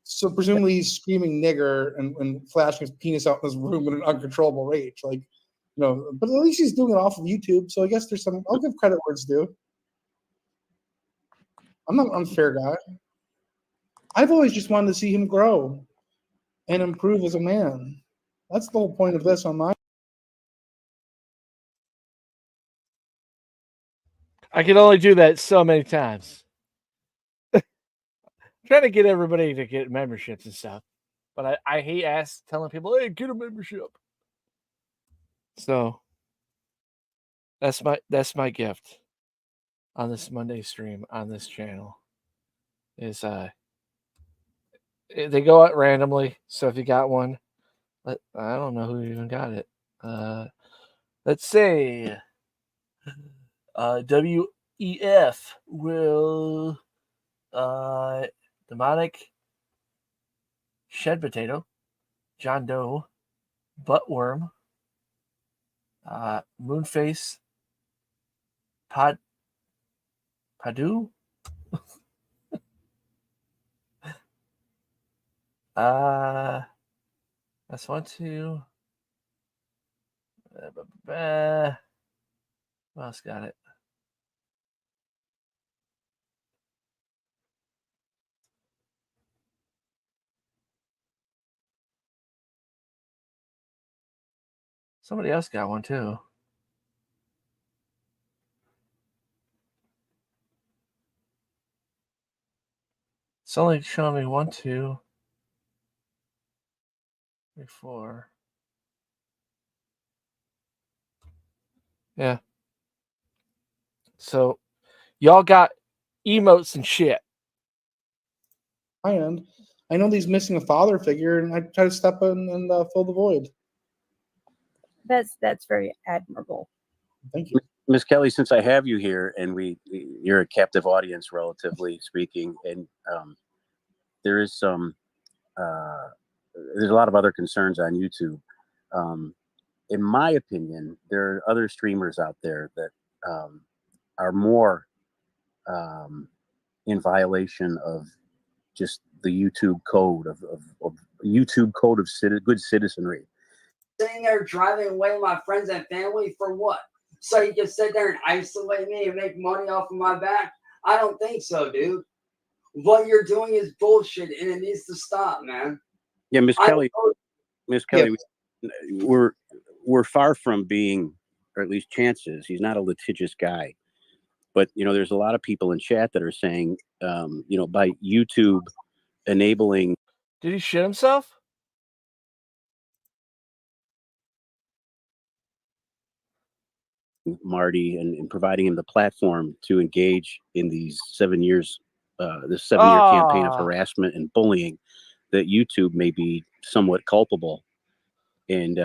[SPEAKER 4] So presumably he's screaming nigger and flashing his penis out in his room in an uncontrollable rage, but at least he's doing it off of YouTube. So I guess there's some. I'll give credit where it's due. I'm not an unfair guy. I've always just wanted to see him grow and improve as a man. That's the whole point of this on my.
[SPEAKER 3] I can only do that so many times. Trying to get everybody to get memberships and stuff, but I hate telling people, "Hey, get a membership." So that's my gift on this Monday stream on this channel. is they go out randomly. So if you got one, I don't know who even got it. Let's say WEF will demonic shed potato, John Doe, buttworm, moonface, Padu. That's 1, 2. Who else got it? Somebody else got one too. It's only showing me 1, 2, 3, 4. Yeah. So y'all got emotes and shit.
[SPEAKER 4] I know he's missing a father figure, and I try to step in and fill the void.
[SPEAKER 12] That's very admirable.
[SPEAKER 4] Thank you.
[SPEAKER 11] Miss Kelly, since I have you here, and you're a captive audience, relatively speaking, and there is some, there's a lot of other concerns on YouTube. In my opinion, there are other streamers out there that are more in violation of just the YouTube code of YouTube code of good citizenry.
[SPEAKER 5] Sitting there driving away my friends and family for what? So you can sit there and isolate me and make money off of my back? I don't think so, dude. What you're doing is bullshit, and it needs to stop, man.
[SPEAKER 11] Yeah, Miss Kelly, we're far from being, or at least chances. He's not a litigious guy, but there's a lot of people in chat that are saying, by YouTube enabling.
[SPEAKER 3] Did he shit himself?
[SPEAKER 11] Marty and providing him the platform to engage in these 7 years, this 7-year campaign of harassment and bullying, that YouTube may be somewhat culpable. And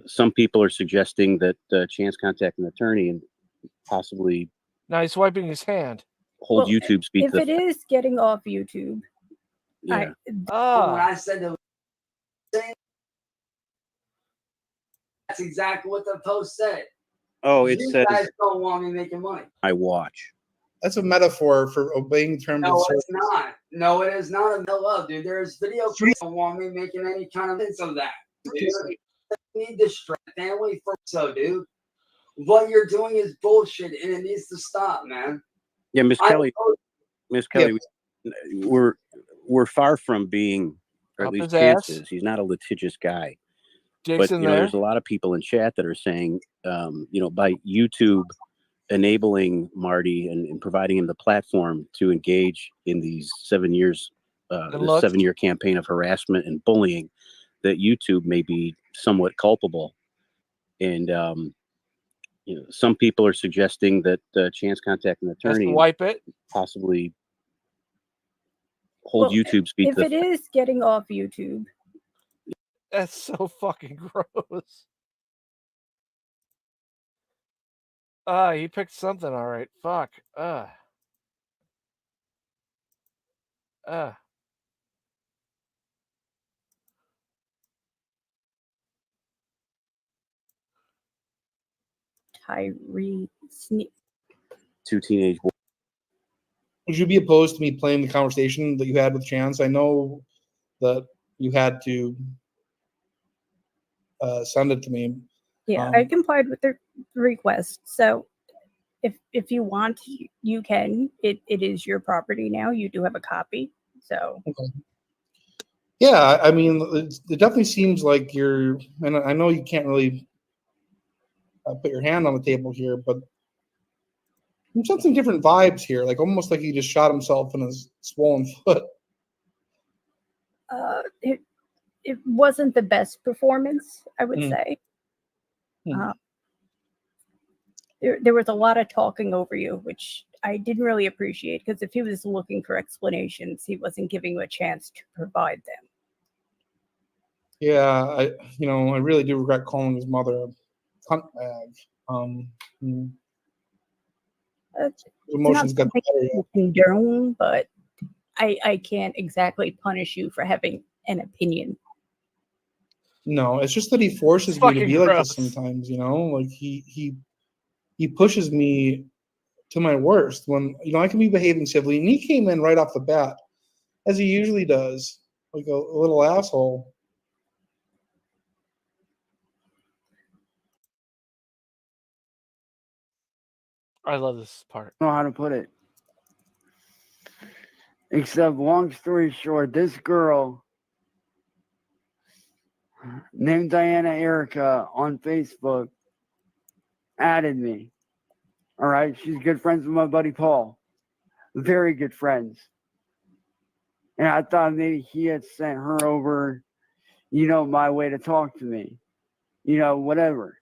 [SPEAKER 11] some people are suggesting that Chance contact an attorney and possibly.
[SPEAKER 3] Now he's wiping his hand.
[SPEAKER 11] Hold YouTube speak.
[SPEAKER 12] If it is getting off YouTube,
[SPEAKER 11] yeah.
[SPEAKER 5] When I said to that's exactly what the post said.
[SPEAKER 11] Oh, it
[SPEAKER 5] you
[SPEAKER 11] says
[SPEAKER 5] guys don't want me making money.
[SPEAKER 11] I watch.
[SPEAKER 4] That's a metaphor for obeying terms of
[SPEAKER 5] No,
[SPEAKER 4] service.
[SPEAKER 5] it's not. No, it is not a love, dude. There's video proof. Don't want me making any kind of sense of that. Dude. Need to stress family for so, dude. What you're doing is bullshit, and it needs to stop, man.
[SPEAKER 11] Yeah, Miss Kelly. Miss Kelly, we're far from being, or at least chances. He's not a litigious guy. But there's a lot of people in chat that are saying, by YouTube enabling Marty and providing him the platform to engage in these 7 years, the 7-year campaign of harassment and bullying, that YouTube may be somewhat culpable. And some people are suggesting that Chance contact an attorney,
[SPEAKER 3] wipe it,
[SPEAKER 11] possibly hold YouTube speak.
[SPEAKER 12] If it is getting off YouTube.
[SPEAKER 3] That's so fucking gross. He picked something all right. Fuck.
[SPEAKER 12] Tyree
[SPEAKER 11] two teenage boys.
[SPEAKER 4] Would you be opposed to me playing the conversation that you had with Chance? I know that you had to send it to me.
[SPEAKER 12] Yeah, I complied with the request. So if you want, you can. It is your property now. You do have a copy. So.
[SPEAKER 4] Okay. Yeah, I mean, it definitely seems like you're, and I know you can't really put your hand on the table here, but I'm sensing different vibes here, like almost like he just shot himself in his swollen foot.
[SPEAKER 12] It wasn't the best performance, I would say. There was a lot of talking over you, which I didn't really appreciate, because if he was looking for explanations, he wasn't giving you a chance to provide them.
[SPEAKER 4] Yeah, I really do regret calling his mother a cunt bag.
[SPEAKER 12] It's
[SPEAKER 4] Emotions
[SPEAKER 12] not
[SPEAKER 4] got the
[SPEAKER 12] something
[SPEAKER 4] better.
[SPEAKER 12] you condone, but I can't exactly punish you for having an opinion.
[SPEAKER 4] No, it's just that he forces
[SPEAKER 3] It's
[SPEAKER 4] me to
[SPEAKER 3] fucking
[SPEAKER 4] be like this
[SPEAKER 3] gross.
[SPEAKER 4] sometimes. Like he pushes me to my worst when I can be behaving civilly, and he came in right off the bat, as he usually does, like a little asshole.
[SPEAKER 3] I love this part.
[SPEAKER 13] I don't know how to put it. Except, long story short, this girl named Diana Erica on Facebook added me. All right, she's good friends with my buddy Paul. Very good friends. And I thought maybe he had sent her over, my way to talk to me. Whatever.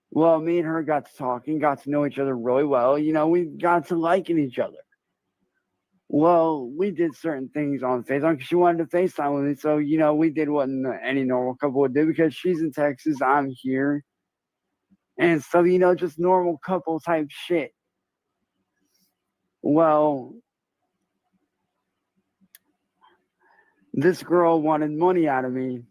[SPEAKER 13] Well, me and her got to talking, got to know each other really well. We got to liking each other. Well, we did certain things on FaceTime because she wanted to FaceTime with me. So, we did what any normal couple would do, because she's in Texas, I'm here. And so, just normal couple type shit. Well, this girl wanted money out of me.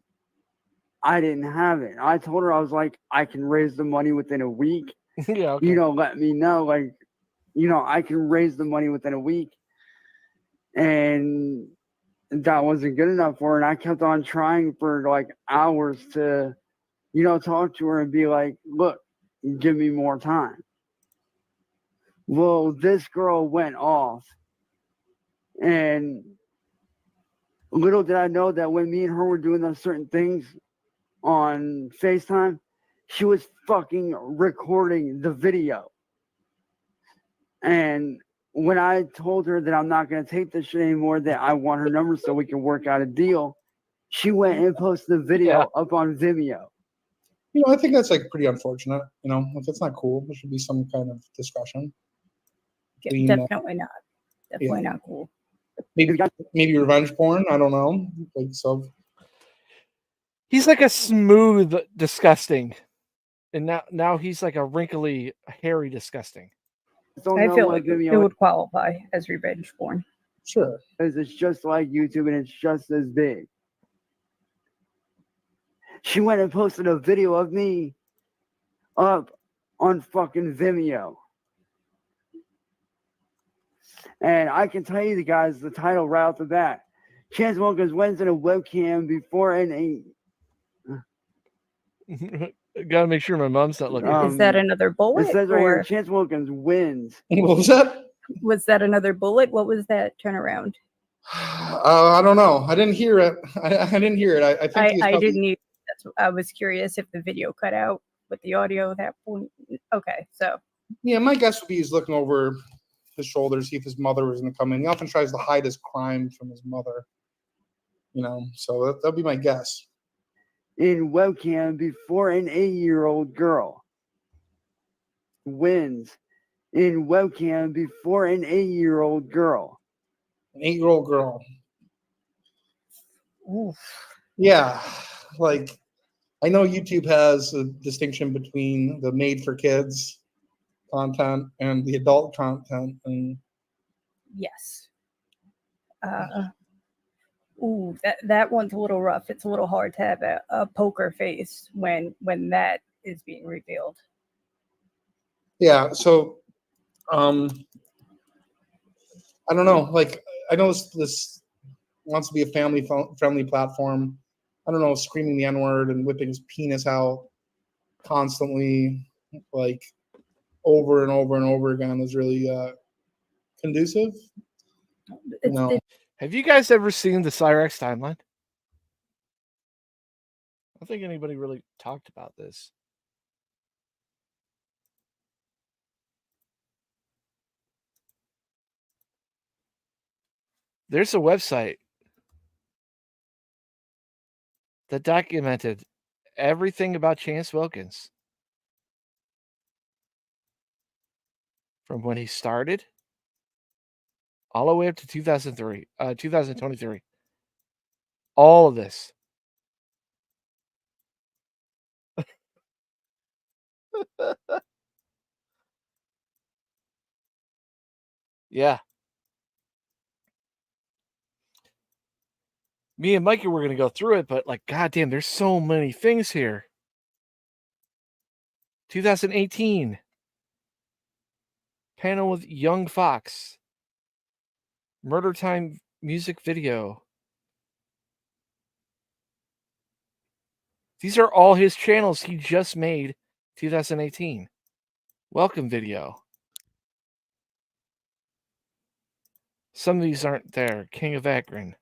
[SPEAKER 13] I didn't have it. I told her, I was like, I can raise the money within a week.
[SPEAKER 3] Yeah, okay.
[SPEAKER 13] Let me know. I can raise the money within a week. And that wasn't good enough for her. And I kept on trying for like hours to, talk to her and be like, look, give me more time. Well, this girl went off. And little did I know that when me and her were doing those certain things on FaceTime, she was fucking recording the video. And when I told her that I'm not going to take this shit anymore, that I want her number so we can work out a deal, she went and posted the video up on Vimeo.
[SPEAKER 4] I think that's like pretty unfortunate. Like that's not cool. There should be some kind of discussion.
[SPEAKER 12] Definitely not. Definitely not cool.
[SPEAKER 4] Maybe revenge porn. I don't know. Like so.
[SPEAKER 3] He's like a smooth disgusting, and now he's like a wrinkly, hairy disgusting.
[SPEAKER 12] I feel like it would qualify as revenge porn.
[SPEAKER 4] Sure.
[SPEAKER 13] Because it's just like YouTube and it's just as big. She went and posted a video of me up on fucking Vimeo. And I can tell you the title right off the bat. Chance Wilkins wins in a webcam before an
[SPEAKER 3] Gotta make sure my mom's not looking.
[SPEAKER 12] Is that another bullet?
[SPEAKER 13] It says right here,
[SPEAKER 12] or
[SPEAKER 13] Chance Wilkins wins.
[SPEAKER 4] What was that?
[SPEAKER 12] was that another bullet? What was that turnaround?
[SPEAKER 4] I don't know. I didn't hear it. I didn't hear it. I think he was
[SPEAKER 12] I
[SPEAKER 4] probably-
[SPEAKER 12] didn't either. I was curious if the video cut out with the audio at that point. Okay, so.
[SPEAKER 4] Yeah, my guess would be he's looking over his shoulder, see if his mother was going to come in. He often tries to hide his crime from his mother. So that'll be my guess.
[SPEAKER 13] In webcam before an 8-year-old girl. Wins in webcam before an 8-year-old girl.
[SPEAKER 4] An 8-year-old girl.
[SPEAKER 12] Oof.
[SPEAKER 4] Yeah, like I know YouTube has a distinction between the made for kids content and the adult content, and
[SPEAKER 12] Yes. That one's a little rough. It's a little hard to have a poker face when that is being revealed.
[SPEAKER 4] yeah. So, I don't know. Like, I know this wants to be a family-friendly platform. I don't know, screaming the N-word and whipping his penis out constantly, like over and over and over again, is really conducive. No.
[SPEAKER 3] Have you guys ever seen the Cyrex timeline? I don't think anybody really talked about this. There's a website that documented everything about Chance Wilkins. from when he started all the way up to 2023. All of this. Yeah. Me and Mikey were going to go through it, but like, goddamn, there's so many things here. 2018. Panel with Young Fox. Murder Time music video. These are all his channels he just made 2018. Welcome video. Some of these aren't there. King of Akron.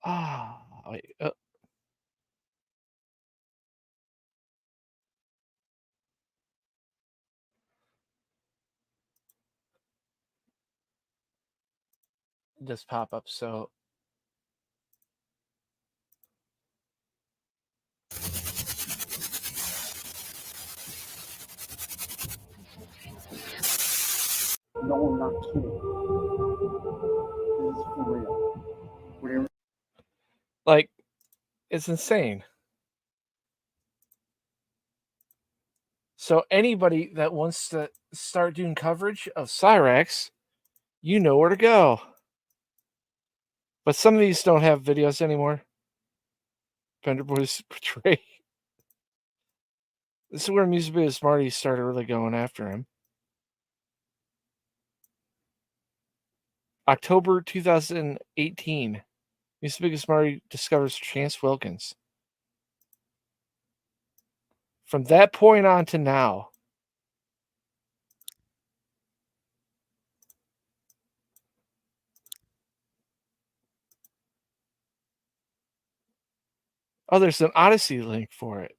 [SPEAKER 3] Ah, wait, this pop up. So
[SPEAKER 13] No, I'm not kidding. This is for real. Whatever.
[SPEAKER 3] like, it's insane. So anybody that wants to start doing coverage of Cyrax, you know where to go. But some of these don't have videos anymore. Penderboy's portray. This is where Music Video Smarty started really going after him. October 2018. Music Video Smarty discovers Chance Wilkins. From that point on to now, oh, there's an Odyssey link for it.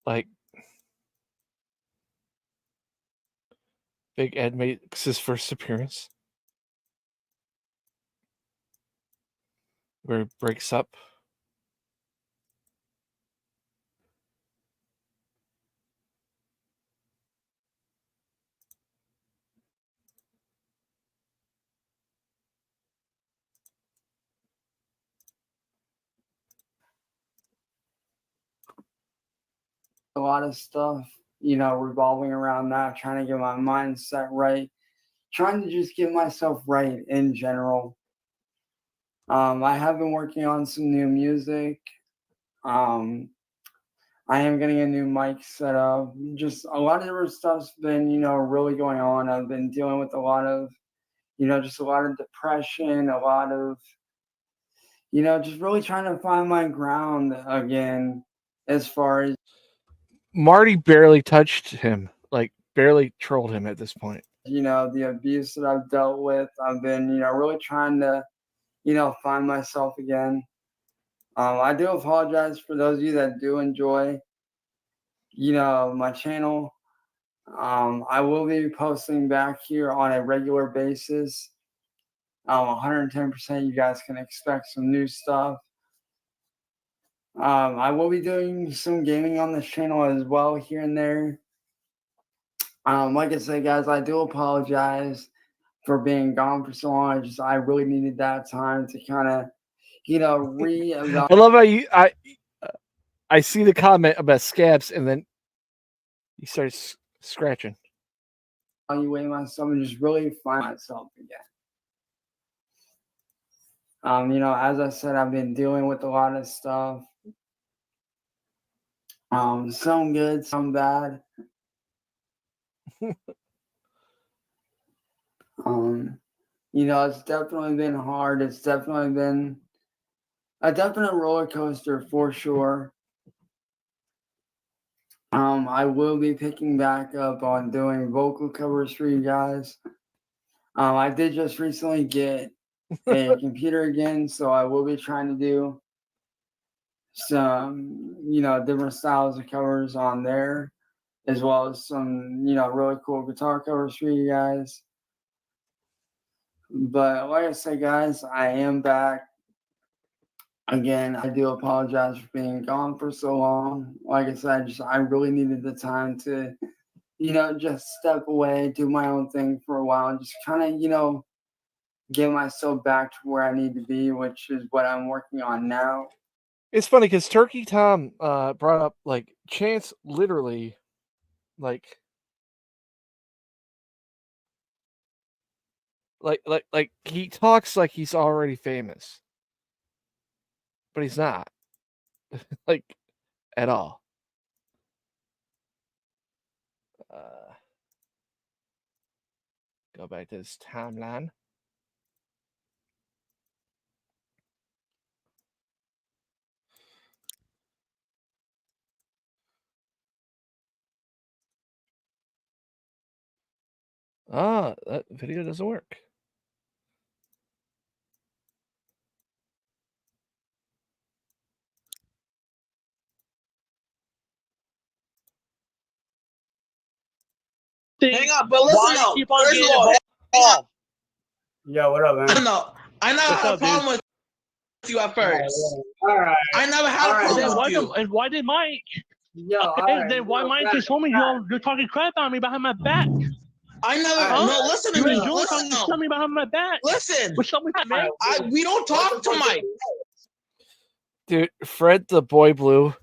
[SPEAKER 3] Like, Big Ed makes his first appearance, where he breaks up.
[SPEAKER 13] A lot of stuff, you know, revolving around that, trying to get my mindset right, trying to just get myself right in general. I have been working on some new music. I am getting a new mic set up. Just a lot of different stuff's been, you know, really going on. I've been dealing with a lot of, you know, just a lot of depression, a lot of, you know, just really trying to find my ground again as far as
[SPEAKER 3] Marty barely touched him, like barely trolled him at this point.
[SPEAKER 13] you know, the abuse that I've dealt with. I've been, you know, really trying to, you know, find myself again. I do apologize for those of you that do enjoy, you know, my channel. I will be posting back here on a regular basis. 110% you guys can expect some new stuff. I will be doing some gaming on this channel as well here and there. Like I said, guys, I do apologize for being gone for so long. I really needed that time to kind of, you know, reevaluate.
[SPEAKER 3] I love how I see the comment about scabs, and then he starts scratching.
[SPEAKER 13] Myself and just really find myself again. You know, as I said, I've been dealing with a lot of stuff. Some good, some bad. You know, it's definitely been hard. It's definitely been A definite roller coaster for sure. I will be picking back up on doing vocal covers for you guys. I did just recently get a computer again, so I will be trying to do some, different styles of covers on there, as well as some, really cool guitar covers for you guys. But like I said, guys, I am back. Again, I do apologize for being gone for so long. Like I said, I really needed the time to, just step away, do my own thing for a while, and just kind of, get myself back to where I need to be, which is what I'm working on now.
[SPEAKER 3] It's funny because Turkey Tom brought up like Chance literally like he talks like he's already famous. But he's not. Like at all. Go back to this timeline. Ah, that video doesn't work.
[SPEAKER 16] Hang on, but listen though. First of all,
[SPEAKER 13] Yeah, what up, man?
[SPEAKER 16] no, I never had a problem with you at first.
[SPEAKER 13] All right.
[SPEAKER 16] I never had a problem with you.
[SPEAKER 17] And why did Mike?
[SPEAKER 13] Yo,
[SPEAKER 17] Then why Mike just told me you're talking crap on me behind my back?
[SPEAKER 16] I never.
[SPEAKER 17] Huh?
[SPEAKER 16] No, listen to
[SPEAKER 17] You
[SPEAKER 16] me.
[SPEAKER 17] enjoy
[SPEAKER 16] Listen.
[SPEAKER 17] talking to me behind my back.
[SPEAKER 16] Listen.
[SPEAKER 17] What's up with that, man?
[SPEAKER 16] We don't talk to Mike.
[SPEAKER 3] Dude, Fred the Boy Blue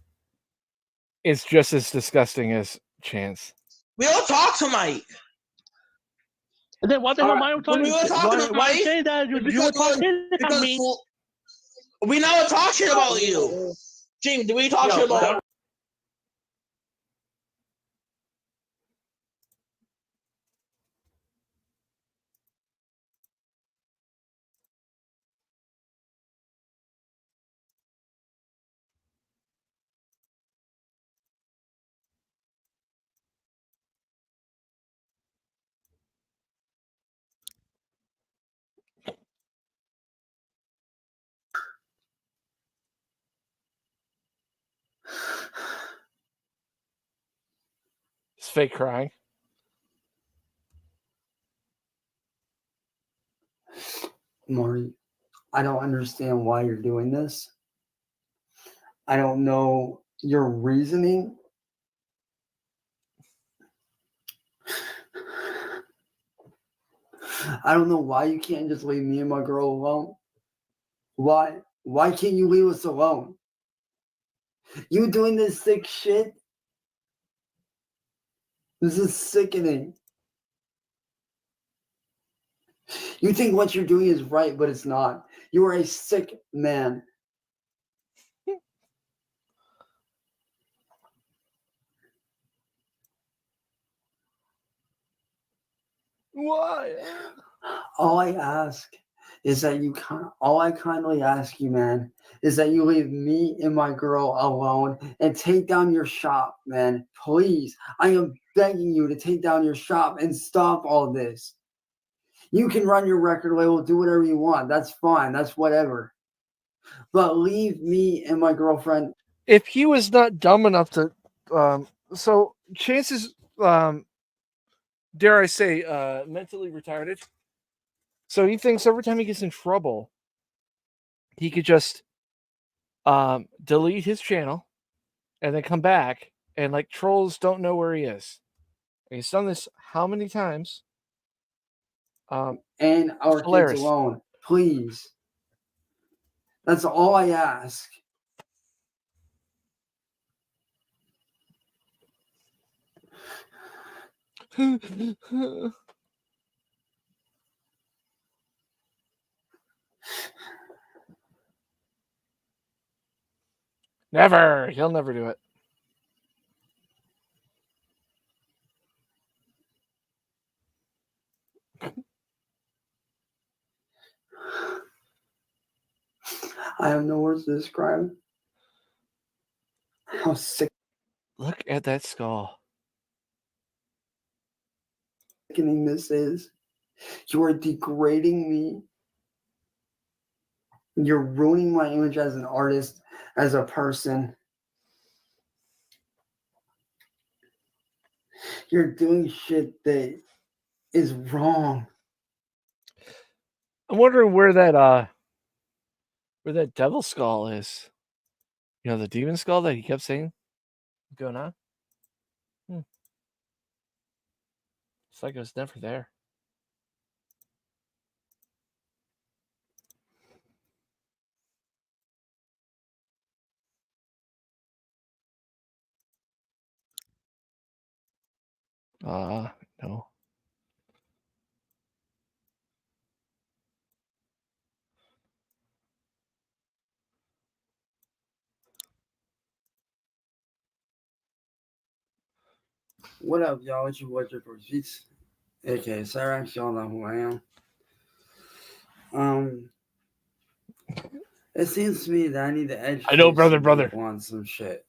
[SPEAKER 3] is just as disgusting as Chance.
[SPEAKER 16] We don't talk to Mike.
[SPEAKER 17] And then what the hell am I talking?
[SPEAKER 16] We were talking to
[SPEAKER 17] why
[SPEAKER 16] Mike.
[SPEAKER 17] say that? You were talking about me.
[SPEAKER 16] We never talk shit about you. Jim, do we talk shit about?
[SPEAKER 3] It's fake crying.
[SPEAKER 13] Marty, I don't understand why you're doing this. I don't know your reasoning. I don't know why you can't just leave me and my girl alone. Why? Why can't you leave us alone? You doing this sick shit? This is sickening. You think what you're doing is right, but it's not. You are a sick man.
[SPEAKER 3] Why?
[SPEAKER 13] All I ask is that all I kindly ask you, man, is that you leave me and my girl alone and take down your shop, man. Please, I am begging you to take down your shop and stop all this. You can run your record label, do whatever you want. That's fine. That's whatever. But leave me and my girlfriend.
[SPEAKER 3] If he was not dumb enough to, so Chance's, dare I say, mentally retarded. So he thinks every time he gets in trouble, he could just delete his channel and then come back, and like trolls don't know where he is. And he's done this how many times?
[SPEAKER 13] And our kids alone, please. That's all I ask.
[SPEAKER 3] Never. He'll never do it.
[SPEAKER 13] I have no words to describe how sickening
[SPEAKER 3] Look at that skull.
[SPEAKER 13] this is. You are degrading me. You're ruining my image as an artist, as a person. You're doing shit that is wrong.
[SPEAKER 3] I'm wondering where that devil skull is. You know, the demon skull that he kept saying going on. It's like it was never there. No.
[SPEAKER 13] What up, y'all? It's your boy Triple Sheets, aka Cyrax. Y'all know who I am. It seems to me that I need to educate
[SPEAKER 3] I know, brother.
[SPEAKER 13] people on some shit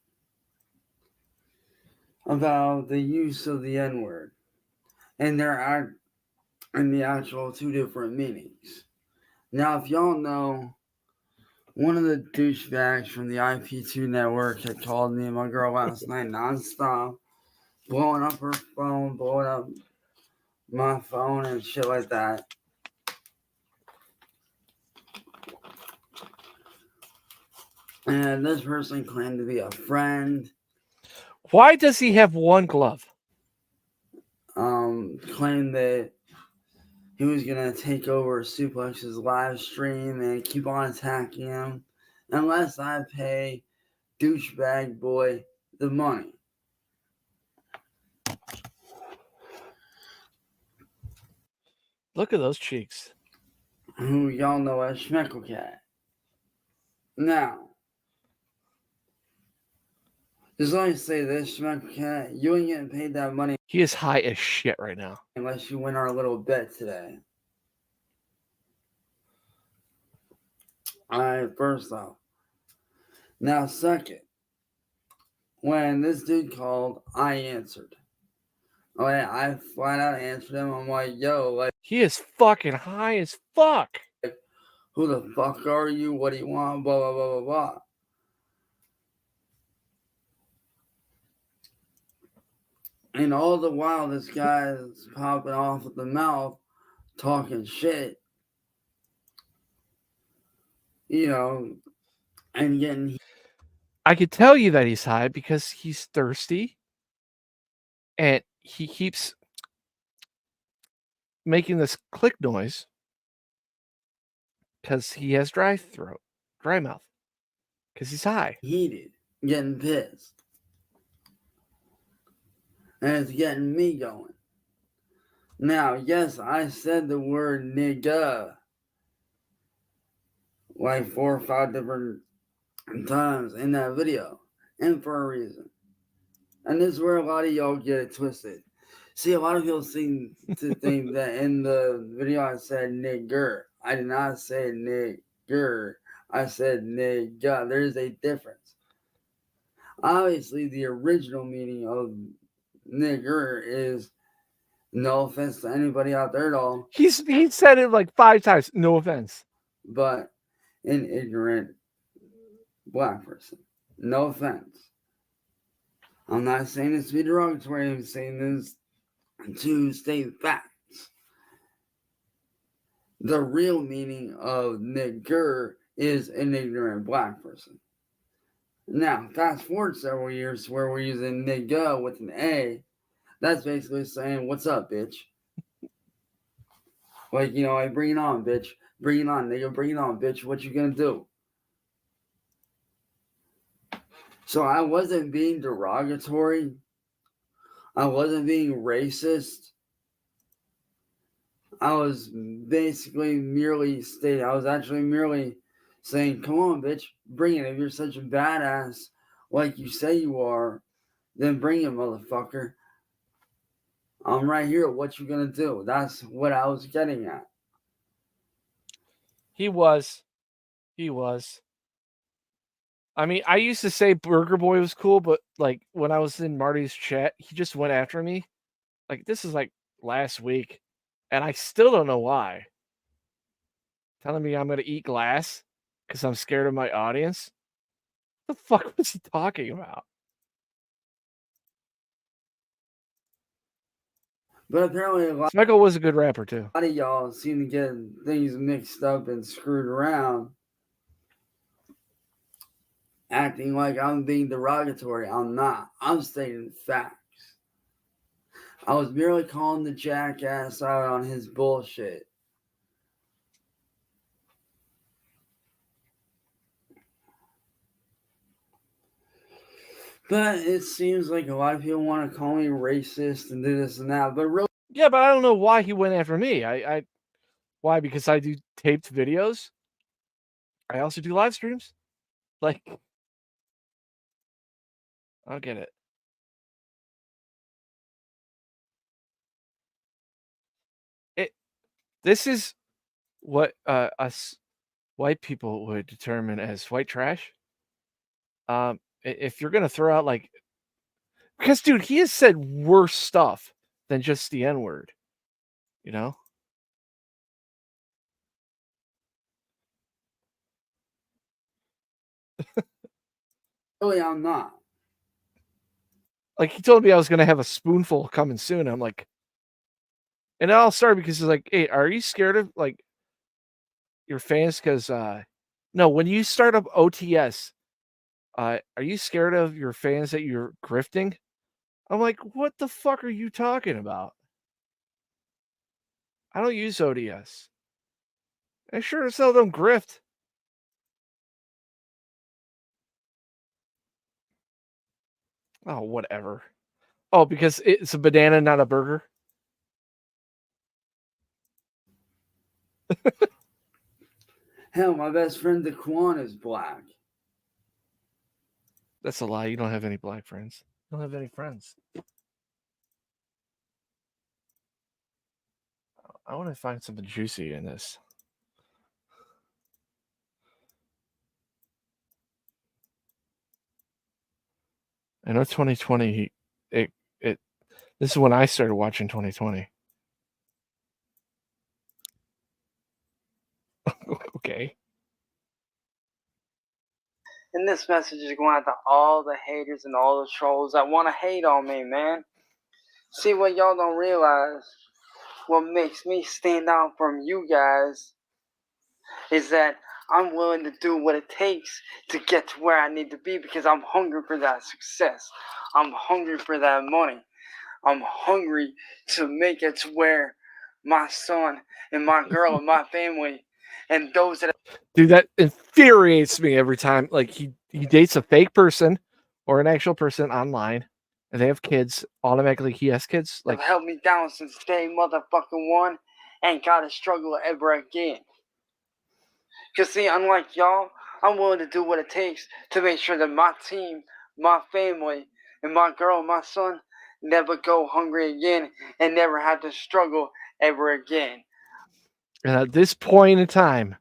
[SPEAKER 13] about the use of the N-word, and there are in the actual two different meanings. Now, if y'all know, one of the douchebags from the IP2 network had called me and my girl last night nonstop, blowing up her phone, blowing up my phone and shit like that. And this person claimed to be a friend.
[SPEAKER 3] Why does he have one glove?
[SPEAKER 13] Claimed that he was gonna take over Suplex's live stream and keep on attacking him unless I pay douchebag boy the money.
[SPEAKER 3] Look at those cheeks.
[SPEAKER 13] Who y'all know as Schmecklecat. Now, just let me say this, Schmecklecat, you ain't getting paid that money.
[SPEAKER 3] He is high as shit right now.
[SPEAKER 13] Unless you win our little bet today. Alright, first off. Now, second, when this dude called, I answered. Alright, I flat out answered him. I'm like, yo, like,
[SPEAKER 3] he is fucking high as fuck.
[SPEAKER 13] Like, who the fuck are you? What do you want? Blah, blah, blah, blah, blah. And all the while, this guy is popping off at the mouth, talking shit. You know, and getting.
[SPEAKER 3] I could tell you that he's high because he's thirsty. And he keeps making this click noise because he has dry mouth. Because he's high.
[SPEAKER 13] Heated, getting pissed. And it's getting me going. Now, yes, I said the word nigga like 4 or 5 different times in that video, and for a reason. And this is where a lot of y'all get it twisted. See, a lot of people seem to think that in the video I said nigger. I did not say nigger. I said nigga. There's a difference. Obviously, the original meaning of nigger is, no offense to anybody out there at all,
[SPEAKER 3] He said it like 5 times. No offense.
[SPEAKER 13] but an ignorant black person. No offense. I'm not saying this to be derogatory. I'm saying this to state facts. The real meaning of nigger is an ignorant black person. Now, fast forward several years to where we're using nigga with an A. That's basically saying, what's up, bitch? Like, you know, like, bring it on, bitch. Bring it on, nigga. Bring it on, bitch. What you gonna do? So I wasn't being derogatory. I wasn't being racist. I was basically merely stating, I was actually merely saying, come on, bitch, bring it. If you're such a badass like you say you are, then bring it, motherfucker. I'm right here. What you gonna do? That's what I was getting at.
[SPEAKER 3] He was He was. I mean, I used to say Burger Boy was cool, but like when I was in Marty's chat, he just went after me. Like this is like last week, and I still don't know why. Telling me I'm gonna eat glass because I'm scared of my audience. What the fuck was he talking about?
[SPEAKER 13] But apparently, a lot
[SPEAKER 3] Smeggle was a good rapper too.
[SPEAKER 13] of y'all seem to get things mixed up and screwed around, acting like I'm being derogatory. I'm not. I'm stating facts. I was merely calling the jackass out on his bullshit. But it seems like a lot of people want to call me racist and do this and that. But really,
[SPEAKER 3] Yeah, but I don't know why he went after me. Why? Because I do taped videos. I also do live streams. Like, I don't get it. This is what us white people would determine as white trash. If you're gonna throw out like, because dude, he has said worse stuff than just the N word. You know,
[SPEAKER 13] really, I'm not.
[SPEAKER 3] like he told me I was gonna have a spoonful coming soon. I'm like, and it all started because he's like, "Hey, are you scared of like your fans?" Because no, when you start up OTS, are you scared of your fans that you're grifting? I'm like, what the fuck are you talking about? I don't use ODS. I sure as hell don't grift. Oh, whatever. Oh, because it's a banana, not a burger.
[SPEAKER 13] Hell, my best friend Daquan is black.
[SPEAKER 3] That's a lie. You don't have any black friends. You don't have any friends. I want to find something juicy in this. I know 2020. This is when I started watching 2020. Okay.
[SPEAKER 18] And this message is going out to all the haters and all the trolls that want to hate on me, man. See, what y'all don't realize, what makes me stand out from you guys, is that I'm willing to do what it takes to get to where I need to be because I'm hungry for that success. I'm hungry for that money. I'm hungry to make it to where my son and my girl and my family and those that
[SPEAKER 3] Dude, that infuriates me every time. Like he dates a fake person or an actual person online, and they have kids. Automatically, he has kids. Like,
[SPEAKER 18] have held me down since day motherfucking one ain't gotta struggle ever again. Cause see, unlike y'all, I'm willing to do what it takes to make sure that my team, my family, and my girl and my son never go hungry again and never have to struggle ever again.
[SPEAKER 3] and at this point in time,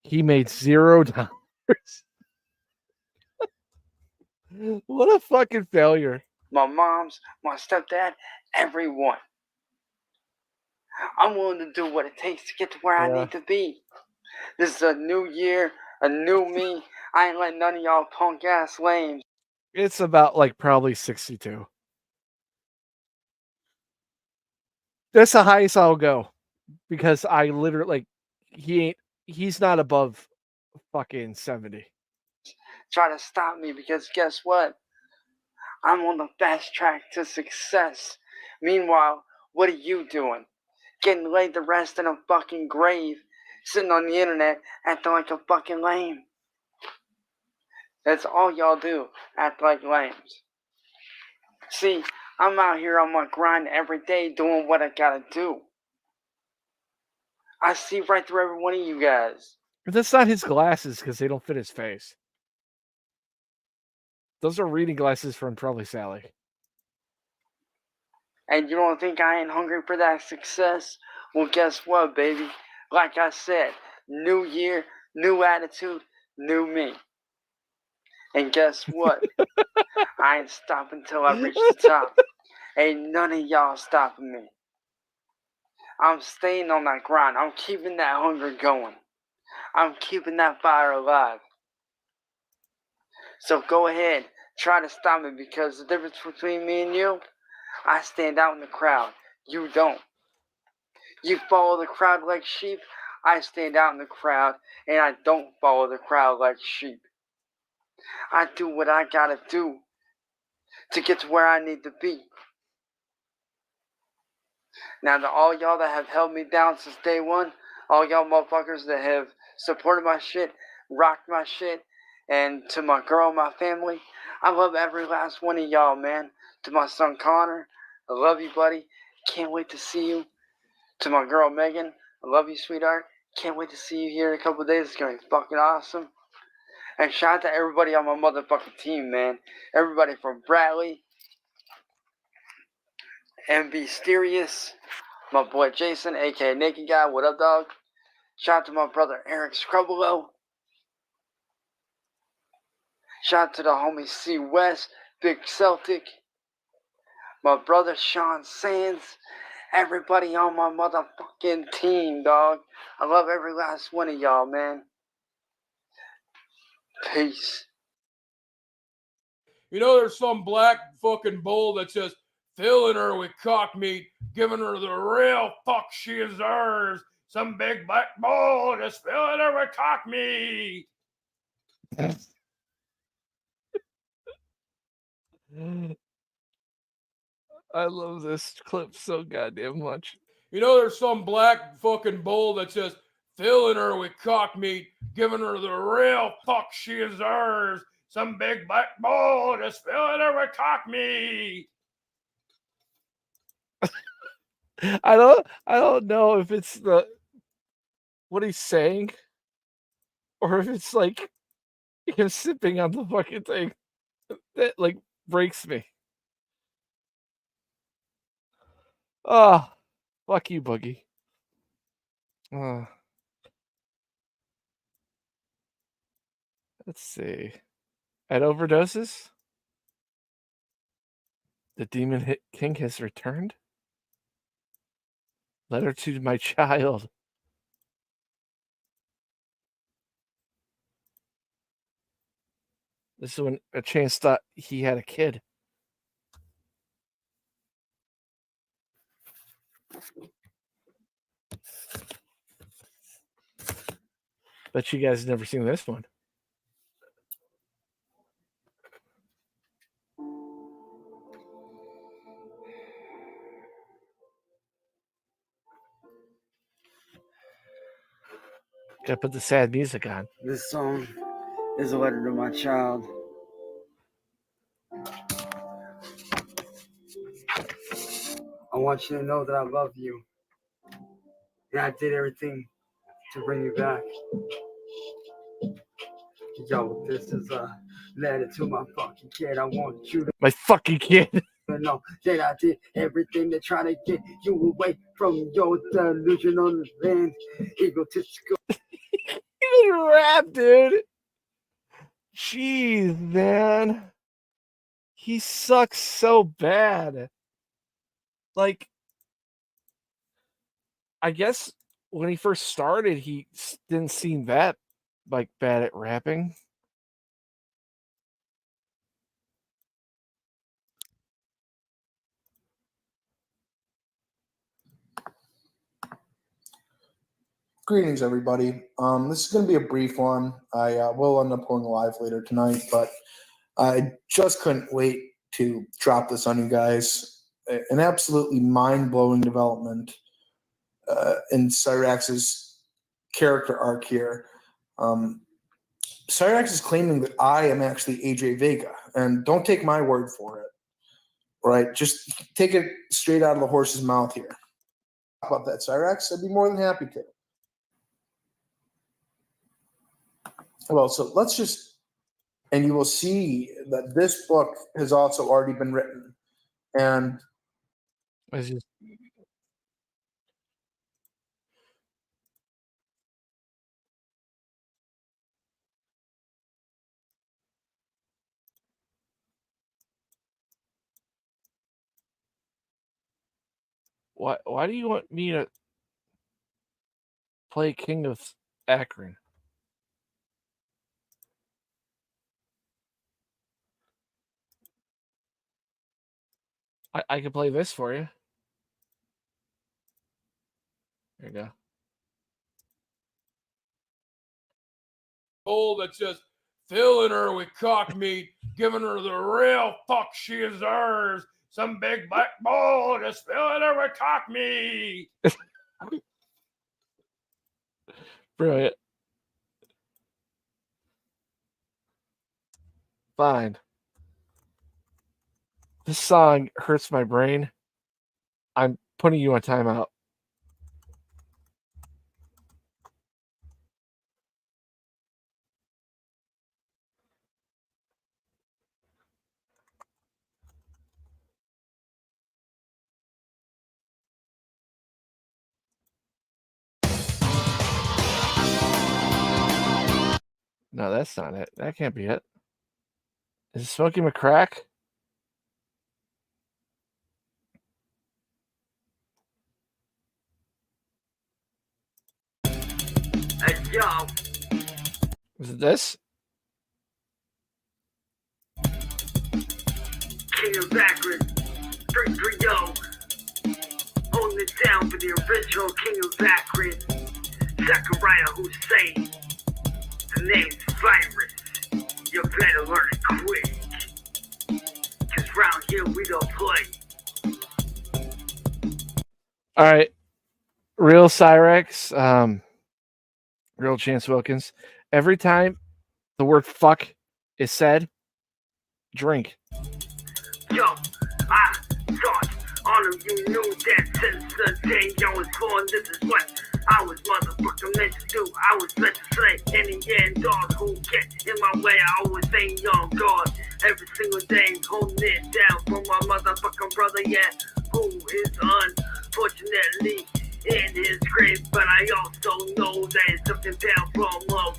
[SPEAKER 3] he made $0. What a fucking failure.
[SPEAKER 18] My mom's, my stepdad, everyone. I'm willing to do what it takes to get to where I need to be. This is a new year, a new me. I ain't letting none of y'all punk ass lames.
[SPEAKER 3] It's about like probably 62. That's the highest I'll go because I literally like he's not above fucking 70.
[SPEAKER 18] Try to stop me because guess what? I'm on the fast track to success. Meanwhile, what are you doing? Getting laid to rest in a fucking grave, sitting on the internet acting like a fucking lame. That's all y'all do, act like lames. See, I'm out here on my grind every day doing what I gotta do. I see right through every one of you guys.
[SPEAKER 3] But that's not his glasses because they don't fit his face. Those are reading glasses from probably Sally.
[SPEAKER 18] And you don't think I ain't hungry for that success? Well, guess what, baby? Like I said, new year, New attitude, new me. And guess what? I ain't stopping till I reach the top. Ain't none of y'all stopping me. I'm staying on that grind. I'm keeping that hunger going. I'm keeping that fire alive. So go ahead, try to stop me, because the difference between me and you, I stand out in the crowd. You don't. You follow the crowd like sheep. I stand out in the crowd, and I don't follow the crowd like sheep. I do what I gotta do to get to where I need to be. Now, to all y'all that have held me down since day one, all y'all motherfuckers that have supported my shit, rocked my shit, and to my girl and my family, I love every last one of y'all, man. To my son Connor, I love you, buddy. Can't wait to see you. To my girl Megan, I love you, sweetheart. Can't wait to see you here in a couple of days. It's gonna be fucking awesome. And shout out to everybody on my motherfucking team, man. Everybody from Bradley, MB Mysterious, my boy Jason, aka Naked Guy. What up, dog? Shout out to my brother Eric Scrubolo. Shout out to the homie C West, Big Celtic. My brother Sean Sands. Everybody on my motherfucking team, dog. I love every last one of y'all, man. Peace.
[SPEAKER 19] You know, there's some black fucking bull that's just filling her with cock meat, giving her the real fuck she deserves. Some big black bull just filling her with cock meat.
[SPEAKER 3] I love this clip so goddamn much.
[SPEAKER 19] You know, there's some black fucking bull that's just filling her with cock meat, giving her the real fuck she deserves. Some big black bull just filling her with cock meat.
[SPEAKER 3] I don't know if it's what he's saying, or if it's like him sipping on the fucking thing that like breaks me. Oh, fuck you, Boogie. Let's see. At overdoses, the demon king has returned. Letter to my child. This is when a chance thought he had a kid. Bet you guys never seen this one. Gotta put the sad music on.
[SPEAKER 13] This song is a letter to my child. I want you to know that I love you. And I did everything to bring you back. Yo, this is a letter to my fucking kid. I want you to
[SPEAKER 3] My fucking kid.
[SPEAKER 13] know that I did everything to try to get you away from your delusional land. Egotistical.
[SPEAKER 3] Even rap, dude. Jeez, man. He sucks so bad. Like, I guess when he first started, he didn't seem that like bad at rapping.
[SPEAKER 4] Greetings, everybody. This is going to be a brief one. I will end up going live later tonight, but I just couldn't wait to drop this on you guys. An absolutely mind-blowing development in Cyrax's character arc here. Cyrax is claiming that I am actually AJ Vega, and don't take my word for it. Right? Just take it straight out of the horse's mouth here. About that, Cyrax, I'd be more than happy to. Well, so let's just, and you will see that this book has also already been written. And
[SPEAKER 3] Why do you want me to play King of Akron? I can play this for you. There you go.
[SPEAKER 19] Bull that's just filling her with cock meat, giving her the real fuck she deserves. Some big black bull just filling her with cock meat.
[SPEAKER 3] Brilliant. Fine. This song hurts my brain. I'm putting you on timeout. No, that's not it. That can't be it. Is it Smoky McCrack?
[SPEAKER 2] Hey, yo.
[SPEAKER 3] Is it this?
[SPEAKER 2] King of Akron, 330. Holding it down for the original King of Akron, Zachariah Hussein. The name's Virus. You better learn it quick. Cause round here we don't play.
[SPEAKER 3] All right. Real Cyrex, real Chance Wilkins. Every time the word fuck is said, drink.
[SPEAKER 2] Yo, I thought all of you knew that since the day I was born, this is what I was motherfucking meant to do. I was meant to slay any and all who get in my way. I always say, yo, God, every single day, holding it down for my motherfucking brother, yeah, who is unfortunately in his grave. But I also know that it's something down from above.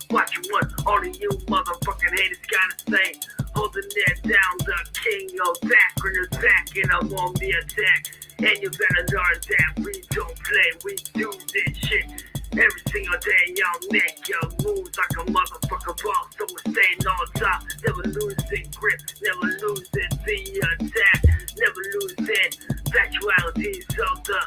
[SPEAKER 2] Watching what all of you motherfucking haters gotta say. Holding it down, the King of Akron is back and I'm on the attack. And you better learn that we don't play, we do this shit. Every single day y'all make your moves like a motherfucker boss. So we're staying on top, never losing grip, never losing the attack, never losing factualities of the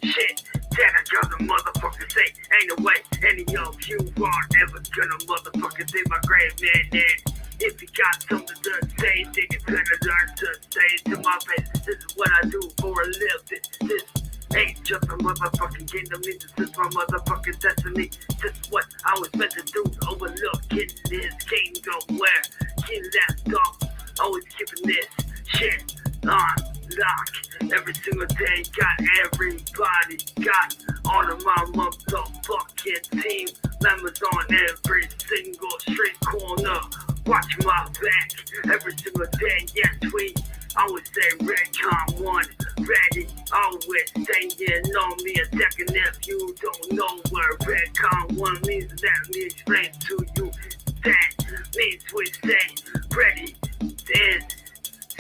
[SPEAKER 2] shit that I gotta motherfucker say. Ain't no way any of you are ever gonna motherfucker say my grave, man. And if you got something to say, then you better learn to say to my face. This is what I do for a living. This ain't just a motherfucking kingdom. This is my motherfucking destiny. This is what I was meant to do. Overlooking this kingdom where he left off. Always keeping this shit on lock. Every single day, got everybody. Got all of my motherfucking team members on every single street corner. Watch my back every single day, yes, we always say Redcon 1, ready, always staying on me a second. If you don't know what Redcon 1 means, let me explain to you. That means we stay ready, then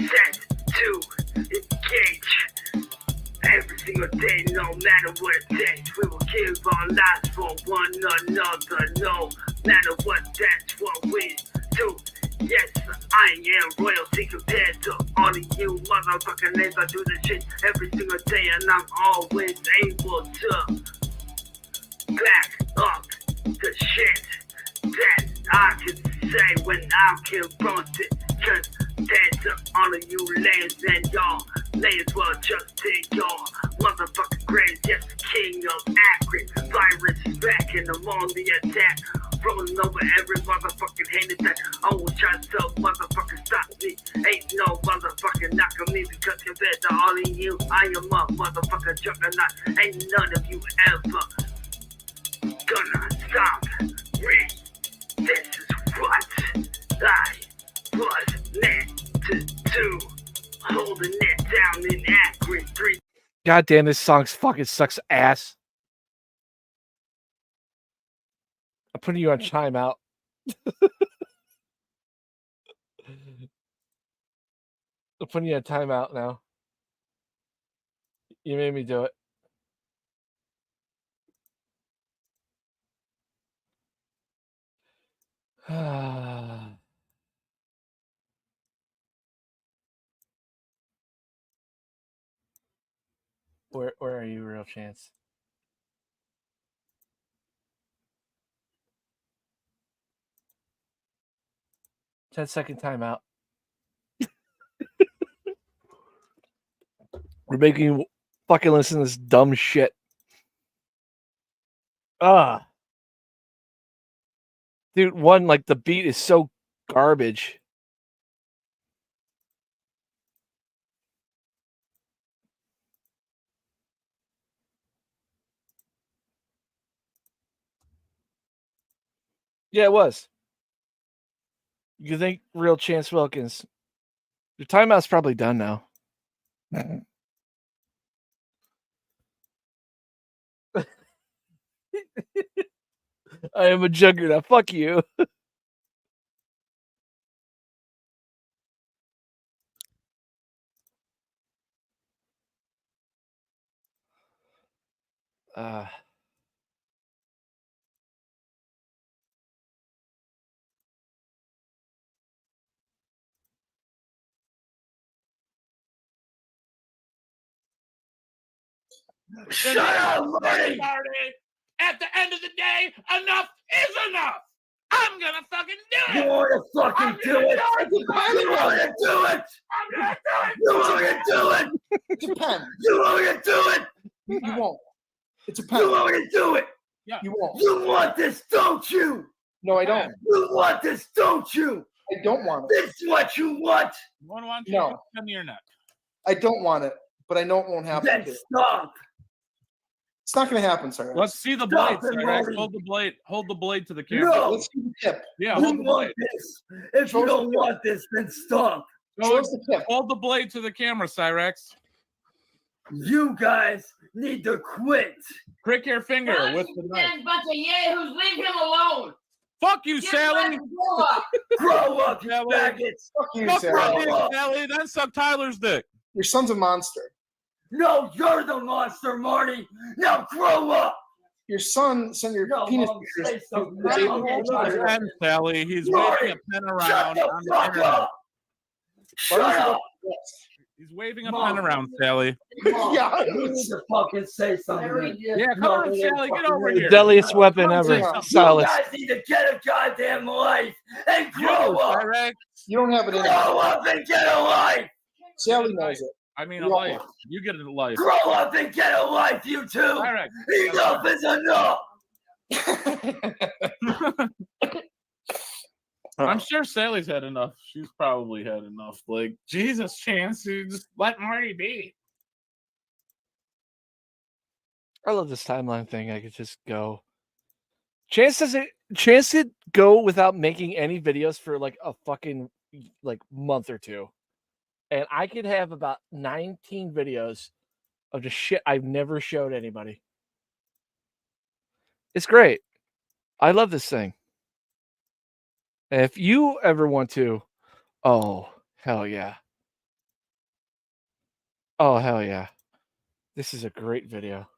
[SPEAKER 2] set to engage. Every single day, no matter what it takes, we will give our lives for one another. No matter what, that's what we do. Yes, I am royalty compared to all of you motherfucking names. I do this shit every single day, and I'm always able to back up the shit that I can say when I'm confronted. Cause that's all of you layers, and y'all may as well just take your motherfucking graves. Yes, King of Akron, Virus is back and I'm on the attack. Rolling over every motherfucking hater that always tries to motherfucking stop me. Ain't no motherfucking knocking me because compared to all of you, I am a motherfucking juggernaut. Ain't none of you ever gonna stop me. This is what I was meant to do. Holding it down in Akron 3.
[SPEAKER 3] God damn, this song fucking sucks ass. I'm putting you on timeout. I'm putting you on timeout now. You made me do it. Where are you, Real Chance? Ten-second timeout. We're making you fucking listen to this dumb shit. Dude, one, like, the beat is so garbage. Yeah, it was. You think Real Chance Wilkins? Your timeout's probably done now. I am a juggernaut. Fuck you.
[SPEAKER 1] Shut up, Marty! At the end of the day, enough is enough! I'm gonna fucking do it!
[SPEAKER 2] You wanna fucking do it? You wanna do it?
[SPEAKER 1] I'm gonna do it!
[SPEAKER 2] You wanna do it?
[SPEAKER 4] It depends.
[SPEAKER 2] You wanna do it?
[SPEAKER 4] You won't. It depends.
[SPEAKER 2] You wanna do it?
[SPEAKER 4] Yeah. You won't.
[SPEAKER 2] You want this, don't you?
[SPEAKER 4] No, I don't.
[SPEAKER 2] You want this, don't you?
[SPEAKER 4] I don't want it.
[SPEAKER 2] This is what you want.
[SPEAKER 20] Why don't you
[SPEAKER 4] No.
[SPEAKER 20] put it on your neck?
[SPEAKER 4] I don't want it, but I know it won't happen.
[SPEAKER 2] Then stop.
[SPEAKER 4] It's not going to happen, sir.
[SPEAKER 20] Let's see the
[SPEAKER 2] Stop
[SPEAKER 20] blade,
[SPEAKER 2] it,
[SPEAKER 20] Cyrax.
[SPEAKER 2] Marty.
[SPEAKER 20] Hold the blade. Hold the blade to the camera.
[SPEAKER 2] No.
[SPEAKER 4] Let's see the tip.
[SPEAKER 20] Yeah,
[SPEAKER 2] You
[SPEAKER 20] hold the
[SPEAKER 2] want
[SPEAKER 20] blade.
[SPEAKER 2] this. If you don't want this, then stop.
[SPEAKER 20] Hold the blade to the camera, Cyrax.
[SPEAKER 2] You guys need to quit.
[SPEAKER 20] Prick your finger with the knife.
[SPEAKER 14] That bunch of yahoos, leave him alone.
[SPEAKER 20] Fuck you,
[SPEAKER 14] Get
[SPEAKER 20] Sally.
[SPEAKER 14] back and grow up.
[SPEAKER 2] Grow up, you
[SPEAKER 20] Sally.
[SPEAKER 2] faggots.
[SPEAKER 4] Fuck you,
[SPEAKER 20] Fuck
[SPEAKER 4] Sarah.
[SPEAKER 20] your dick, Sally. Then suck Tyler's dick.
[SPEAKER 4] Your son's a monster.
[SPEAKER 2] No, you're the monster, Marty. Now grow up.
[SPEAKER 4] Your son sent your
[SPEAKER 2] No,
[SPEAKER 4] penis
[SPEAKER 2] Mom, say
[SPEAKER 4] pictures.
[SPEAKER 2] something.
[SPEAKER 4] to
[SPEAKER 2] No,
[SPEAKER 4] David.
[SPEAKER 2] no, no.
[SPEAKER 20] Pen, Sally. He's
[SPEAKER 2] Marty,
[SPEAKER 20] waving a pen
[SPEAKER 2] Shut
[SPEAKER 20] around
[SPEAKER 2] the
[SPEAKER 20] on the
[SPEAKER 2] fuck
[SPEAKER 20] internet.
[SPEAKER 2] up.
[SPEAKER 4] Why don't
[SPEAKER 2] Shut
[SPEAKER 4] you
[SPEAKER 2] up.
[SPEAKER 4] go-
[SPEAKER 20] He's waving a
[SPEAKER 2] Mom.
[SPEAKER 20] pen around, Sally.
[SPEAKER 4] Yeah.
[SPEAKER 2] You need to fucking say something.
[SPEAKER 20] Yeah, come on, Sally. Get over
[SPEAKER 3] The
[SPEAKER 20] here.
[SPEAKER 3] deadliest weapon ever.
[SPEAKER 2] You
[SPEAKER 3] Silas.
[SPEAKER 2] guys need to get a goddamn life and
[SPEAKER 20] You,
[SPEAKER 2] grow up.
[SPEAKER 20] Cyrax.
[SPEAKER 4] You don't have it in
[SPEAKER 2] Grow
[SPEAKER 4] you.
[SPEAKER 2] up and get a life.
[SPEAKER 4] Sally knows it.
[SPEAKER 20] I mean, a life. You get a life.
[SPEAKER 2] Grow up and get a life, you two.
[SPEAKER 20] Cyrax.
[SPEAKER 2] Enough is enough.
[SPEAKER 20] I'm sure Sally's had enough. She's probably had enough. Like, Jesus, Chance, you just let Marty be.
[SPEAKER 3] I love this timeline thing. I could just go. Chance did go without making any videos for like a fucking like month or two. And I could have about 19 videos of just shit I've never showed anybody. It's great. I love this thing. And if you ever want to, oh, hell yeah. Oh, hell yeah. This is a great video.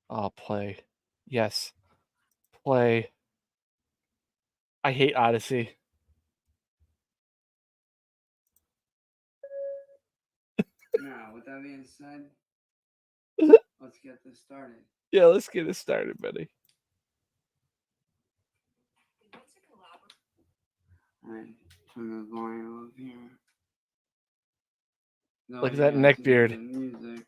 [SPEAKER 3] Oh, play. Yes. Play. I hate Odyssey.
[SPEAKER 18] Now, with that being said, let's get this started.
[SPEAKER 3] Yeah, let's get it started, buddy.
[SPEAKER 18] Alright, turn the volume up here. No,
[SPEAKER 3] Look at
[SPEAKER 18] you
[SPEAKER 3] that
[SPEAKER 18] have
[SPEAKER 3] neck
[SPEAKER 18] to do
[SPEAKER 3] beard.
[SPEAKER 18] the music.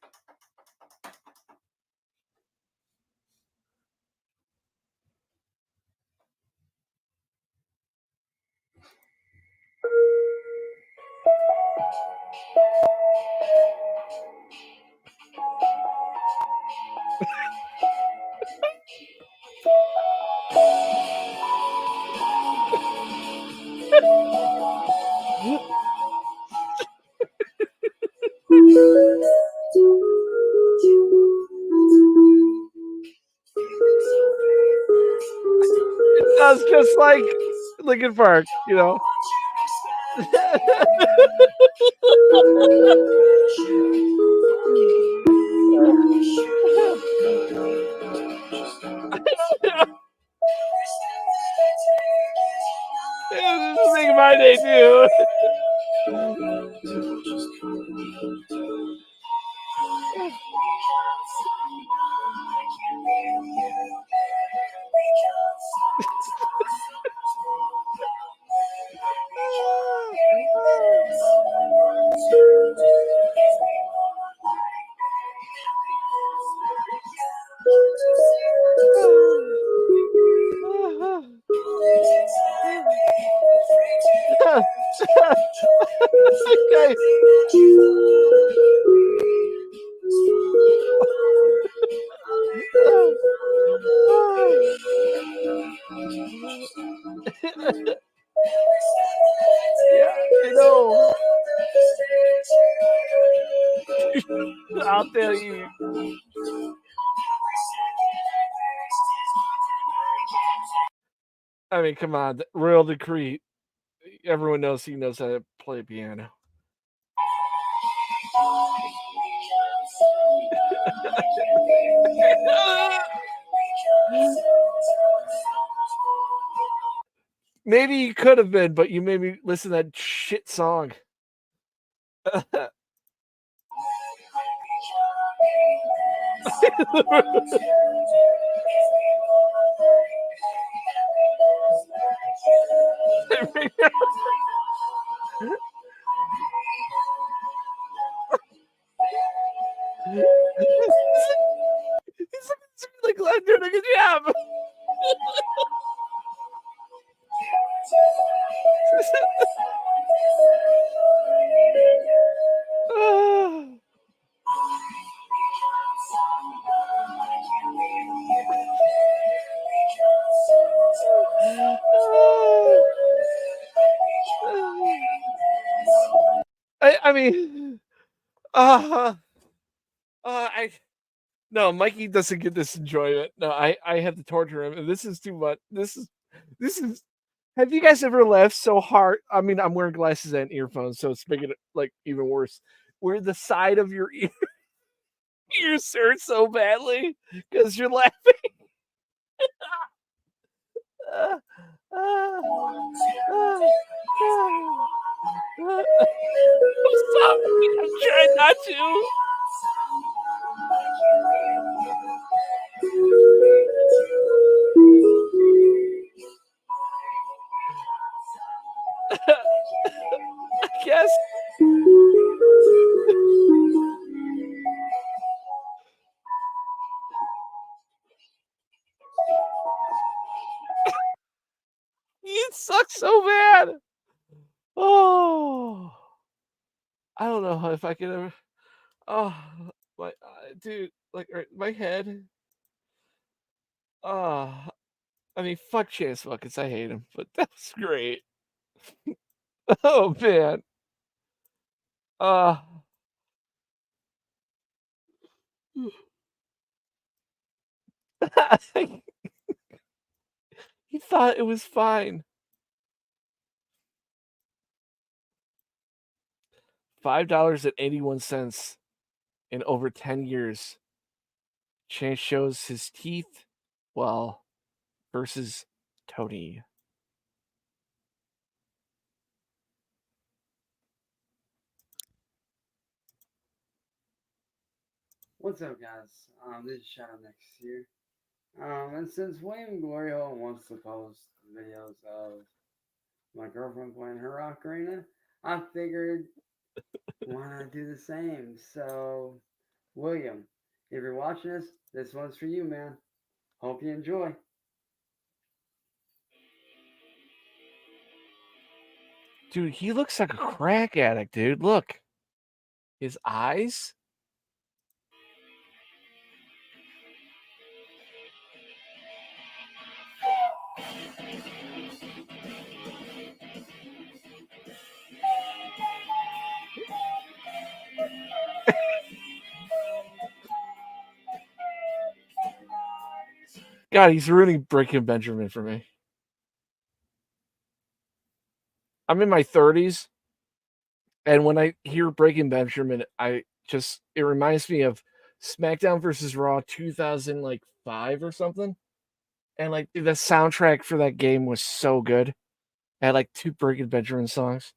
[SPEAKER 3] just like Linkin Park, you know. This is making my day too. Okay. Yeah, I know. I'll tell you. I mean, come on, Royal Decree. Everyone knows he knows how to play piano. Maybe you could have been, but you made me listen to that shit song. He's like, I'm doing a good job. I mean, I no, Mikey doesn't get this enjoyment. No, I have to torture him, and this is too much. This is. Have you guys ever laughed so hard? I mean, I'm wearing glasses and earphones, so it's making it like even worse. Where the side of your ears hurt so badly because you're laughing. I'm sorry. I'm trying not to. I guess. It sucks so bad. Oh, I don't know if I can ever. Oh, my dude, like my head. Oh, I mean, fuck Chance Buckets. I hate him, but that was great. Oh man. Uh he thought it was fine. $5.81 in over 10 years. Chance shows his teeth. Well, versus Tony.
[SPEAKER 18] What's up, guys? This is Shadow next year. And since William Glory Hole wants to post videos of my girlfriend playing her ocarina, I figured why not do the same? So, William, if you're watching this one's for you, man. Hope you enjoy.
[SPEAKER 3] Dude, he looks like a crack addict, dude. Look. His eyes. God, he's ruining Breaking Benjamin for me. I'm in my 30s, and when I hear Breaking Benjamin, it reminds me of SmackDown versus Raw 2005 or something. And like the soundtrack for that game was so good. I had like 2 Breaking Benjamin songs.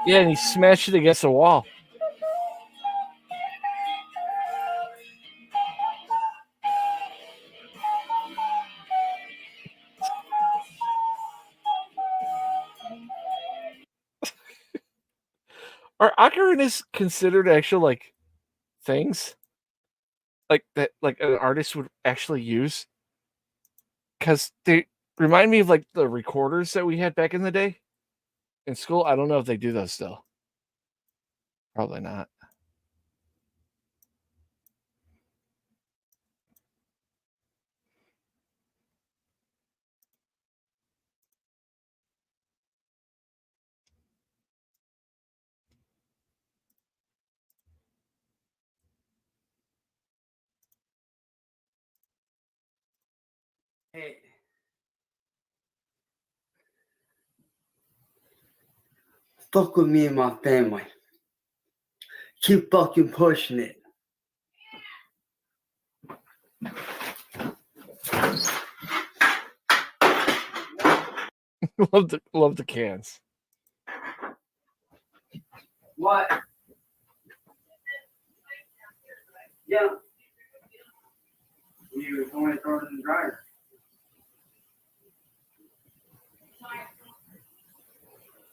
[SPEAKER 3] Yeah, and he smashed it against the wall. Are ocarinas considered actual like things? Like that like an artist would actually use? Because they remind me of like the recorders that we had back in the day in school. I don't know if they do those still. Probably not.
[SPEAKER 13] Hey. Fuck with me and my family. Keep fucking pushing it.
[SPEAKER 3] love the cans.
[SPEAKER 13] What? Yeah. You want to throw it in the dryer.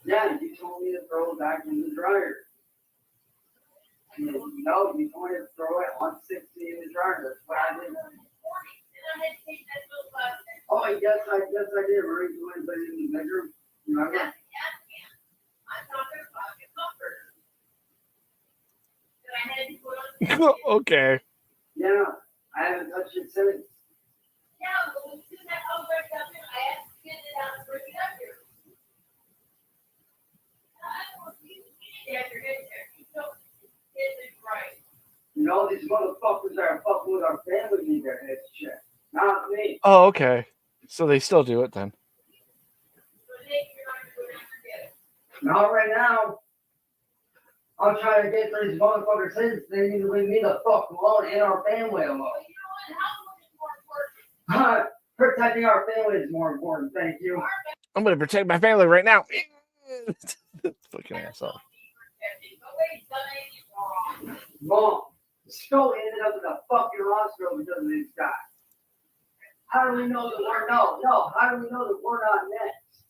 [SPEAKER 13] Yeah, you told me to throw it back in the dryer. No, you told me to throw it 160 in the dryer. That's what I did. Oh, yes, I did. Right? You want to put it in the bedroom? You remember?
[SPEAKER 3] Okay.
[SPEAKER 13] Yeah, I haven't touched it since. You know, these motherfuckers that are fucking with our family need their heads checked. Not me.
[SPEAKER 3] Oh, okay. So they still do it then.
[SPEAKER 13] Not right now. I'm trying to get these motherfuckers heads. They need to leave me the fuck alone and our family alone. Protecting our family is more important. Thank you.
[SPEAKER 3] I'm gonna protect my family right now. Fucking asshole.
[SPEAKER 13] Mom, Skull ended up in the fucking hospital because of this guy. How do we know that we're no? How do we know that we're not next?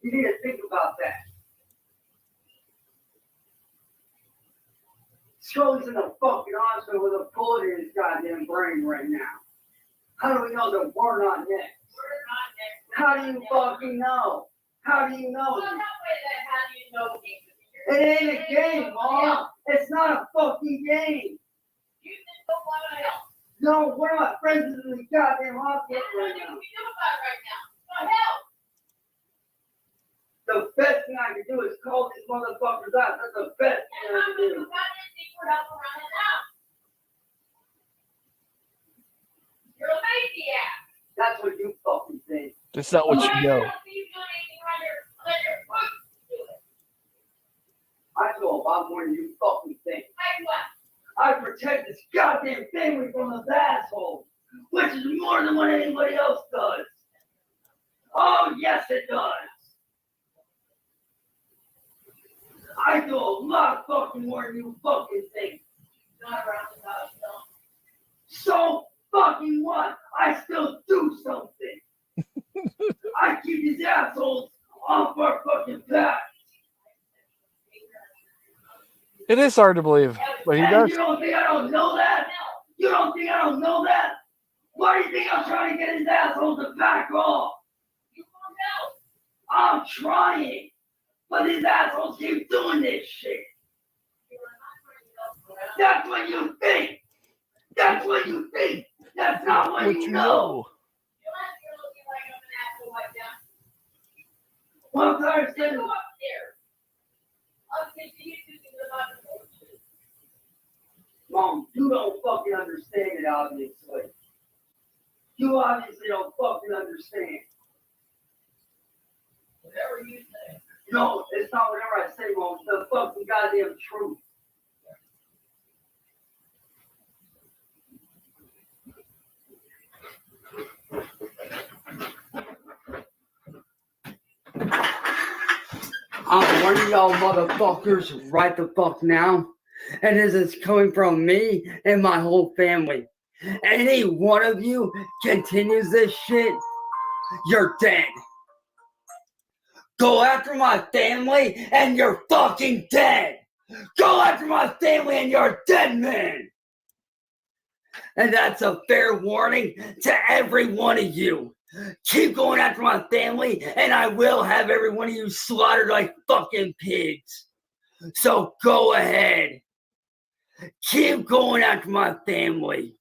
[SPEAKER 13] You need to think about that. Scully's in the fucking hospital with a bullet in his goddamn brain right now. How do we know that we're not next? How do you fucking know? How do you know? It ain't a game, Mom. It's not a fucking game. No, one of my friends is in the goddamn hospital right now. The best thing I can do is call these motherfuckers out. That's the best thing I can do. You're a lazy ass. That's what you fucking think.
[SPEAKER 3] That's not what you know.
[SPEAKER 13] I know a lot more than you fucking think. I protect this goddamn family from those assholes, which is more than what anybody else does. Oh, yes, it does. I do a lot fucking more than you fucking think. So fucking what? I still do something. I keep these assholes off our fucking path.
[SPEAKER 3] It is hard to believe, but he does.
[SPEAKER 13] You don't think I don't know that? You don't think I don't know that?
[SPEAKER 5] Why do you think I'm trying to get his asshole to back off? I'm trying, but these assholes keep doing this shit. That's what you think. That's what you think. That's not what you know. Well, Thurston. Mom, you don't fucking understand it, obviously. You obviously don't fucking understand. Whatever you say. No, it's not whatever I say, Mom. It's the fucking goddamn truth. I'm warning y'all motherfuckers right the fuck now. And this is coming from me and my whole family. Any one of you continues this shit, you're dead. Go after my family and you're fucking dead. Go after my family and you're a dead man. And that's a fair warning to every one of you. Keep going after my family and I will have every one of you slaughtered like fucking pigs. So go ahead. Keep going after my family.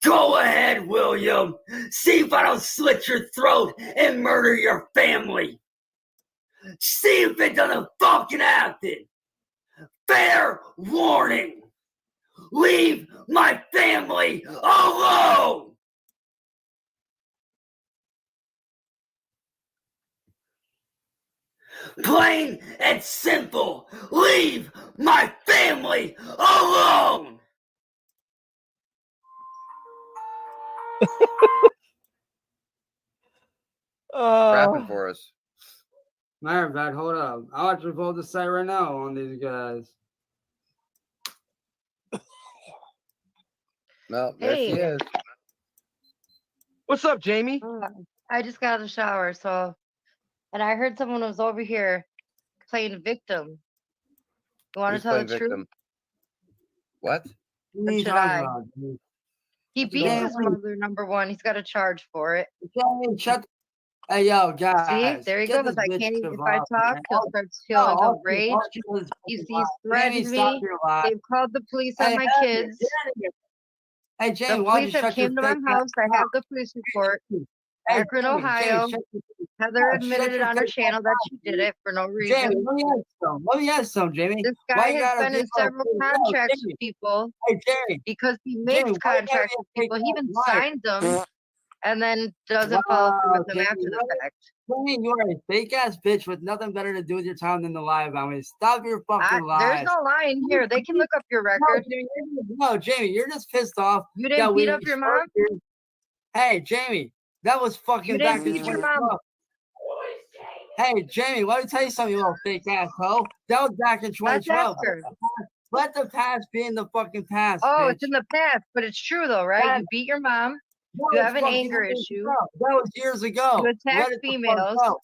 [SPEAKER 5] Go ahead, William. See if I don't slit your throat and murder your family. See if it doesn't fucking happen. Fair warning. Leave my family alone. Plain and simple. Leave my family alone.
[SPEAKER 21] Rapping for us.
[SPEAKER 18] Matter of fact, hold up. I'll actually pull the site right now on these guys.
[SPEAKER 21] No, there she
[SPEAKER 22] Hey.
[SPEAKER 21] is.
[SPEAKER 22] What's up, Jamie? I just got out of the shower, and I heard someone was over here playing victim. You want to
[SPEAKER 21] Who's
[SPEAKER 22] tell the
[SPEAKER 21] playing
[SPEAKER 22] truth?
[SPEAKER 21] victim? What?
[SPEAKER 22] Or should I? He beat
[SPEAKER 18] Jamie.
[SPEAKER 22] his mother, number one. He's got a charge for it.
[SPEAKER 18] Jamie, shut. Hey, yo, guys.
[SPEAKER 22] See, there he
[SPEAKER 18] get
[SPEAKER 22] goes.
[SPEAKER 18] this
[SPEAKER 22] I
[SPEAKER 18] bitch
[SPEAKER 22] can't even,
[SPEAKER 18] to
[SPEAKER 22] if I
[SPEAKER 18] off,
[SPEAKER 22] talk,
[SPEAKER 18] man.
[SPEAKER 22] he'll start feeling
[SPEAKER 18] I'll
[SPEAKER 22] outraged.
[SPEAKER 18] do this
[SPEAKER 22] He's
[SPEAKER 18] fucking live.
[SPEAKER 22] threatened
[SPEAKER 18] Jamie, stop
[SPEAKER 22] me.
[SPEAKER 18] your live.
[SPEAKER 22] They've called the police on my
[SPEAKER 18] Heather,
[SPEAKER 22] kids.
[SPEAKER 18] get out of here. Hey,
[SPEAKER 22] The
[SPEAKER 18] Jamie, why don't
[SPEAKER 22] police
[SPEAKER 18] you
[SPEAKER 22] have
[SPEAKER 18] shut your
[SPEAKER 22] came to my
[SPEAKER 18] fake
[SPEAKER 22] house.
[SPEAKER 18] ass
[SPEAKER 22] I have
[SPEAKER 18] up?
[SPEAKER 22] the police report.
[SPEAKER 18] Hey,
[SPEAKER 22] Akron,
[SPEAKER 18] Jamie,
[SPEAKER 22] Ohio.
[SPEAKER 18] shut your
[SPEAKER 22] Heather
[SPEAKER 18] shut
[SPEAKER 22] admitted it
[SPEAKER 18] your
[SPEAKER 22] on her
[SPEAKER 18] fake
[SPEAKER 22] channel
[SPEAKER 18] ass
[SPEAKER 22] that
[SPEAKER 18] up.
[SPEAKER 22] she did it for no
[SPEAKER 18] Jamie,
[SPEAKER 22] reason.
[SPEAKER 18] let me ask some, Jamie.
[SPEAKER 22] This
[SPEAKER 18] Why
[SPEAKER 22] guy
[SPEAKER 18] you
[SPEAKER 22] has
[SPEAKER 18] gotta
[SPEAKER 22] been
[SPEAKER 18] be
[SPEAKER 22] in several contracts with people
[SPEAKER 18] Hey, Jamie.
[SPEAKER 22] because he
[SPEAKER 18] Jamie,
[SPEAKER 22] makes
[SPEAKER 18] why you gotta
[SPEAKER 22] contracts
[SPEAKER 18] be
[SPEAKER 22] with
[SPEAKER 18] a fake
[SPEAKER 22] people. He even
[SPEAKER 18] ass liar?
[SPEAKER 22] signs them and then doesn't follow through
[SPEAKER 18] Wow,
[SPEAKER 22] with them
[SPEAKER 18] Jamie,
[SPEAKER 22] after the fact.
[SPEAKER 18] Jamie, you are a fake ass bitch with nothing better to do with your time than to lie about me. Stop your fucking
[SPEAKER 22] There's
[SPEAKER 18] lies.
[SPEAKER 22] no lying here. They can look up your record.
[SPEAKER 18] Jamie, you're just pissed off.
[SPEAKER 22] You didn't beat up your mom?
[SPEAKER 18] Hey, Jamie, that was fucking
[SPEAKER 22] You
[SPEAKER 18] back
[SPEAKER 22] didn't
[SPEAKER 18] in
[SPEAKER 22] beat your mom.
[SPEAKER 18] 2012. Hey, Jamie, let me tell you something, you little fake ass hoe. That was back in
[SPEAKER 22] Let's
[SPEAKER 18] 2012.
[SPEAKER 22] ask her.
[SPEAKER 18] Let the past be in the fucking past.
[SPEAKER 22] Oh,
[SPEAKER 18] bitch.
[SPEAKER 22] it's in the past, but it's true though, right? You beat your mom. You have an anger issue.
[SPEAKER 18] That was years ago.
[SPEAKER 22] You attack
[SPEAKER 18] Let it the fuck
[SPEAKER 22] females.
[SPEAKER 18] go.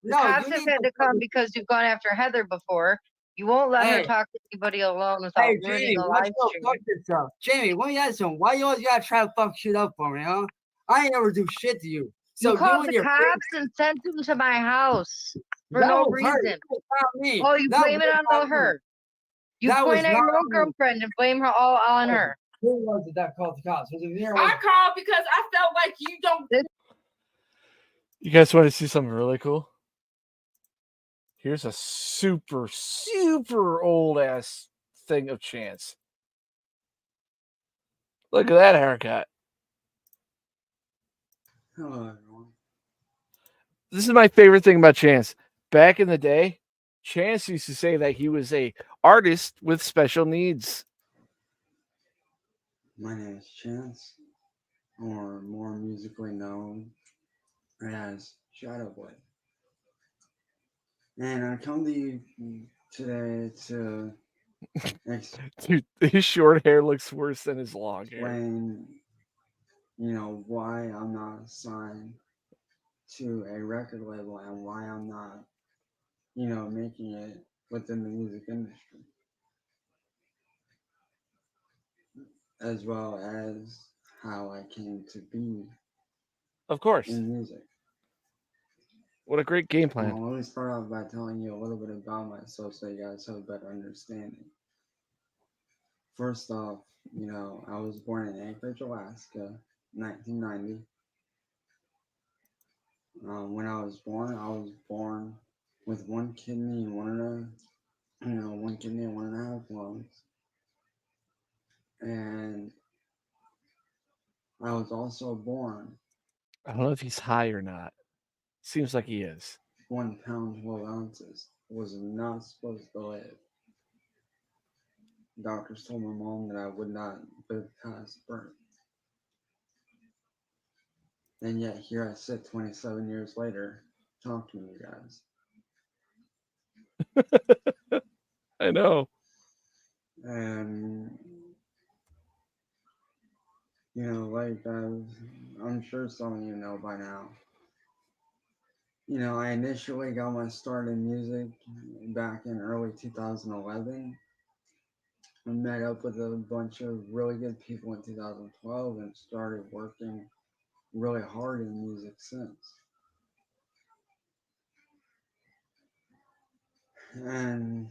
[SPEAKER 22] The
[SPEAKER 18] No,
[SPEAKER 22] cops
[SPEAKER 18] you
[SPEAKER 22] have
[SPEAKER 18] need
[SPEAKER 22] had
[SPEAKER 18] to
[SPEAKER 22] to come
[SPEAKER 18] fucking-
[SPEAKER 22] because you've gone after Heather before. You won't let her
[SPEAKER 18] Hey.
[SPEAKER 22] talk to anybody alone without
[SPEAKER 18] Hey,
[SPEAKER 22] ruining
[SPEAKER 18] Jamie,
[SPEAKER 22] the
[SPEAKER 18] why
[SPEAKER 22] live
[SPEAKER 18] you go
[SPEAKER 22] stream.
[SPEAKER 18] fuck yourself? Jamie, let me ask you, why you always gotta try to fuck shit up for me, huh? I ain't ever do shit to you. So
[SPEAKER 22] You called
[SPEAKER 18] and
[SPEAKER 22] the
[SPEAKER 18] your
[SPEAKER 22] cops and sent them to my house for
[SPEAKER 18] That
[SPEAKER 22] no
[SPEAKER 18] was her.
[SPEAKER 22] reason.
[SPEAKER 18] That was not me.
[SPEAKER 22] Oh, you
[SPEAKER 18] That
[SPEAKER 22] blame it
[SPEAKER 18] was
[SPEAKER 22] on
[SPEAKER 18] not
[SPEAKER 22] all her.
[SPEAKER 18] me.
[SPEAKER 22] You
[SPEAKER 18] That
[SPEAKER 22] point
[SPEAKER 18] was
[SPEAKER 22] at your
[SPEAKER 18] not
[SPEAKER 22] own
[SPEAKER 18] me.
[SPEAKER 22] girlfriend and blame her all on her.
[SPEAKER 18] Who was it that called the cops? Was it me or
[SPEAKER 14] I
[SPEAKER 18] was
[SPEAKER 14] called because I felt like you don't.
[SPEAKER 3] You guys want to see something really cool? Here's a super, super old ass thing of Chance. Look at that haircut.
[SPEAKER 18] Hello, everyone.
[SPEAKER 3] This is my favorite thing about Chance. Back in the day, Chance used to say that he was a artist with special needs.
[SPEAKER 18] My name is Chance, or more musically known as Shadowboy. And I come to you today to
[SPEAKER 3] Dude, his short hair looks worse than his long hair.
[SPEAKER 18] explain, why I'm not signed to a record label and why I'm not, making it within the music industry. As well as how I came to be
[SPEAKER 3] Of course.
[SPEAKER 18] in music.
[SPEAKER 3] What a great game plan.
[SPEAKER 18] Well, let me start off by telling you a little bit about myself so you guys have a better understanding. First off, I was born in Anchorage, Alaska, 1990. When I was born with one kidney and one and a half lungs. And I was also born
[SPEAKER 3] I don't know if he's high or not. Seems like he is.
[SPEAKER 18] 1 pound 12 ounces. Was not supposed to live. Doctors told my mom that I would not live past birth. And yet here I sit 27 years later talking to you guys.
[SPEAKER 3] I know.
[SPEAKER 18] And I'm sure some of you know by now. I initially got my start in music back in early 2011. I met up with a bunch of really good people in 2012 and started working really hard in music since. And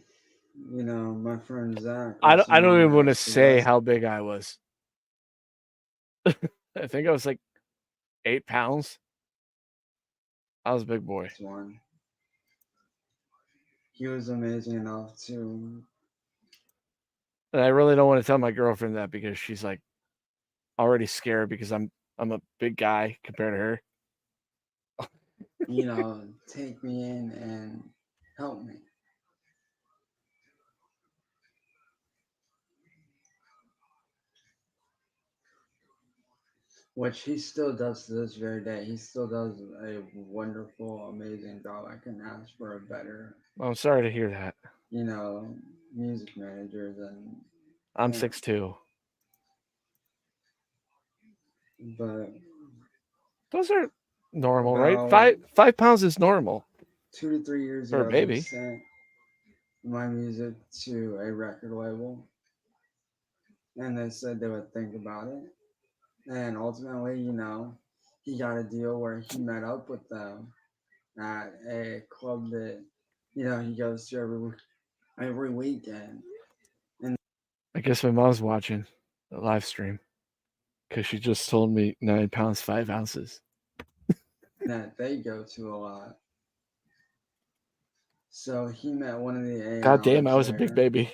[SPEAKER 18] my friend Zach.
[SPEAKER 3] I don't even
[SPEAKER 18] known
[SPEAKER 3] want to
[SPEAKER 18] as the
[SPEAKER 3] say
[SPEAKER 18] West-
[SPEAKER 3] how big I was. I think I was like 8 pounds. I was a big boy.
[SPEAKER 18] One. He was amazing enough to.
[SPEAKER 3] And I really don't want to tell my girlfriend that because she's like already scared because I'm a big guy compared to her.
[SPEAKER 18] Take me in and help me. Which he still does to this very day. He still does a wonderful, amazing job. I couldn't ask for a better,
[SPEAKER 3] Well, I'm sorry to hear that.
[SPEAKER 18] Music manager than
[SPEAKER 3] I'm
[SPEAKER 18] him.
[SPEAKER 3] 6'2".
[SPEAKER 18] But
[SPEAKER 3] those are normal, right?
[SPEAKER 18] About
[SPEAKER 3] 5 pounds is normal
[SPEAKER 18] 2 to 3 years
[SPEAKER 3] for a
[SPEAKER 18] ago, they
[SPEAKER 3] baby.
[SPEAKER 18] sent my music to a record label, and they said they would think about it. And ultimately, he got a deal where he met up with them at a club that he goes to every weekend. And
[SPEAKER 3] I guess my mom's watching the live stream because she just told me 9 pounds 5 ounces.
[SPEAKER 18] that they go to a lot. So he met one of the A&Rs
[SPEAKER 3] God damn, I was a big
[SPEAKER 18] there.
[SPEAKER 3] baby.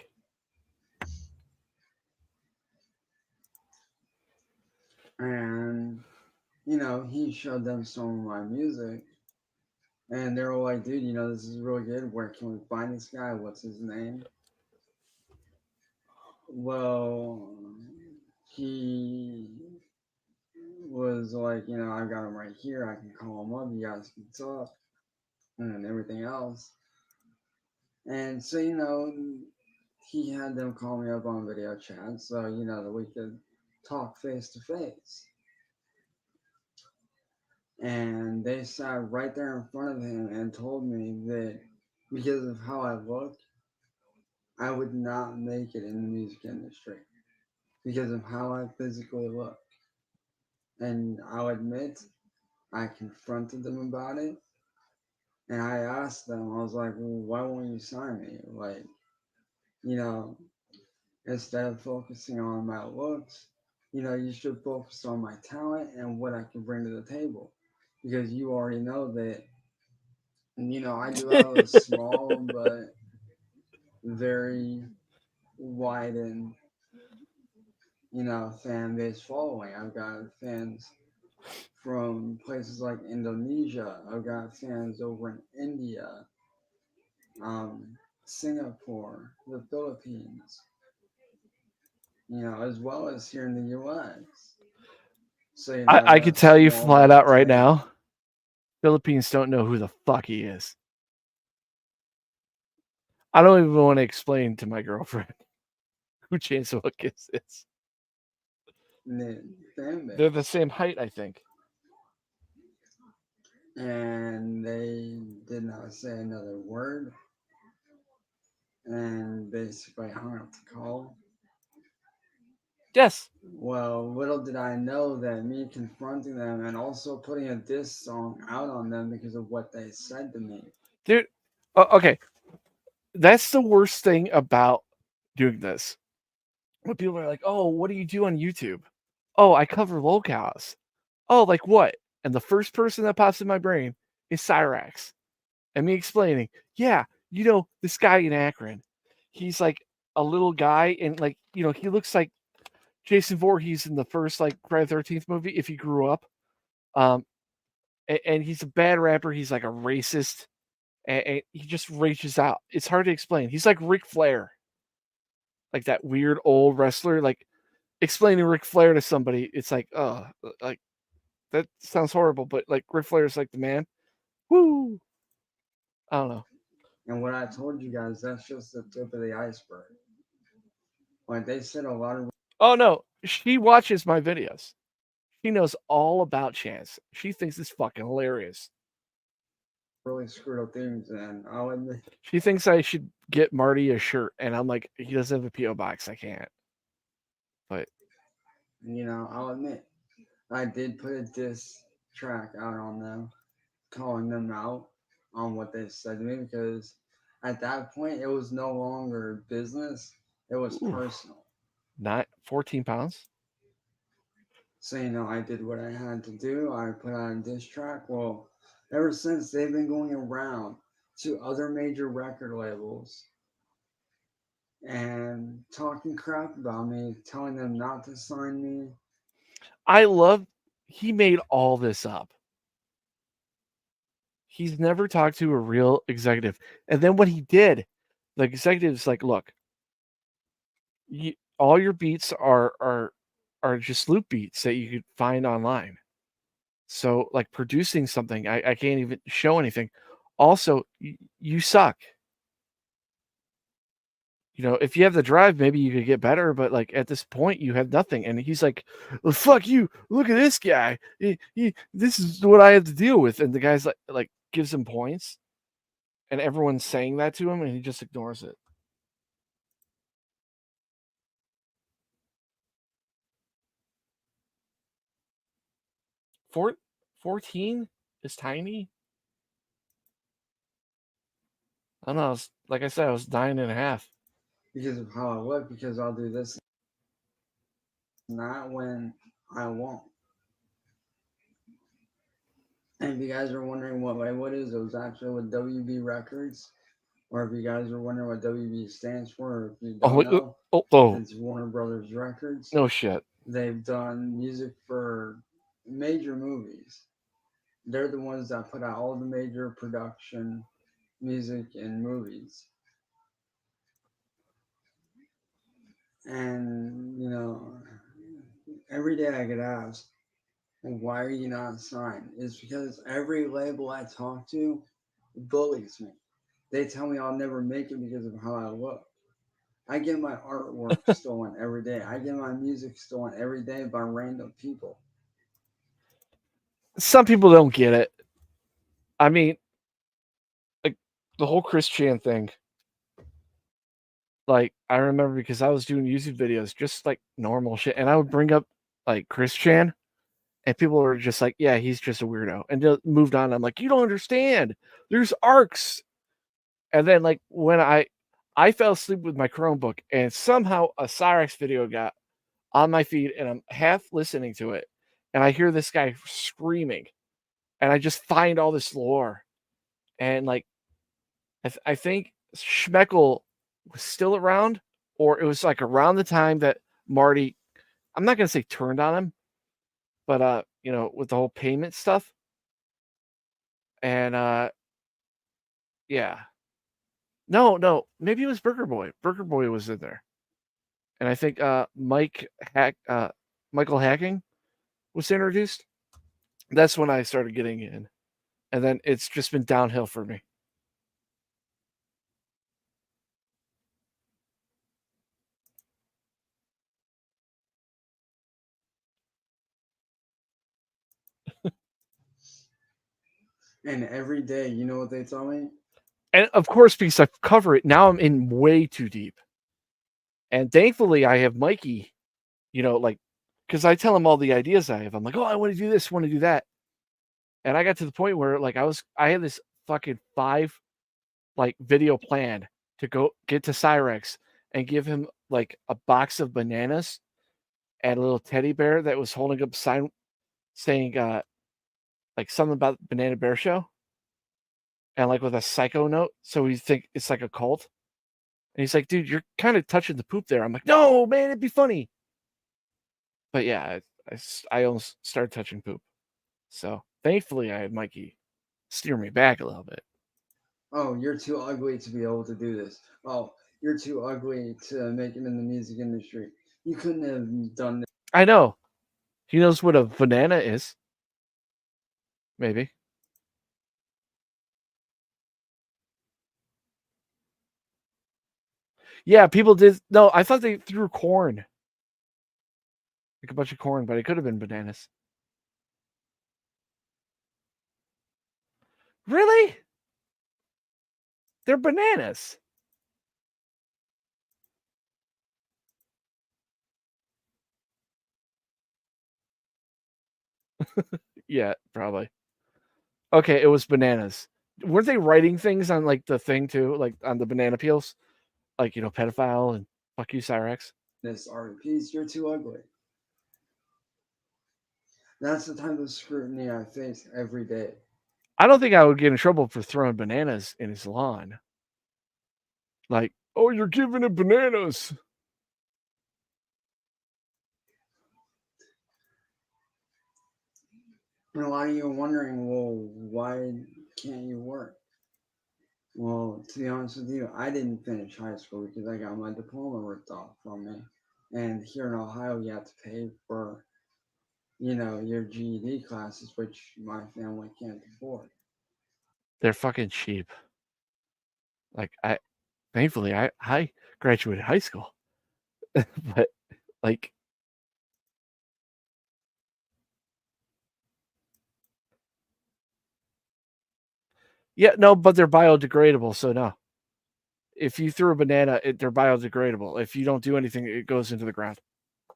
[SPEAKER 18] And he showed them some of my music, and they were like, "Dude, this is really good. Where can we find this guy? What's his name?" Well, he was like, I got him right here. I can call him up. You guys can talk and everything else. And so, he had them call me up on video chat so, that we could talk face to face. And they sat right there in front of him and told me that because of how I look, I would not make it in the music industry because of how I physically look. And I'll admit, I confronted them about it. And I asked them, I was like, well, why won't you sign me? Like, instead of focusing on my looks, you should focus on my talent and what I can bring to the table. Because you already know that, I do have a small but very widened, fan base following. I've got fans from places like Indonesia. I've got fans over in India, Singapore, the Philippines, as well as here in the U.S. So
[SPEAKER 3] I could tell you
[SPEAKER 18] small
[SPEAKER 3] flat
[SPEAKER 18] but
[SPEAKER 3] out right
[SPEAKER 18] tight-
[SPEAKER 3] now, Philippines don't know who the fuck he is. I don't even want to explain to my girlfriend who Chainsaw Kiss is.
[SPEAKER 18] fan base.
[SPEAKER 3] They're the same height, I think.
[SPEAKER 18] And they did not say another word and basically hung up the call.
[SPEAKER 3] Yes.
[SPEAKER 5] Well, little did I know that me confronting them and also putting a diss song out on them because of what they said to me.
[SPEAKER 3] Dude, okay. That's the worst thing about doing this. When people are like, "Oh, what do you do on YouTube?" "Oh, I cover Lolcows." "Oh, like what?" And the first person that pops in my brain is Cyrax. And me explaining, "Yeah, you know, this guy in Akron, he's like a little guy and like, you know, he looks like Jason Voorhees in the first like Friday the 13th movie if he grew up. Um and he's a bad rapper, he's like a racist, and he just rages out. It's hard to explain. He's like Ric Flair. Like that weird old wrestler, like explaining Ric Flair to somebody, it's like, oh, like that sounds horrible, but like Ric Flair's like the man. Woo! I don't know.
[SPEAKER 5] And what I told you guys, that's just the tip of the iceberg. Like they said a lot of
[SPEAKER 3] Oh no, she watches my videos. She knows all about Chance. She thinks it's fucking hilarious.
[SPEAKER 5] really screwed up things, and I'll admit,
[SPEAKER 3] She thinks I should get Marty a shirt, and I'm like, he doesn't have a PO box. I can't. But
[SPEAKER 5] you know, I'll admit, I did put a diss track out on them, calling them out on what they said to me because at that point it was no longer business; it was
[SPEAKER 3] Ooh.
[SPEAKER 5] personal.
[SPEAKER 3] Not 14 pounds.
[SPEAKER 5] So you know, I did what I had to do. I put out a diss track. Well, ever since they've been going around to other major record labels and talking crap about me, telling them not to sign me.
[SPEAKER 3] I love. He made all this up. He's never talked to a real executive, and then when he did, the executive's like, "Look, all your beats are just loop beats that you could find online. So like producing something, I can't even show anything. Also, you suck. You know, if you have the drive, maybe you could get better, but like at this point, you have nothing." And he's like, "Well, fuck you! Look at this guy. This is what I have to deal with." And the guy's like gives him points, and everyone's saying that to him, and he just ignores it. Four, 14 is tiny. I don't know. Like I said, I was 9.5.
[SPEAKER 5] Because of how I look, because I'll do this, not when I won't. And if you guys are wondering what label it is, it was actually with WB Records. Or if you guys are wondering what WB stands for, or if you don't know, it's Warner Brothers Records.
[SPEAKER 3] No shit.
[SPEAKER 5] They've done music for major movies. They're the ones that put out all the major production music in movies. And, you know, every day I get asked, why are you not signed? It's because every label I talk to bullies me. They tell me I'll never make it because of how I look. I get my artwork stolen every day. I get my music stolen every day by random people.
[SPEAKER 3] Some people don't get it. I mean, like the whole Chris Chan thing. Like, I remember because I was doing YouTube videos, just like normal shit, and I would bring up like Chris Chan, and people were just like, "Yeah, he's just a weirdo," and they moved on. I'm like, "You don't understand. There's arcs." And then like when I fell asleep with my Chromebook, and somehow a Cyrax video got on my feed, and I'm half listening to it, and I hear this guy screaming, and I just find all this lore, and like I think Schmeckel was still around, or it was like around the time that Marty, I'm not gonna say turned on him, but you know, with the whole payment stuff. And yeah. No, maybe it was Burger Boy. Burger Boy was in there. And I think Michael Hacking was introduced. That's when I started getting in. And then it's just been downhill for me.
[SPEAKER 5] And every day, you know what they tell me?
[SPEAKER 3] And of course, because I cover it, now I'm in way too deep. And thankfully, I have Mikey, you know, like, because I tell him all the ideas I have. I'm like, oh, I want to do this, want to do that. And I got to the point where like I had this fucking 5 like video plan to go get to Cyrex and give him like a box of bananas and a little teddy bear that was holding up a sign saying like something about Banana Bear Show and like with a psycho note, so we think it's like a cult. And he's like, dude, you're kind of touching the poop there. I'm like, no, man, it'd be funny. But yeah, I almost started touching poop. So thankfully I had Mikey steer me back a little bit.
[SPEAKER 5] Oh, you're too ugly to be able to do this. Oh, you're too ugly to make it in the music industry. You couldn't have done this.
[SPEAKER 3] I know. He knows what a banana is. Maybe. Yeah, people did. No, I thought they threw corn. Like a bunch of corn, but it could have been bananas. Really? They're bananas. Yeah, probably. Okay, it was bananas. Weren't they writing things on like the thing too, like on the banana peels, like, you know, pedophile and fuck you, Cyrex?
[SPEAKER 5] This art piece, you're too ugly. That's the type of scrutiny I face every day.
[SPEAKER 3] I don't think I would get in trouble for throwing bananas in his lawn. Like, oh, you're giving it bananas.
[SPEAKER 5] And a lot of you are wondering, well, why can't you work? Well, to be honest with you, I didn't finish high school because I got my diploma ripped off from me. And here in Ohio, you have to pay for, you know, your GED classes, which my family can't afford.
[SPEAKER 3] They're fucking cheap. Like, thankfully I graduated high school. But like, yeah, no, but they're biodegradable, so no. If you threw a banana, they're biodegradable. If you don't do anything, it goes into the ground.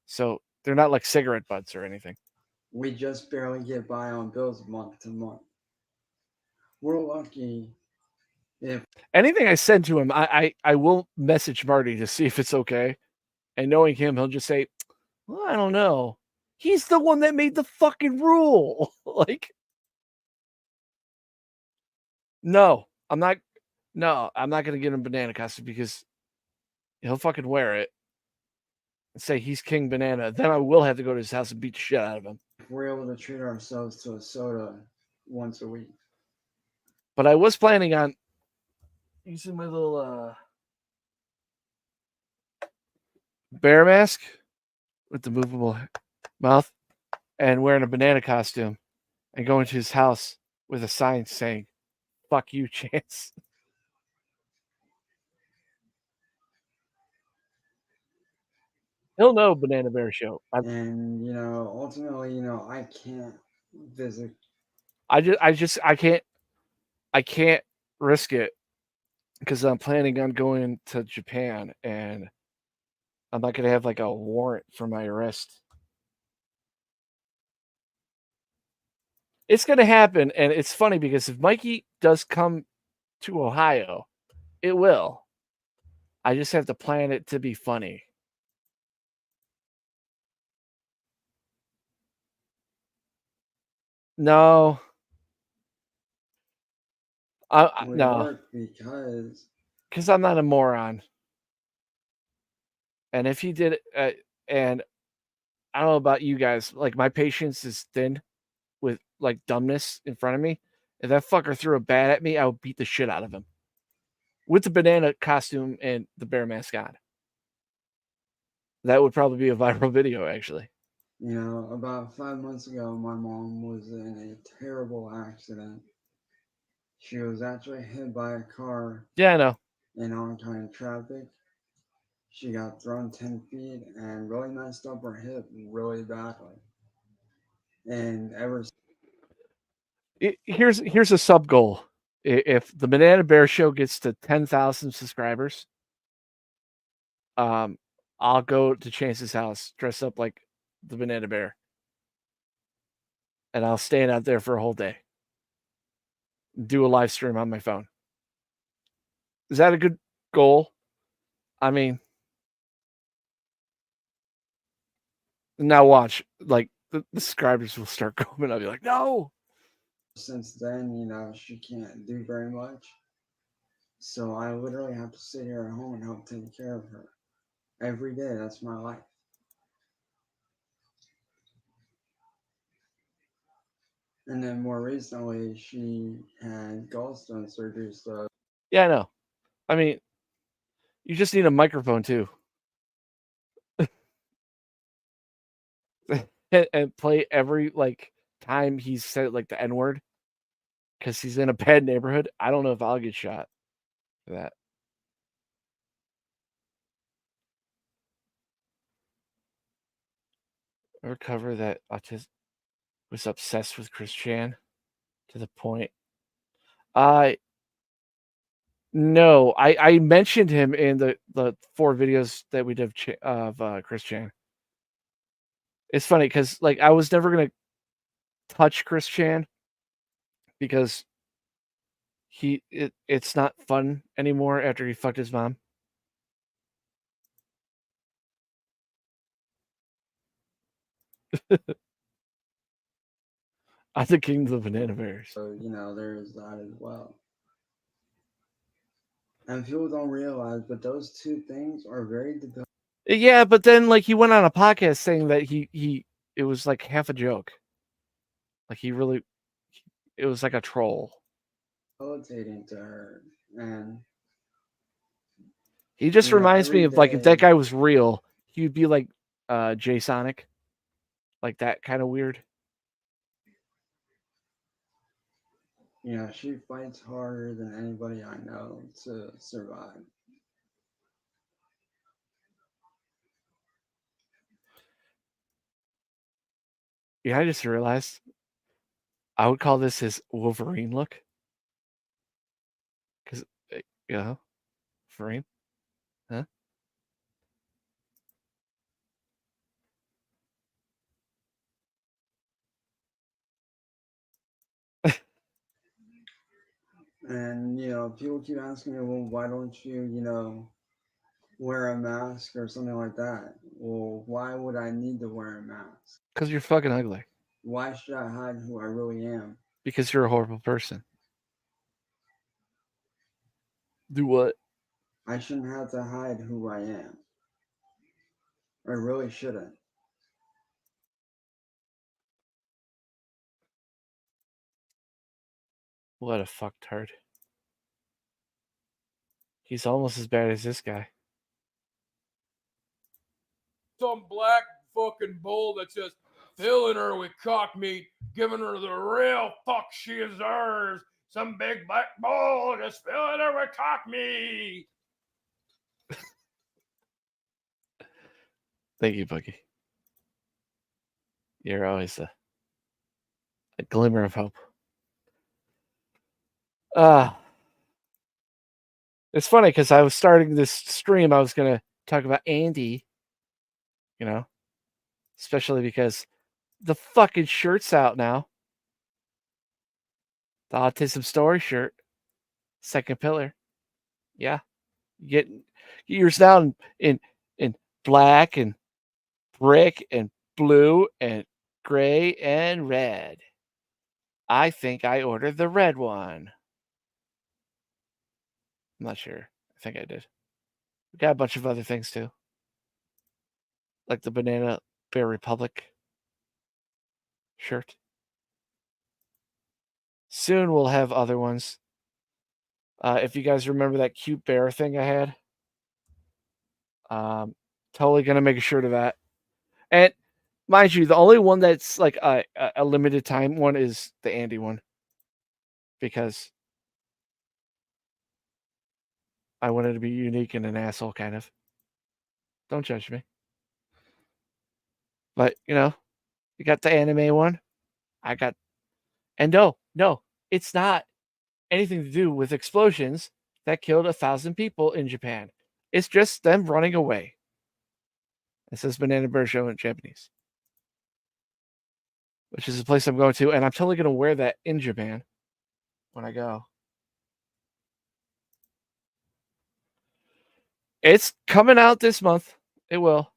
[SPEAKER 3] So they're not like cigarette butts or anything.
[SPEAKER 5] We just barely get by on bills month to month. We're lucky if
[SPEAKER 3] Anything I send to him, I will message Marty to see if it's okay. And knowing him, he'll just say, well, I don't know. He's the one that made the fucking rule. Like, no, I'm not going to get him banana costume because he'll fucking wear it and say he's King Banana. Then I will have to go to his house and beat the shit out of him.
[SPEAKER 5] we're able to treat ourselves to a soda once a week.
[SPEAKER 3] But I was planning on using my little bear mask with the movable mouth and wearing a banana costume and going to his house with a sign saying, fuck you, Chance. He'll know Banana Bear Show.
[SPEAKER 5] And, you know, ultimately, you know, I can't visit.
[SPEAKER 3] I can't risk it because I'm planning on going to Japan and I'm not going to have like a warrant for my arrest. It's going to happen. And it's funny because if Mikey does come to Ohio, it will. I just have to plan it to be funny. No. No. Because I'm not a moron. And if he did it, and I don't know about you guys, like my patience is thin with like dumbness in front of me. If that fucker threw a bat at me, I would beat the shit out of him with the banana costume and the bear mask on. That would probably be a viral video, actually.
[SPEAKER 5] You know, about 5 months ago, my mom was in a terrible accident. She was actually hit by a car.
[SPEAKER 3] Yeah, I know.
[SPEAKER 5] In oncoming traffic. She got thrown 10 feet and really messed up her hip really badly. And ever
[SPEAKER 3] Here's a sub goal. If the Banana Bear Show gets to 10,000 subscribers, I'll go to Chance's house, dress up like the banana bear, and I'll stand out there for a whole day. Do a live stream on my phone. Is that a good goal? I mean, now watch. Like the subscribers will start coming. I'll be like, no.
[SPEAKER 5] Since then, you know, she can't do very much. So I literally have to sit here at home and help take care of her. Every day, that's my life. And then more recently, she had gallstone surgery, so
[SPEAKER 3] Yeah, I know. I mean, you just need a microphone too. and play every like time he's said like the N-word because he's in a bad neighborhood. I don't know if I'll get shot for that. Or cover that autism was obsessed with Chris Chan to the point. No, I mentioned him in the 4 videos that we did of Chris Chan. It's funny because like I was never gonna touch Chris Chan because it's not fun anymore after he fucked his mom. I'm the king of the banana bears.
[SPEAKER 5] So, you know, there's that as well. And people don't realize, but those two things are very debilitating.
[SPEAKER 3] Yeah, but then like he went on a podcast saying that it was like half a joke. Like it was like a troll.
[SPEAKER 5] To her. And
[SPEAKER 3] He just
[SPEAKER 5] you know,
[SPEAKER 3] reminds me
[SPEAKER 5] every
[SPEAKER 3] of like if that
[SPEAKER 5] day-
[SPEAKER 3] guy was real, he would be like Jay Sonic. Like that kind of weird.
[SPEAKER 5] You know, she fights harder than anybody I know to survive.
[SPEAKER 3] Yeah, I just realized I would call this his Wolverine look. Because, yeah, Wolverine. Huh?
[SPEAKER 5] And, you know, people keep asking me, well, why don't you, you know, wear a mask or something like that? Well, why would I need to wear a mask?
[SPEAKER 3] Because you're fucking ugly.
[SPEAKER 5] Why should I hide who I really am?
[SPEAKER 3] Because you're a horrible person. Do what?
[SPEAKER 5] I shouldn't have to hide who I am. I really shouldn't.
[SPEAKER 3] What a fucktard. He's almost as bad as this guy.
[SPEAKER 19] Some black fucking bull that's just filling her with cock meat, giving her the real fuck she deserves. Some big black bull just filling her with cock meat.
[SPEAKER 3] Thank you, Boogie. You're always a glimmer of hope. It's funny because I was starting this stream. I was going to talk about Andy, you know, especially because the fucking shirt's out now. The Autism Story shirt, second pillar. Yeah, you get yours now in black and brick and blue and gray and red. I think I ordered the red one. I'm not sure. I think I did. We got a bunch of other things too, like the Banana Bear Republic shirt. Soon we'll have other ones. If you guys remember that cute bear thing I had, totally gonna make a shirt of that. And mind you, the only one that's like a limited time one is the Andy one, because I wanted to be unique and an asshole, kind of. Don't judge me. But you know, you got the anime one. I got, and no, it's not anything to do with explosions that killed 1,000 people in Japan. It's just them running away. It says Banana Bear Show in Japanese, which is the place I'm going to, and I'm totally going to wear that in Japan when I go. It's coming out this month. It will.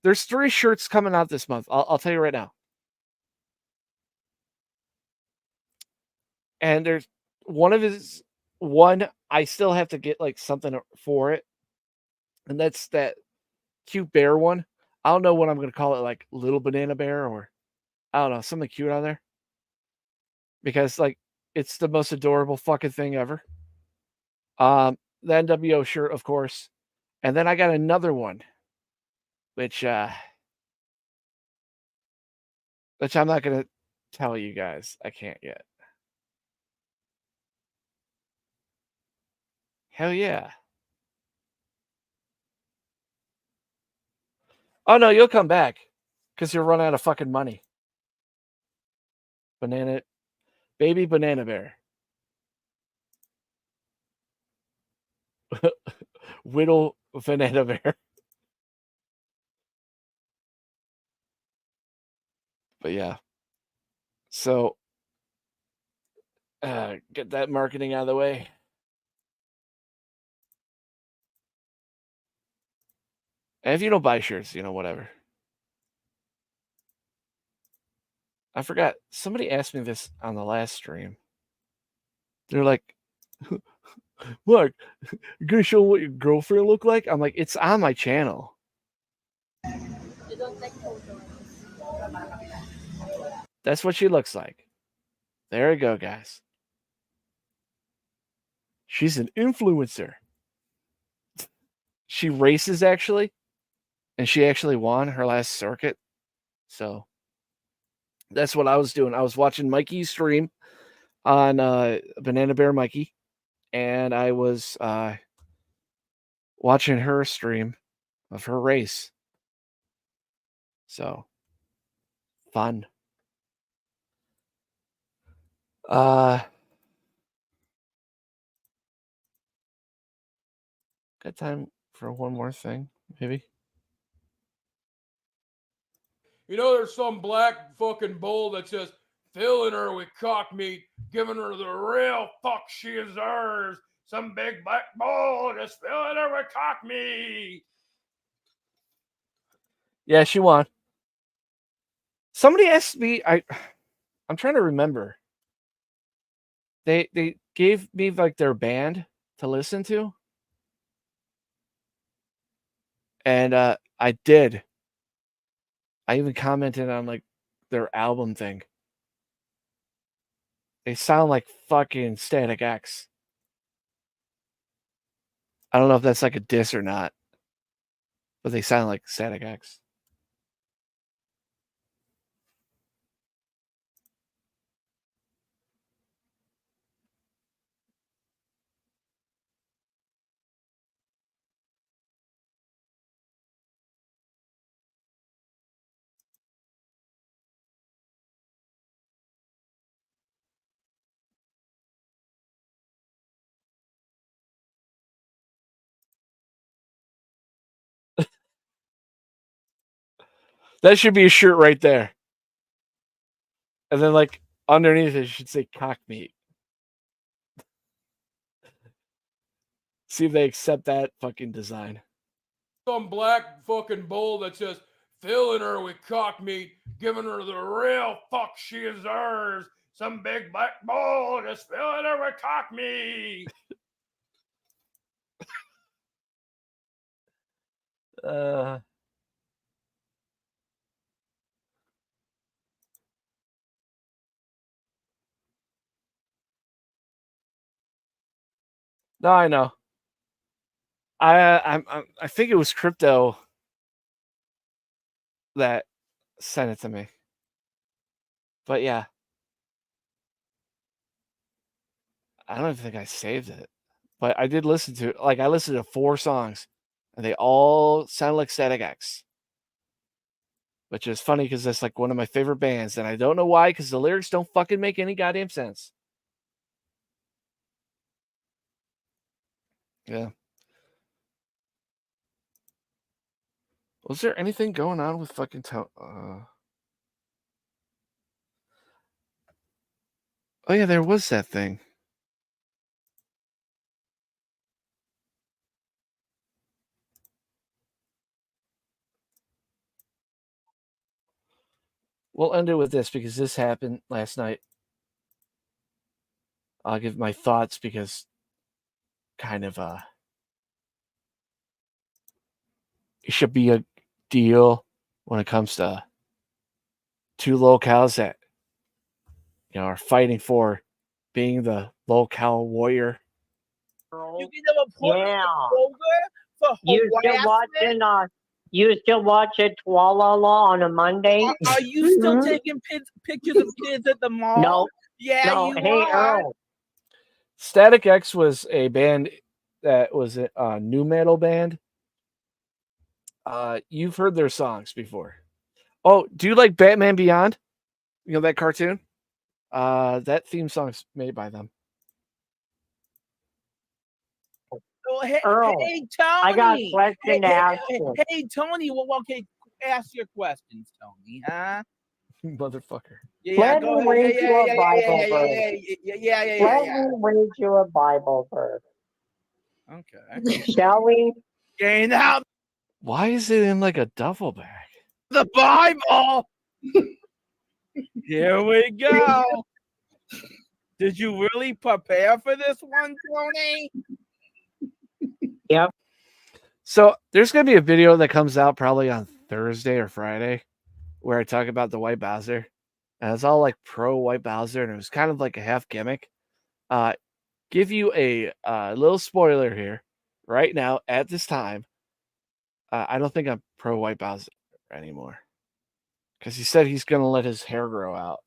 [SPEAKER 3] There's 3 shirts coming out this month. I'll tell you right now. And there's one I still have to get like something for it. And that's that cute bear one. I don't know what I'm going to call it, like Little Banana Bear or I don't know, something cute on there. Because like it's the most adorable fucking thing ever. The NWO shirt, of course. And then I got another one, which I'm not gonna tell you guys. I can't yet. Hell yeah. Oh no, you'll come back. Because you'll run out of fucking money. Baby banana bear. Whittle banana bear. But yeah. So get that marketing out of the way. And if you don't buy shirts, whatever. I forgot. Somebody asked me this on the last stream. They're like, look, you're going to show what your girlfriend look like? I'm like, it's on my channel. That's what she looks like. There you go, guys. She's an influencer. She races, actually. And she actually won her last circuit. So that's what I was doing. I was watching Mikey's stream on Banana Bear Mikey. And I was watching her stream of her race. So fun. Got time for one more thing, maybe?
[SPEAKER 19] There's some black fucking bull that's just filling her with cock meat, giving her the real fuck she deserves. Some big black bull just filling her with cock meat.
[SPEAKER 3] Yeah, she won. Somebody asked me, I'm trying to remember. They gave me like their band to listen to. And I did. I even commented on like their album thing. They sound like fucking Static X. I don't know if that's like a diss or not, but they sound like Static X. That should be a shirt right there. And then like underneath it should say cock meat. See if they accept that fucking design.
[SPEAKER 19] Some black fucking bull that's just filling her with cock meat, giving her the real fuck she deserves. Some big black bull just filling her with cock meat.
[SPEAKER 3] No, I know. I think it was Crypto that sent it to me. But yeah. I don't even think I saved it. But I did listen to it. Like I listened to 4 songs and they all sound like Static X. Which is funny because that's like one of my favorite bands. And I don't know why, because the lyrics don't fucking make any goddamn sense. Yeah. Was there anything going on with fucking Oh yeah, there was that thing. We'll end it with this because this happened last night. I'll give my thoughts because kind of it should be a deal when it comes to two locals that are fighting for being the Lolcow warrior.
[SPEAKER 6] You can have a point for
[SPEAKER 7] You still
[SPEAKER 6] harassment.
[SPEAKER 7] watching? You still watching Twalala on a Monday?
[SPEAKER 6] Are you still taking pictures of kids at the mall?
[SPEAKER 7] No.
[SPEAKER 6] Yeah,
[SPEAKER 7] no.
[SPEAKER 6] you
[SPEAKER 7] Hey,
[SPEAKER 6] are.
[SPEAKER 7] Earl.
[SPEAKER 3] Static X was a band that was a new metal band. You've heard their songs before. Oh, do you like Batman Beyond? You know that cartoon? That theme song's made by them.
[SPEAKER 6] Oh, hey,
[SPEAKER 7] Earl,
[SPEAKER 6] hey, Tony.
[SPEAKER 7] I got a question to ask you.
[SPEAKER 6] Hey, Tony. Well, okay, ask your questions, Tony. Huh?
[SPEAKER 3] Motherfucker.
[SPEAKER 6] Yeah,
[SPEAKER 7] Let
[SPEAKER 6] go
[SPEAKER 7] me
[SPEAKER 6] ahead.
[SPEAKER 7] read you a Bible verse. Let
[SPEAKER 6] Yeah.
[SPEAKER 7] me read you a Bible verse.
[SPEAKER 6] Okay.
[SPEAKER 7] Shall we?
[SPEAKER 6] Okay, now
[SPEAKER 3] Why is it in like a duffel bag?
[SPEAKER 6] the Bible. Here we go. Did you really prepare for this one, Tony?
[SPEAKER 7] Yep.
[SPEAKER 3] So there's gonna be a video that comes out probably on Thursday or Friday where I talk about the White Bowser. And it's all like pro White Bowser, and it was kind of like a half gimmick. Give you a little spoiler here right now at this time. I don't think I'm pro White Bowser anymore because he said he's gonna let his hair grow out.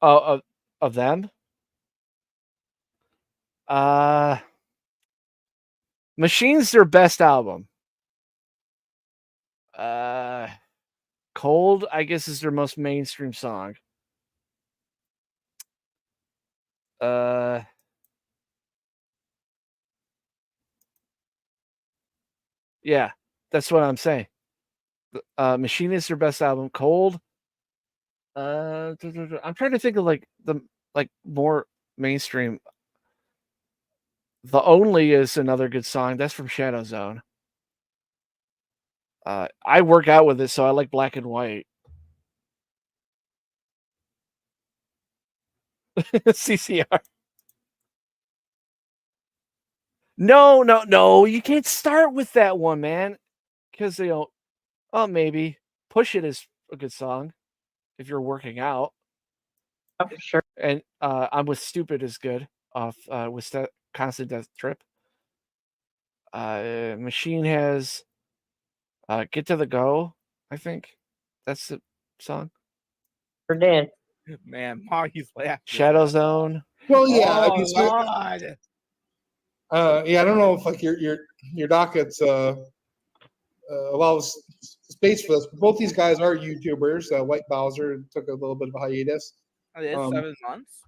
[SPEAKER 3] Oh, of them? Machine's their best album. Cold, I guess, is their most mainstream song. Yeah, that's what I'm saying. Machine is their best album. Cold. I'm trying to think of like the more mainstream. The Only is another good song. That's from Shadow Zone. I work out with it, so I like Black and White. CCR. No. You can't start with that one, man. Because they don't. Oh, maybe Push It is a good song if you're working out.
[SPEAKER 7] Sure.
[SPEAKER 3] And I'm with Stupid is good off with Constant Death Trip. Machine has Get to the Go, I think. That's the song.
[SPEAKER 7] Sure did.
[SPEAKER 6] Man, Marty's laughing.
[SPEAKER 3] Shadow Zone.
[SPEAKER 4] Well, yeah.
[SPEAKER 6] Oh,
[SPEAKER 4] I mean, so,
[SPEAKER 6] Lord.
[SPEAKER 4] yeah, I don't know if like your dockets allows space for this. But both these guys are YouTubers. White Bowser took a little bit of a hiatus.
[SPEAKER 6] It is 7 months.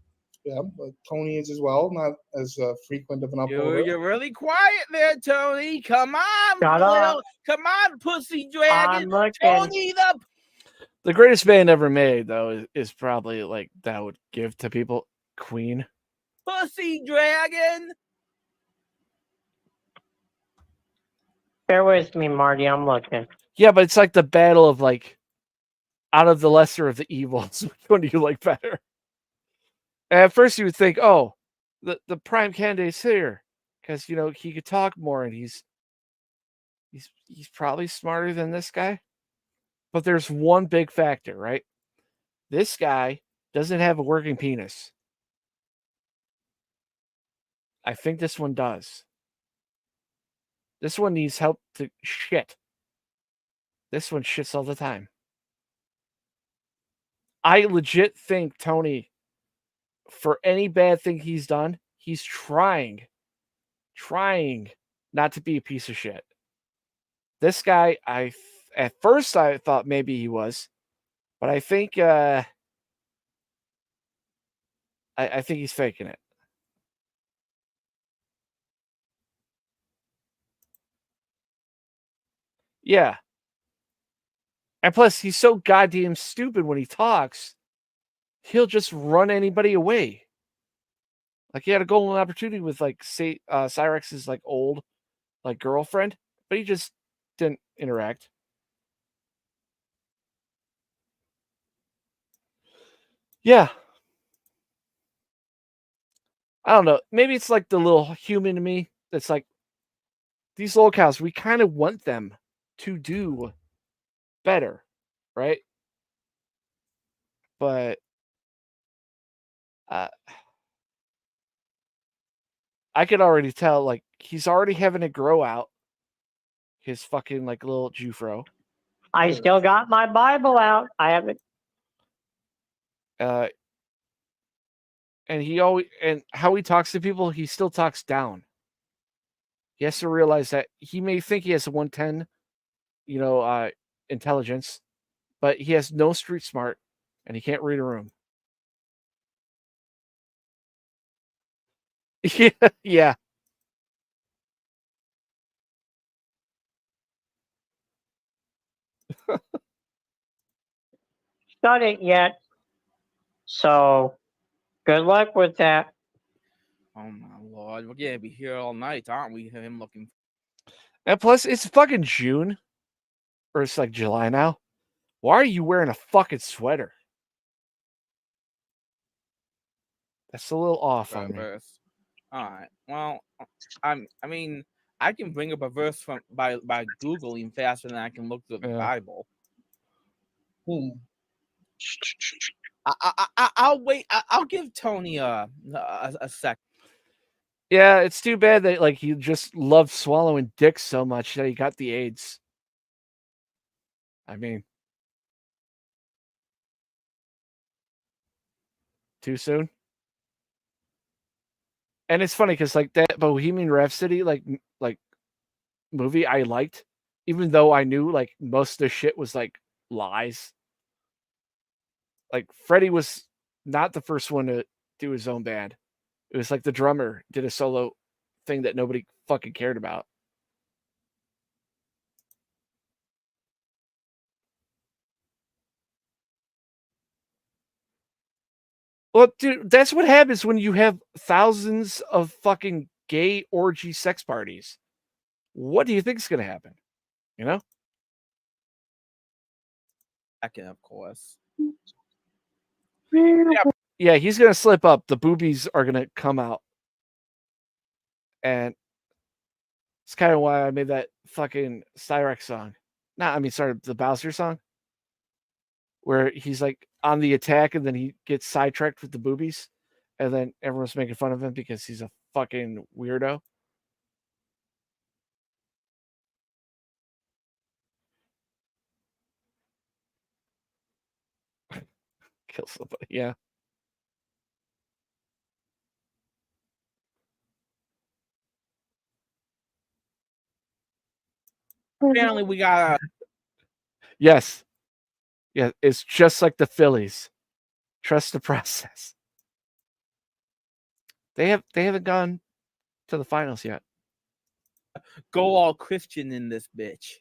[SPEAKER 4] Yeah, but Tony is as well, not as frequent of an uploader.
[SPEAKER 6] You're really quiet there, Tony. Come on,
[SPEAKER 7] Shut up.
[SPEAKER 6] come on, pussy dragon. Tony
[SPEAKER 3] The greatest band ever made, though, is probably like that I would give to people. Queen.
[SPEAKER 6] Pussy dragon.
[SPEAKER 7] Bear with me, Marty. I'm looking.
[SPEAKER 3] Yeah, but it's like the battle of like out of the lesser of the evils. Which one do you like better? And at first you would think, oh, the prime candidate's here because he could talk more and he's probably smarter than this guy. But there's one big factor, right? This guy doesn't have a working penis. I think this one does. This one needs help to shit. This one shits all the time. I legit think Tony, for any bad thing he's done, he's trying not to be a piece of shit. This guy, at first I thought maybe he was, but I think I think he's faking it. Yeah. And plus, he's so goddamn stupid when he talks, he'll just run anybody away. Like, he had a golden opportunity with, like, say, Cyrex's, like, old, like, girlfriend, but he just didn't interact. Yeah. I don't know. Maybe it's like the little human in me that's like, these lolcows, we kind of want them to do better, right? But I could already tell, like, he's already having to grow out his fucking, like, little Jufro.
[SPEAKER 7] I still got my Bible out. I haven't.
[SPEAKER 3] And how he talks to people, he still talks down. He has to realize that he may think he has a 110, intelligence, but he has no street smart, and he can't read a room. Yeah.
[SPEAKER 7] Done it yet. So, good luck with that.
[SPEAKER 6] Oh my lord, we're gonna be here all night, aren't we? Him looking.
[SPEAKER 3] And plus, it's fucking June, or it's like July now. Why are you wearing a fucking sweater? That's a little off on me.
[SPEAKER 6] Verse. All right. Well, I mean, I can bring up a verse from by googling faster than I can look through the Bible. I'll wait. I'll give Tony a sec.
[SPEAKER 3] Yeah, it's too bad that like he just loved swallowing dicks so much that he got the AIDS. I mean, too soon. And it's funny because like that Bohemian Rhapsody like movie I liked, even though I knew like most of the shit was like lies. Like Freddie was not the first one to do his own band. It was like the drummer did a solo thing that nobody fucking cared about. Well, dude, that's what happens when you have thousands of fucking gay orgy sex parties. What do you think is going to happen? You know?
[SPEAKER 6] Second, of course.
[SPEAKER 3] Yeah, he's going to slip up. The boobies are going to come out. And it's kind of why I made that fucking Cyrex song. The Bowser song. Where he's like on the attack and then he gets sidetracked with the boobies. And then everyone's making fun of him because he's a fucking weirdo. Kill somebody, yeah.
[SPEAKER 6] Apparently, we got.
[SPEAKER 3] Yes. Yeah, it's just like the Phillies. Trust the process. They haven't gone to the finals yet.
[SPEAKER 6] Go all Christian in this bitch.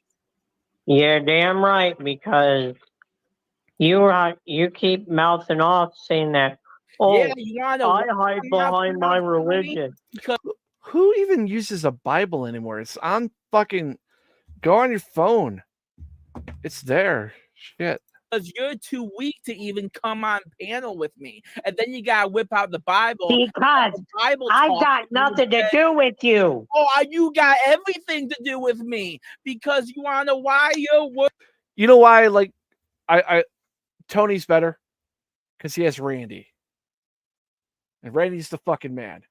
[SPEAKER 7] You're damn right, because you keep mouthing off saying that. Oh,
[SPEAKER 6] Yeah, you wanna
[SPEAKER 7] I hide behind my religion.
[SPEAKER 3] Who even uses a Bible anymore? It's on fucking. Go on your phone. It's there. Shit.
[SPEAKER 6] Because you're too weak to even come on panel with me, and then you gotta whip out the Bible.
[SPEAKER 7] Because I got nothing to do with you.
[SPEAKER 6] Oh, you got everything to do with me, because you wanna know why you're.
[SPEAKER 3] You know why? Like, I Tony's better because he has Randy, and Randy's the fucking man.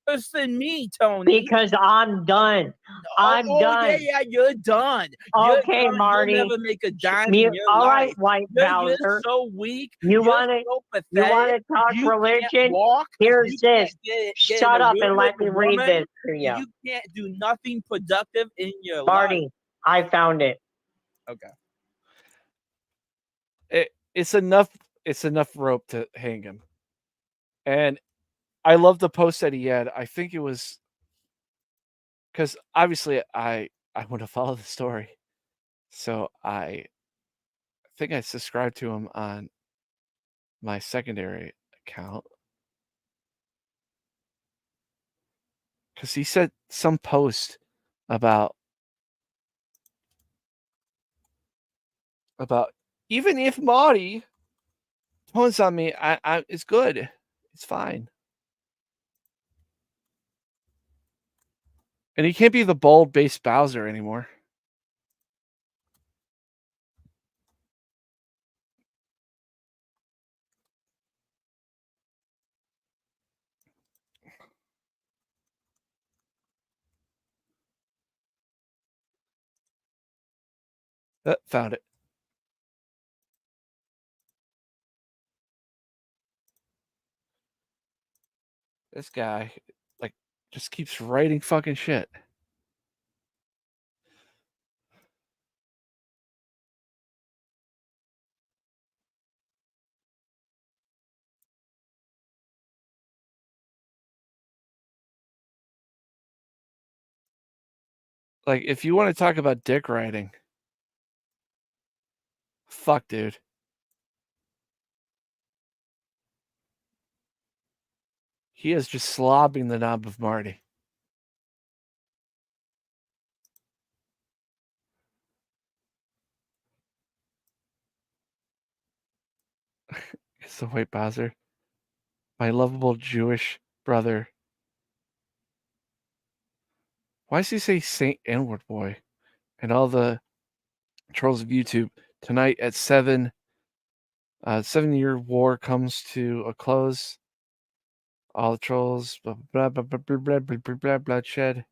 [SPEAKER 6] Worse than me, Tony.
[SPEAKER 7] Because I'm done. I'm done.
[SPEAKER 6] Yeah, you're done.
[SPEAKER 7] Okay,
[SPEAKER 6] you're done.
[SPEAKER 7] Marty.
[SPEAKER 6] You'll never make a dime in your
[SPEAKER 7] all
[SPEAKER 6] life.
[SPEAKER 7] right, White
[SPEAKER 6] You're
[SPEAKER 7] Bowser.
[SPEAKER 6] so weak.
[SPEAKER 7] You
[SPEAKER 6] want
[SPEAKER 7] to talk religion? Here's this. Shut up and let me read this to you.
[SPEAKER 6] You can't do nothing productive in your
[SPEAKER 7] Marty,
[SPEAKER 6] life.
[SPEAKER 7] I found it.
[SPEAKER 6] Okay.
[SPEAKER 3] It's enough. It's enough rope to hang him. And I love the post that he had. I think it was because obviously I I want to follow the story. So I think I subscribed to him on my secondary account. Because he said some post about even if Marty tones on me, I it's good. It's fine. And he can't be the bald bass Bowser anymore. Found it. This guy, like, just keeps writing fucking shit. Like, if you want to talk about dick riding, fuck, dude. He is just slobbing the knob of Marty. It's the white Bowser. My lovable Jewish brother. Why does he say Saint N-word boy? And all the trolls of YouTube. Tonight at 7, 7-year war comes to a close. All the trolls, blah, blah, blah, blah, blah, blah, blah, blah, blah, bloodshed.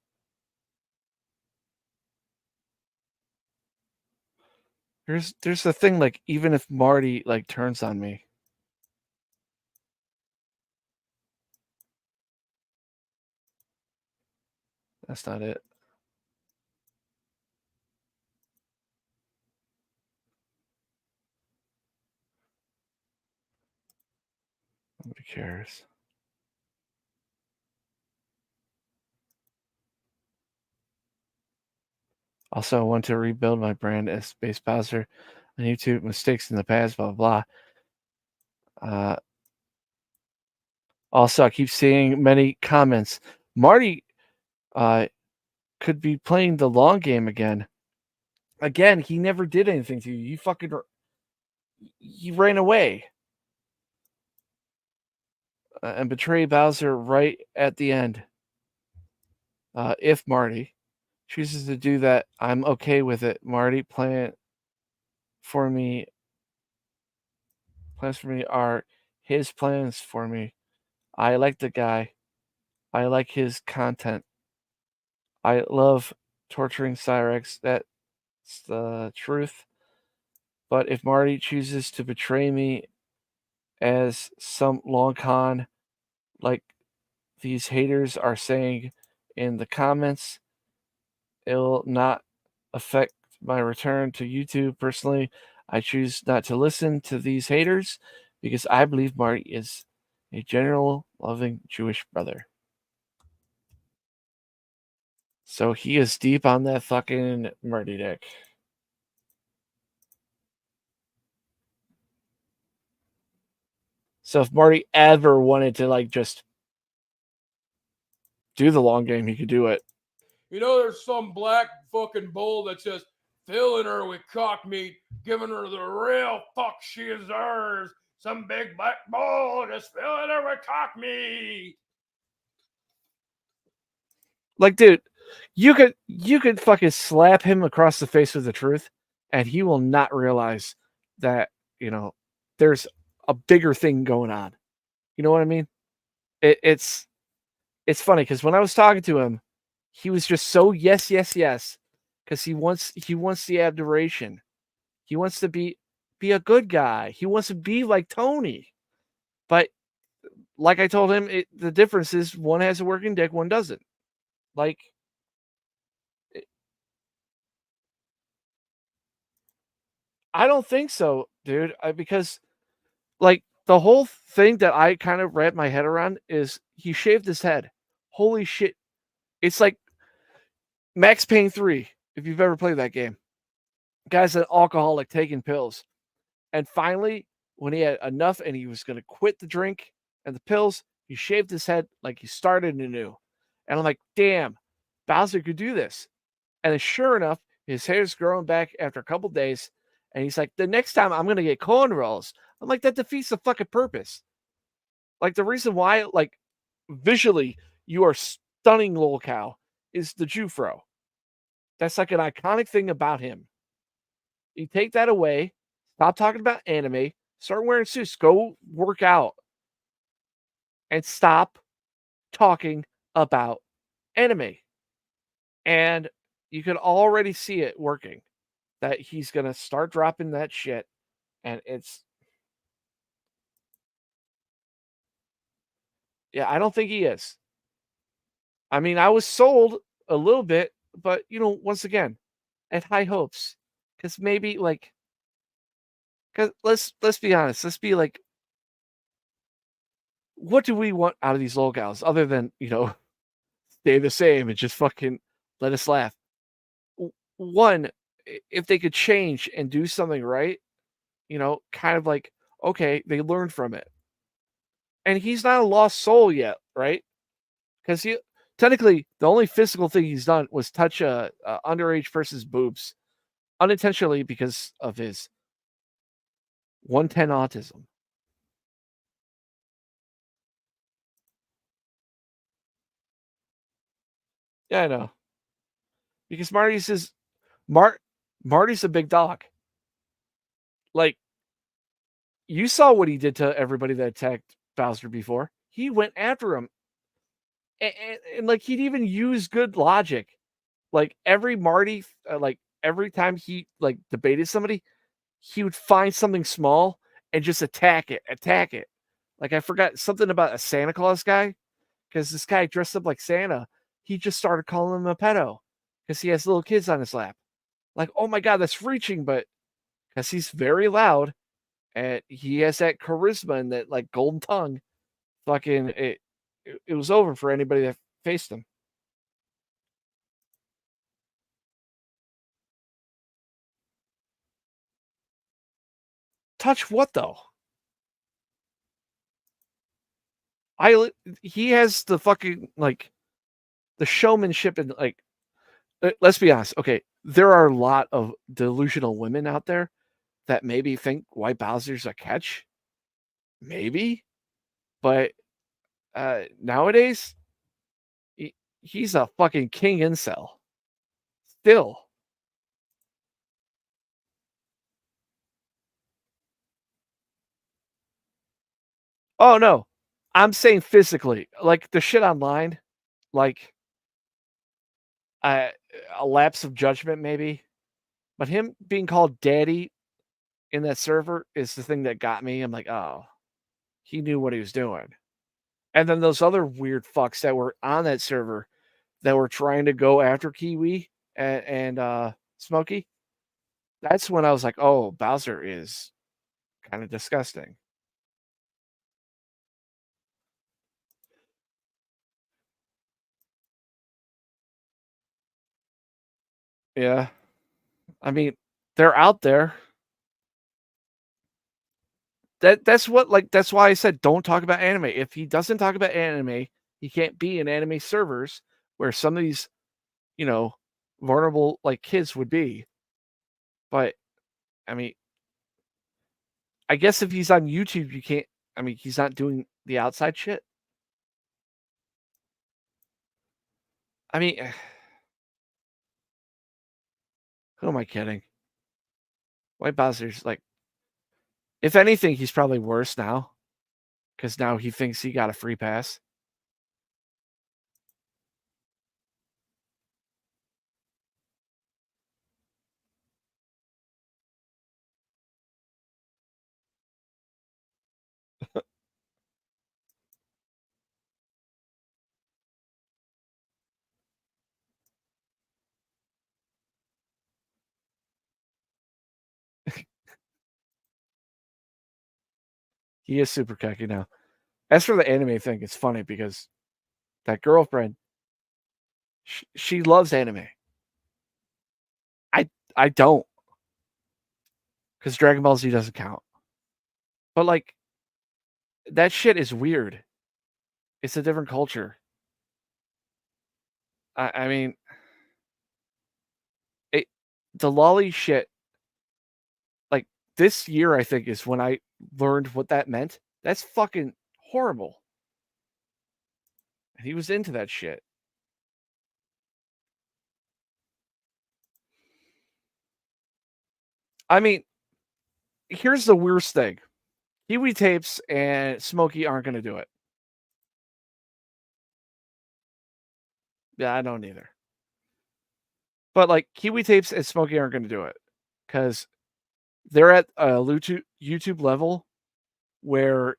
[SPEAKER 3] There's the thing, like, even if Marty, like, turns on me. That's not it. Nobody cares. Also, I want to rebuild my brand as Space Bowser on YouTube. Mistakes in the past, blah, blah, blah. Also, I keep seeing many comments. Marty could be playing the long game again. Again, he never did anything to you. He ran away. And betray Bowser right at the end. If Marty chooses to do that, I'm okay with it. Marty plans for me are his plans for me. I like the guy. I like his content. I love torturing Cyrex. That's the truth. But if Marty chooses to betray me as some long con, like these haters are saying in the comments, it'll not affect my return to YouTube. Personally, I choose not to listen to these haters because I believe Marty is a general loving Jewish brother. So he is deep on that fucking Marty dick. So if Marty ever wanted to, like, just do the long game, he could do it.
[SPEAKER 19] You know, there's some black fucking bull that's just filling her with cock meat, giving her the real fuck she deserves. Some big black bull just filling her with cock meat.
[SPEAKER 3] Like, dude, you could fucking slap him across the face with the truth, and he will not realize that, there's a bigger thing going on. You know what I mean? It's funny because when I was talking to him, he was just so yes, because he wants the adoration. He wants to be a good guy. He wants to be like Tony. But like I told him, the difference is one has a working dick, one doesn't. Like, I don't think so, dude. Because, like, the whole thing that I kind of wrapped my head around is he shaved his head. Holy shit. It's like Max Payne 3.
[SPEAKER 9] If you've ever played that game, guy's an alcoholic taking pills, and finally, when he had enough and he was going to quit the drink and the pills, he shaved his head like he started anew. And I'm like, damn, Bowser could do this. And then sure enough, his hair's growing back after a couple days. And he's like, the next time I'm going to get cornrows. I'm like, that defeats the fucking purpose. Like, the reason why, like, visually, you are stunning Lolcow is the Jufro. That's like an iconic thing about him. You take that away, stop talking about anime, start wearing suits, go work out, and stop talking about anime. And you can already see it working. That he's going to start dropping that shit. And it's. Yeah, I don't think he is. I mean, I was sold a little bit, but, once again, I had high hopes. Because maybe, like. Because let's be honest. Let's be like. What do we want out of these Lolcows other than, stay the same and just fucking let us laugh? One, if they could change and do something right, kind of like, okay, they learned from it. And he's not a lost soul yet, right? Because technically the only physical thing he's done was touch a underage person's boobs unintentionally because of his 110 autism. Yeah, I know. Because Marty's a big dog. Like, you saw what he did to everybody that attacked Bowser before. He went after him. And like, he'd even use good logic. Like, every Marty, every time he, like, debated somebody, he would find something small and just attack it. Like, I forgot something about a Santa Claus guy. Because this guy dressed up like Santa, he just started calling him a pedo. Because he has little kids on his lap. Like, oh my God, that's reaching, but because he's very loud and he has that charisma and that, like, golden tongue, fucking it was over for anybody that faced him. Touch what though? He has the fucking, like, the showmanship and, like, let's be honest. Okay, there are a lot of delusional women out there that maybe think White Bowser's a catch. Maybe, but nowadays he's a fucking king incel. Still. Oh no, I'm saying physically, like the shit online, like a lapse of judgment maybe, but him being called daddy in that server is the thing that got me. I'm like, oh, he knew what he was doing. And then those other weird fucks that were on that server that were trying to go after Kiwi and Smokey. That's when I was like, oh, Bowser is kind of disgusting. Yeah. I mean, they're out there. That's why I said don't talk about anime. If he doesn't talk about anime, he can't be in anime servers where some of these, vulnerable, like, kids would be. But I mean, I guess if he's on YouTube, you can't. I mean, he's not doing the outside shit. I mean, who am I kidding? White Bowser's like, if anything, he's probably worse now because now he thinks he got a free pass. He is super cocky now. As for the anime thing, it's funny because that girlfriend, she loves anime. I don't, because Dragon Ball Z doesn't count. But like, that shit is weird. It's a different culture. I mean, the lolly shit. Like this year, I think is when I learned what that meant. That's fucking horrible. And he was into that shit. I mean, here's the worst thing. Kiwi Tapes and Smokey aren't going to do it. Yeah, I don't either. But like Kiwi Tapes and Smokey aren't going to do it because they're at a YouTube level where,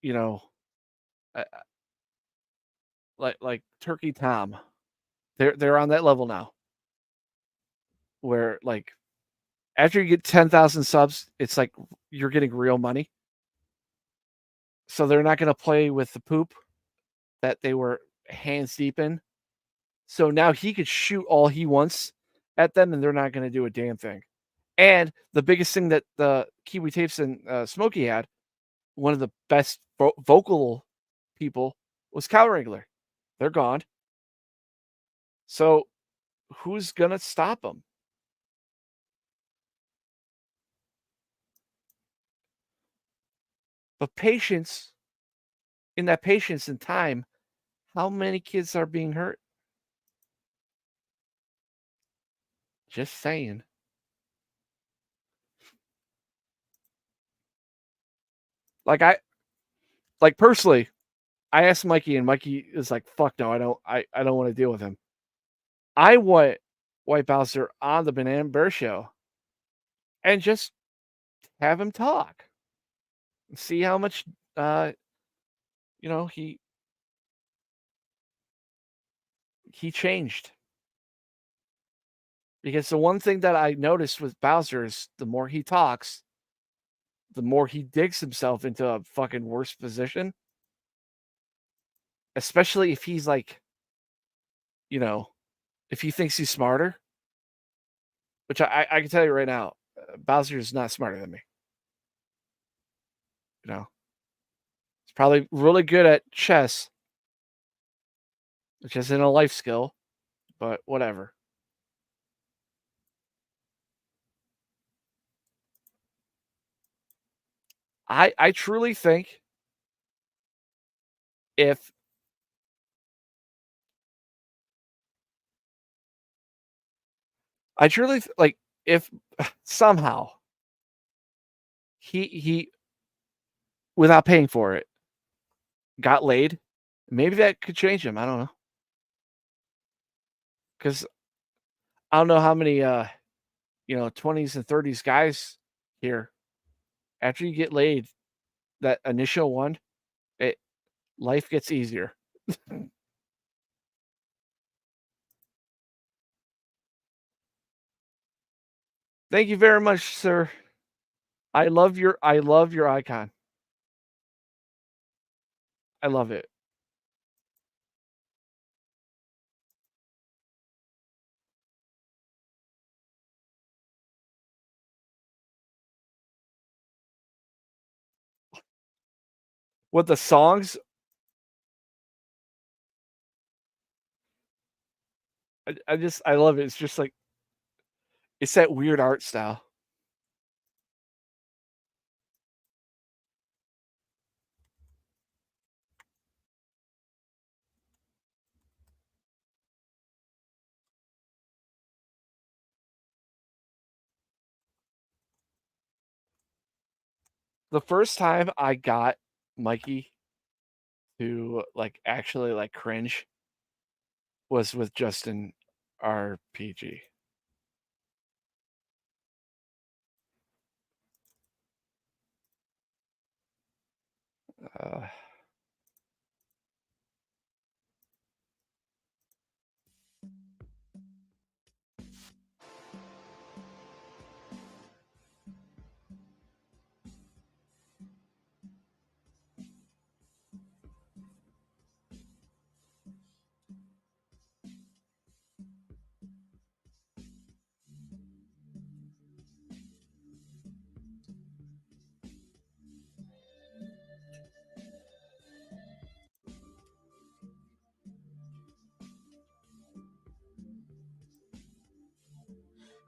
[SPEAKER 9] you know, like Turkey Tom, they're on that level now. Where like after you get 10,000 subs, it's like you're getting real money. So they're not going to play with the poop that they were hands deep in. So now he could shoot all he wants at them, and they're not going to do a damn thing. And the biggest thing that the Kiwi Tapes and Smokey had, one of the best vocal people, was Cow Wrangler. They're gone. So who's going to stop them? But patience, in that patience and time, how many kids are being hurt? Just saying. Like personally, I asked Mikey, and Mikey is like, "Fuck no, I don't want to deal with him." I want White Bowser on the Banana Bear show, and just have him talk, see how much, he changed. Because the one thing that I noticed with Bowser is the more he talks, the more he digs himself into a fucking worse position. Especially if he's like, if he thinks he's smarter, which I can tell you right now, Bowser is not smarter than me. He's probably really good at chess, which isn't a life skill, but whatever. I truly think if if somehow he without paying for it got laid, maybe that could change him. I don't know. Because I don't know how many 20s and 30s guys here, after you get laid, that initial one, life gets easier. Thank you very much, sir. I love your icon. I love it. With the songs, I love it. It's just like, it's that weird art style. The first time I got Mikey to like actually like cringe was with Justin RPG. Uh,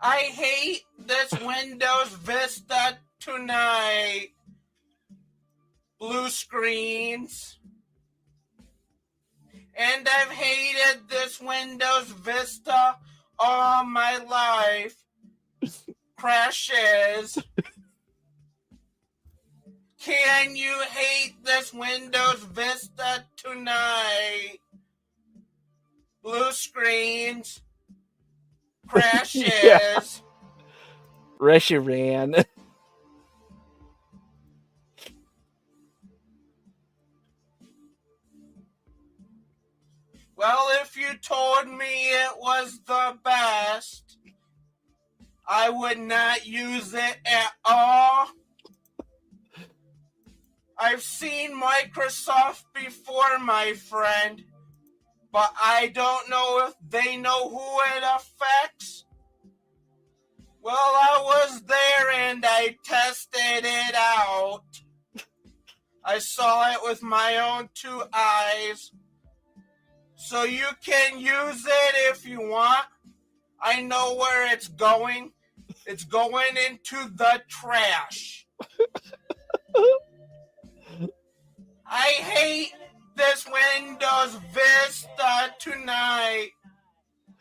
[SPEAKER 8] I hate this Windows Vista tonight. Blue screens. And I've hated this Windows Vista all my life. Crashes. Can you hate this Windows Vista tonight? Blue screens. Crashes.
[SPEAKER 9] Yeah. Russia ran.
[SPEAKER 8] Well, if you told me it was the best, I would not use it at all. I've seen Microsoft before, my friend, but I don't know if they know who it affects. Well, I was there and I tested it out. I saw it with my own 2 eyes. So you can use it if you want. I know where it's going. It's going into the trash. I hate this Windows Vista tonight.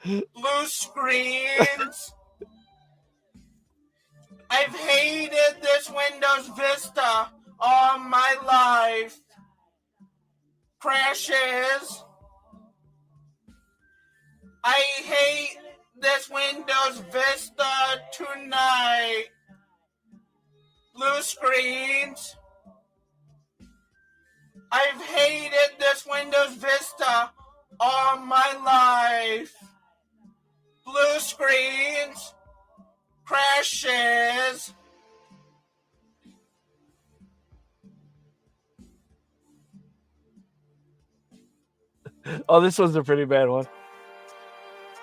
[SPEAKER 8] Blue screens. I've hated this Windows Vista all my life. Crashes. I hate this Windows Vista tonight. Blue screens. I've hated this Windows Vista all my life. Blue screens. Crashes.
[SPEAKER 9] Oh, this one's a pretty bad one.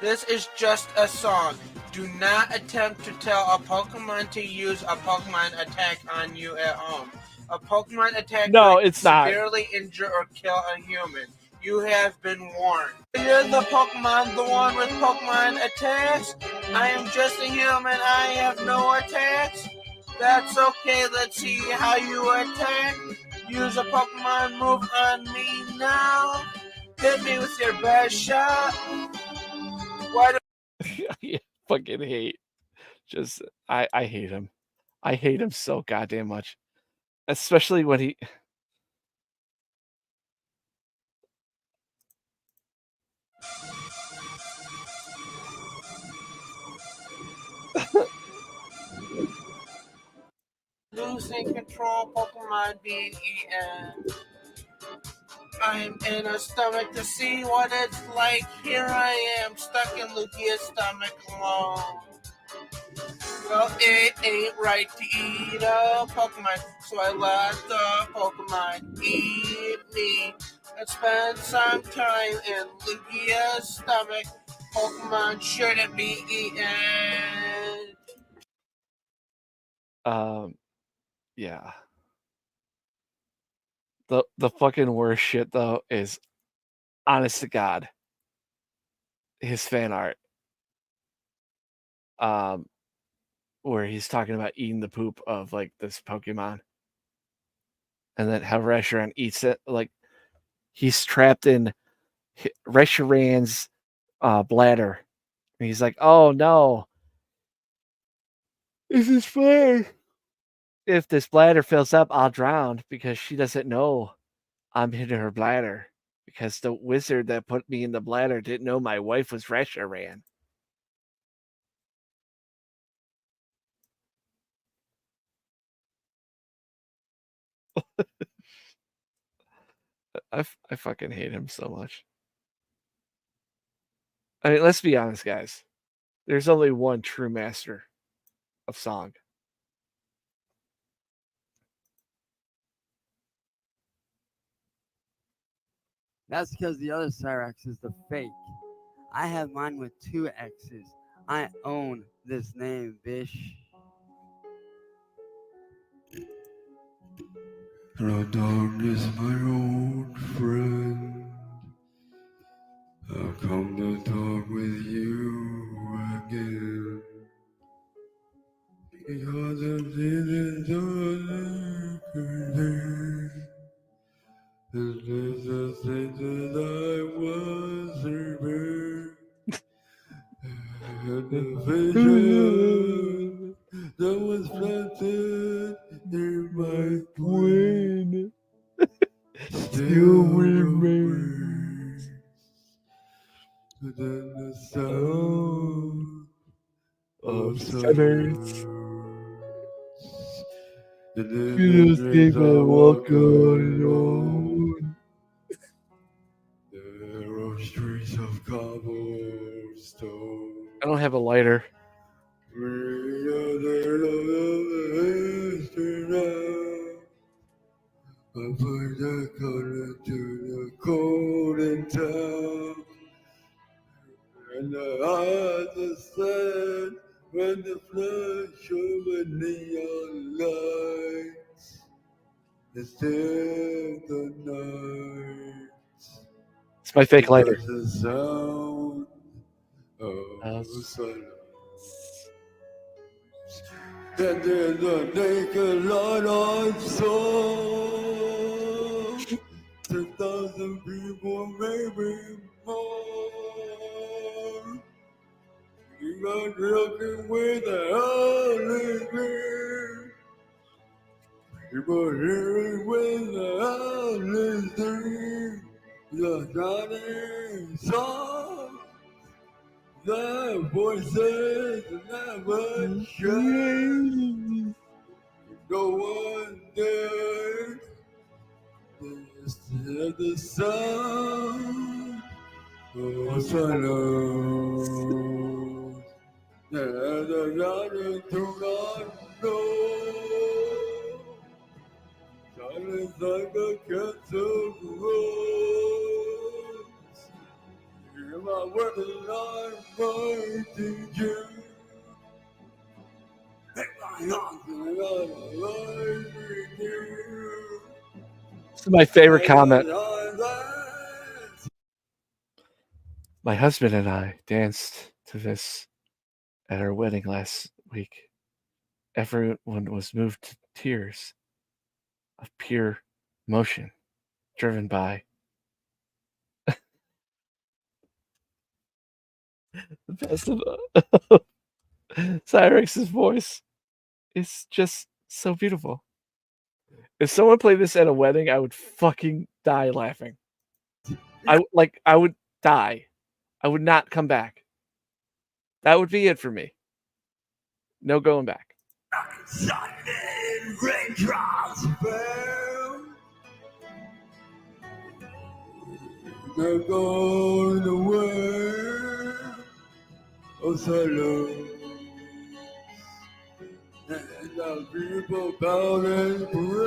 [SPEAKER 8] This is just a song. Do not attempt to tell a Pokemon to use a Pokemon attack on you at home. A Pokemon attack
[SPEAKER 9] No,
[SPEAKER 8] could
[SPEAKER 9] it's not.
[SPEAKER 8] severely injure or kill a human. You have been warned. You're the Pokemon, the one with Pokemon attacks. I am just a human. I have no attacks. That's okay. Let's see how you attack. Use a Pokemon move on me now. Hit me with your best shot. Why do
[SPEAKER 9] I fucking hate. Just I hate him. I hate him so goddamn much. Especially when he
[SPEAKER 8] losing control, Pokemon being eaten. I'm in a stomach to see what it's like. Here I am, stuck in Lugia's stomach alone. Well, it ain't right to eat a Pokemon, so I let the Pokemon eat me and spend some time in Lugia's stomach. Pokemon shouldn't be eaten.
[SPEAKER 9] yeah. The fucking worst shit though is, honest to God, his fan art. Where he's talking about eating the poop of like this Pokemon. And then how Reshiram eats it. Like he's trapped in Reshiram's bladder. And he's like, oh no. This is fine. If this bladder fills up, I'll drown because she doesn't know I'm in her bladder. Because the wizard that put me in the bladder didn't know my wife was Reshiram. I fucking hate him so much. I mean, let's be honest, guys. There's only one true master of song.
[SPEAKER 13] That's because the other Cyrax is the fake. I have mine with 2 X's. I own this name, bish.
[SPEAKER 2] Hello, darkness, my old friend. I've come to talk with you again.
[SPEAKER 1] That was planted in my brain still remains. And then the sound of silence. And then the streets I walk on. There are streets of cobblestone.
[SPEAKER 9] I don't have a lighter.
[SPEAKER 1] I put the color to the cold and town, and the eyes are sad when the flash of a neon lights is still the night.
[SPEAKER 9] It's my fake lighter.
[SPEAKER 1] That's the sound of silence. And there's a naked light I saw. 10,000 people, maybe more. You got looking with the holy dream. People hearing with the holy dream. The shining song. The voices never change. No one dares. There's the sound of silence. And the light do not know. Silence like a cancer rose. Hear my word and I'm fighting you. Make my arms and I'm with you.
[SPEAKER 9] This is my favorite comment. My husband and I danced to this at our wedding last week. Everyone was moved to tears of pure emotion, driven by the best of Cyrex's voice. It's just so beautiful. If someone played this at a wedding, I would fucking die laughing. I would die. I would not come back. That would be it for me. No going back.
[SPEAKER 1] Sunday raindrops fell. They're going away. Oh, silence. And the people bow and pray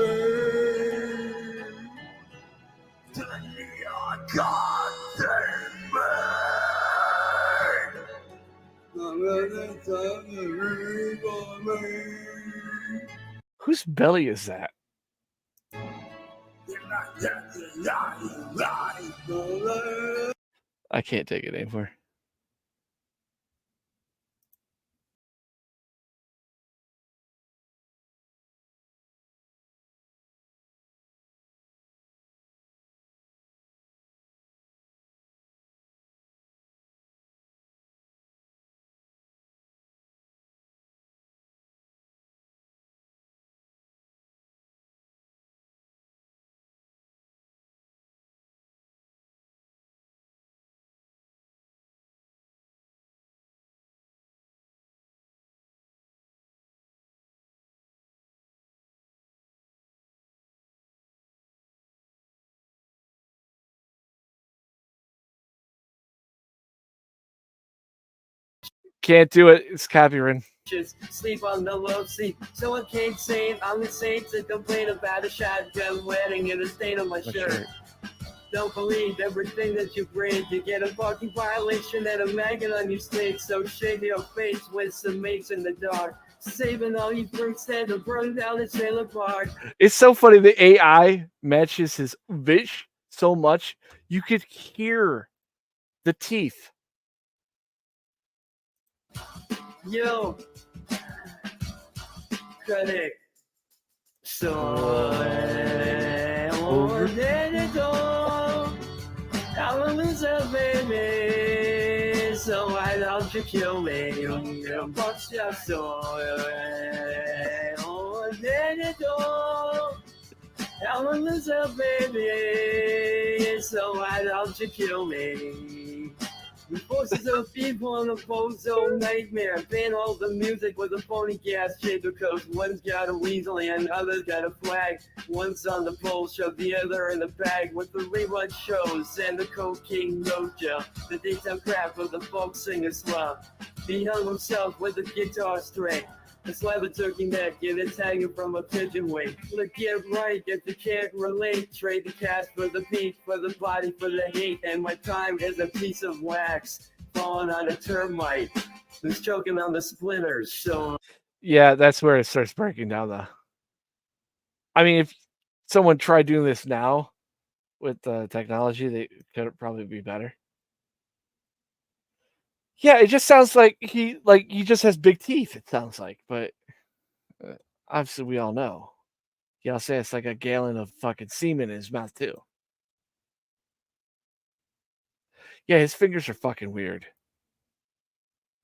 [SPEAKER 1] to the neon gods and burn.
[SPEAKER 9] Whose belly is that? I can't take it anymore. Can't do it. It's copyright.
[SPEAKER 10] Sleep on the low seat. Someone came saying I'm insane to complain about a shotgun wedding in the state of my shirt. Don't believe everything that you bring. You get a parking violation and a maggot on your snake. So shake your face with some mates in the dark. Saving all you freaks and to burn down the trailer park.
[SPEAKER 9] It's so funny. The AI matches his vish so much. You could hear the teeth.
[SPEAKER 10] Yo. credit. So, I'm a loser, baby. So why don't you kill me? What's your story? I'm a loser, baby. So why don't you kill me? The voices of people in a bozo nightmare. Ban all the music with a phony gas chamber because one's got a weasel and other's got a flag. One's on the pole, shove the other in the bag with the rerun shows and the cocaine mojo. The daytime crap of the folk singer slump. He hung himself with a guitar string. A slab of turkey neck, get it hanging from a pigeon wing. Look, get right if you can't relate. Trade the cash for the beat, for the body, for the hate. And my time is a piece of wax falling on a termite who's choking on the splinters. So
[SPEAKER 9] Yeah, that's where it starts breaking down, though. I mean, if someone tried doing this now with technology, they could probably be better. Yeah, it just sounds like he just has big teeth. It sounds like, but obviously we all know. Yeah, I'll say it's like a gallon of fucking semen in his mouth too. Yeah, his fingers are fucking weird.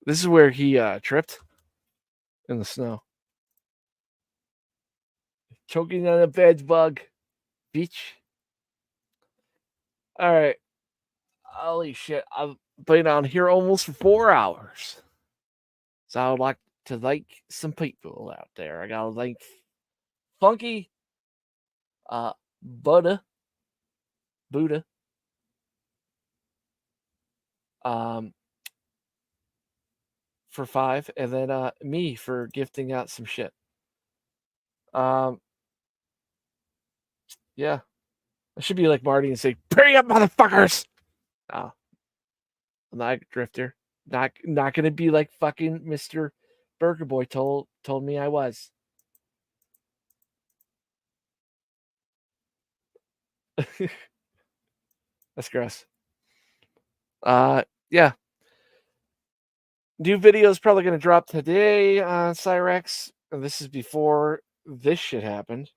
[SPEAKER 9] This is where he tripped in the snow, choking on a bed bug. Beach. All right. Holy shit! I've been on here almost for 4 hours. So I would like to thank some people out there. I gotta thank Funky, Buddha, for 5, and then me for gifting out some shit. Yeah, I should be like Marty and say, "Hurry up, motherfuckers!" Oh, I'm not a drifter. Not gonna be like fucking Mr. Burger Boy told me I was. That's gross. Yeah. New video is probably going to drop today on Cyrex. And this is before this shit happened.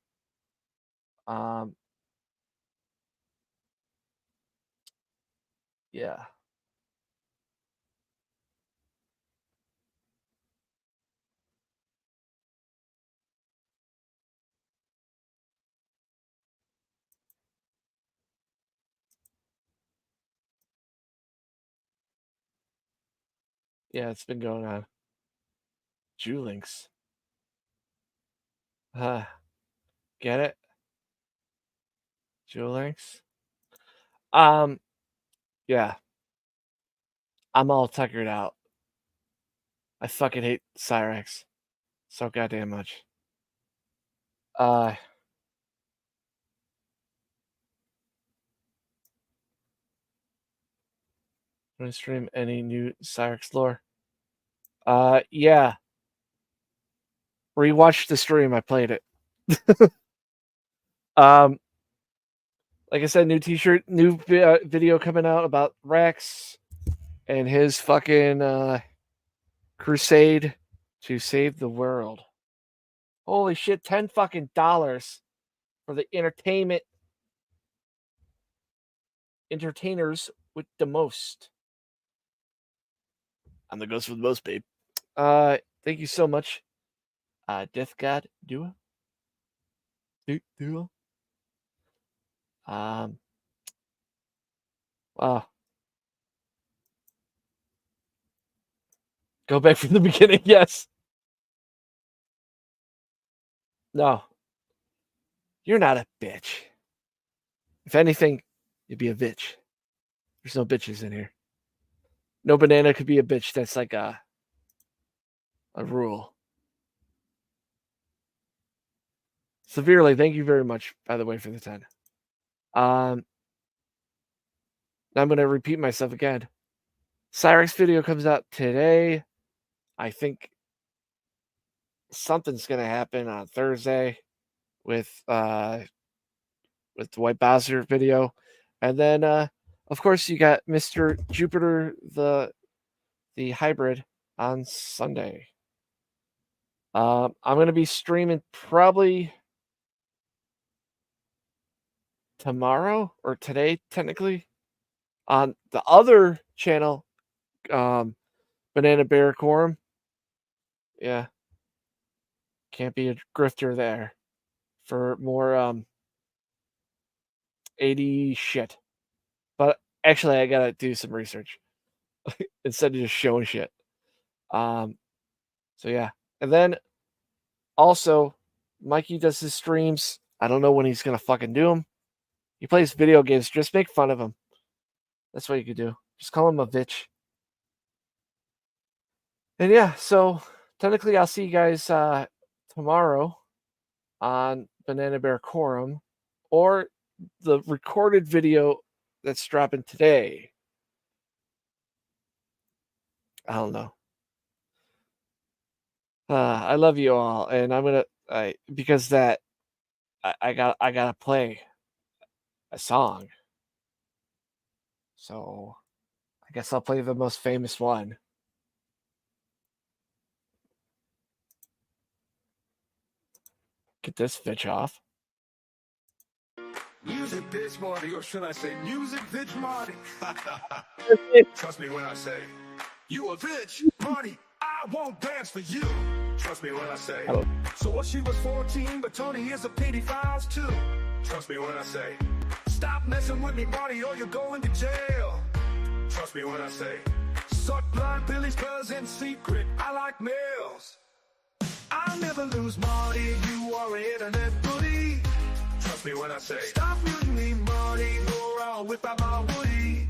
[SPEAKER 9] Yeah. Yeah, it's been going on. Julinks. Get it? Julinks? Yeah. I'm all tuckered out. I fucking hate Cyrex so goddamn much. Don't stream any new Cyrex lore. Yeah. Rewatch the stream. I played it. Like I said, new T-shirt, new video coming out about Rex and his fucking crusade to save the world. Holy shit! $10 fucking for the entertainers with the most. I'm the ghost with the most, babe. Thank you so much, Death God Duo. Duo. Wow. Go back from the beginning. Yes. No. You're not a bitch. If anything, you'd be a bitch. There's no bitches in here. No banana could be a bitch. That's like a rule. Severely, thank you very much, by the way, for the 10. I'm going to repeat myself again. Cyrex video comes out today. I think something's going to happen on Thursday with the White Bowser video. And then, of course, you got Mr. Jupiter, the hybrid, on Sunday. I'm going to be streaming probably tomorrow or today, technically, on the other channel, Banana Bear Korim. Yeah. Can't be a grifter there for more 80 shit. But actually, I got to do some research instead of just showing shit. So yeah. And then also, Mikey does his streams. I don't know when he's going to fucking do them. He plays video games. Just make fun of him. That's what you could do. Just call him a bitch. And yeah, so technically I'll see you guys tomorrow on Banana Bear Korim, or the recorded video that's dropping today. I don't know. I love you all, and I'm gonna because that I gotta play a song. So I guess I'll play the most famous one. Get this bitch off.
[SPEAKER 1] Music bitch Marty, or should I say music bitch Marty? Trust me when I say, you a bitch, Marty, I won't dance for you. Trust me when I say, so what, she was 14, but Tony is a pedophiles too. Trust me when I say, stop messing with me, Marty, or you're going to jail. Trust me when I say, suck blind Billy's cause in secret, I like males. I'll never lose, Marty, you are an internet bully. Trust me when I say, stop muting me, Marty, or I'll whip out my woody.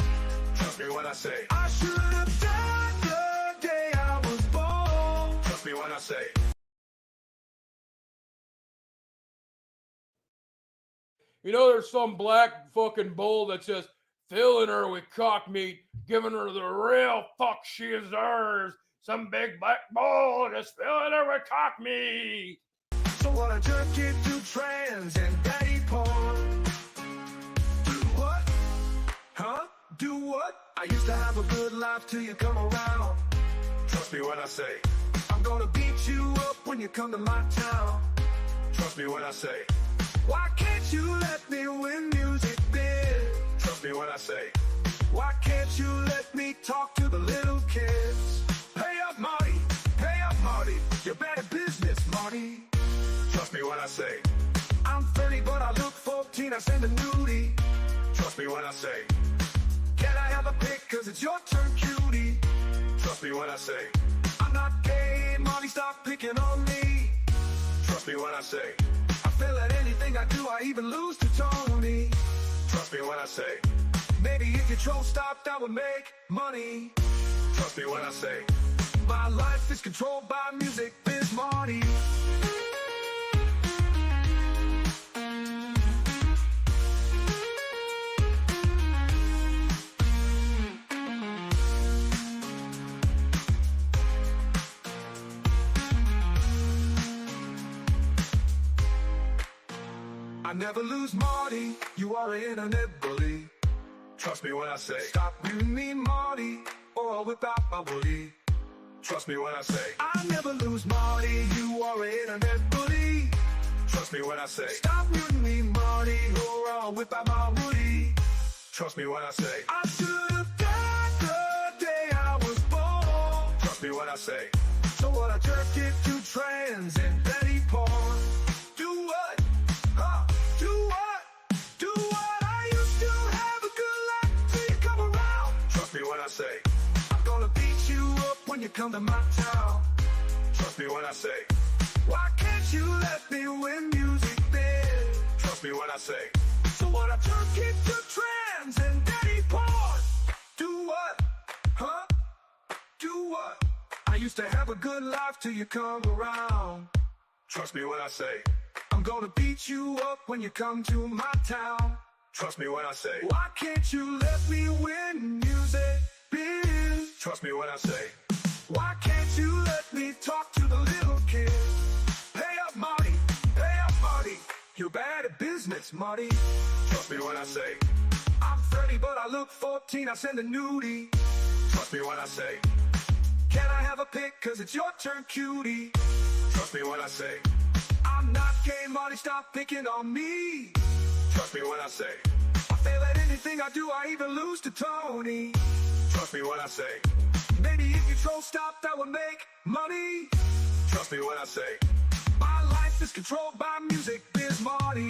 [SPEAKER 1] Trust me when I say, I should have died the day I was born. Trust me when I say,
[SPEAKER 19] You know, there's some black fucking bull that's just filling her with cock meat, giving her the real fuck she deserves. Some big black bull just filling her with cock meat.
[SPEAKER 1] so what, a jerk kid do trans and daddy porn? Do what? Huh? Do what? I used to have a good life till you come around. Trust me when I say, I'm gonna beat you up when you come to my town. Trust me when I say, why can't you let me win music big? Trust me when I say, why can't you let me talk to the little kids? Pay up, Marty, you're bad at business, Marty. Trust me when I say, I'm 30 but I look 14, I send a nudie. Trust me when I say, can I have a pic cause it's your turn, cutie? Trust me when I say, I'm not gay, Marty, stop picking on me. Trust me when I say, I feel at anything I do, I even lose to Tony. Trust me when I say, maybe if your troll stopped, I would make money. Trust me when I say, my life is controlled by music, biz Marty. I never lose, Marty, you are an internet bully. Trust me when I say, stop muting me, Marty, or I'll whip out my woody. Trust me when I say, I never lose, Marty, you are an internet bully. Trust me when I say, stop muting me, Marty, or I'll whip out my woody. Trust me when I say, I should have died the day I was born. Trust me when I say, so what, a jerk it to trans and petty porn? Do what? Huh? Do what? Do what? I used to have a good life till you come around. Trust me when I say, I'm gonna beat you up when you come to my town. Trust me when I say, why can't you let me win music big? Trust me when I say, so what, I turn kids to trans and daddy porn? Do what? Huh? Do what? I used to have a good life till you come around. Trust me when I say, I'm gonna beat you up when you come to my town. Trust me when I say, why can't you let me win music biz? Trust me when I say, why can't you let me talk to the little kids? Pay up, Marty, you're bad at business, Marty. Trust me when I say, I'm 30 but I look 14, I send a nudie. Trust me when I say, can I have a pic cause it's your turn, cutie? Trust me when I say I'm not gay, Marty, stop picking on me. Trust me when I say I fail at anything I do, I even lose to Tony. Trust me when I say maybe if you troll stop, that would make money. Trust me when I say my life is controlled by music, biz Marty.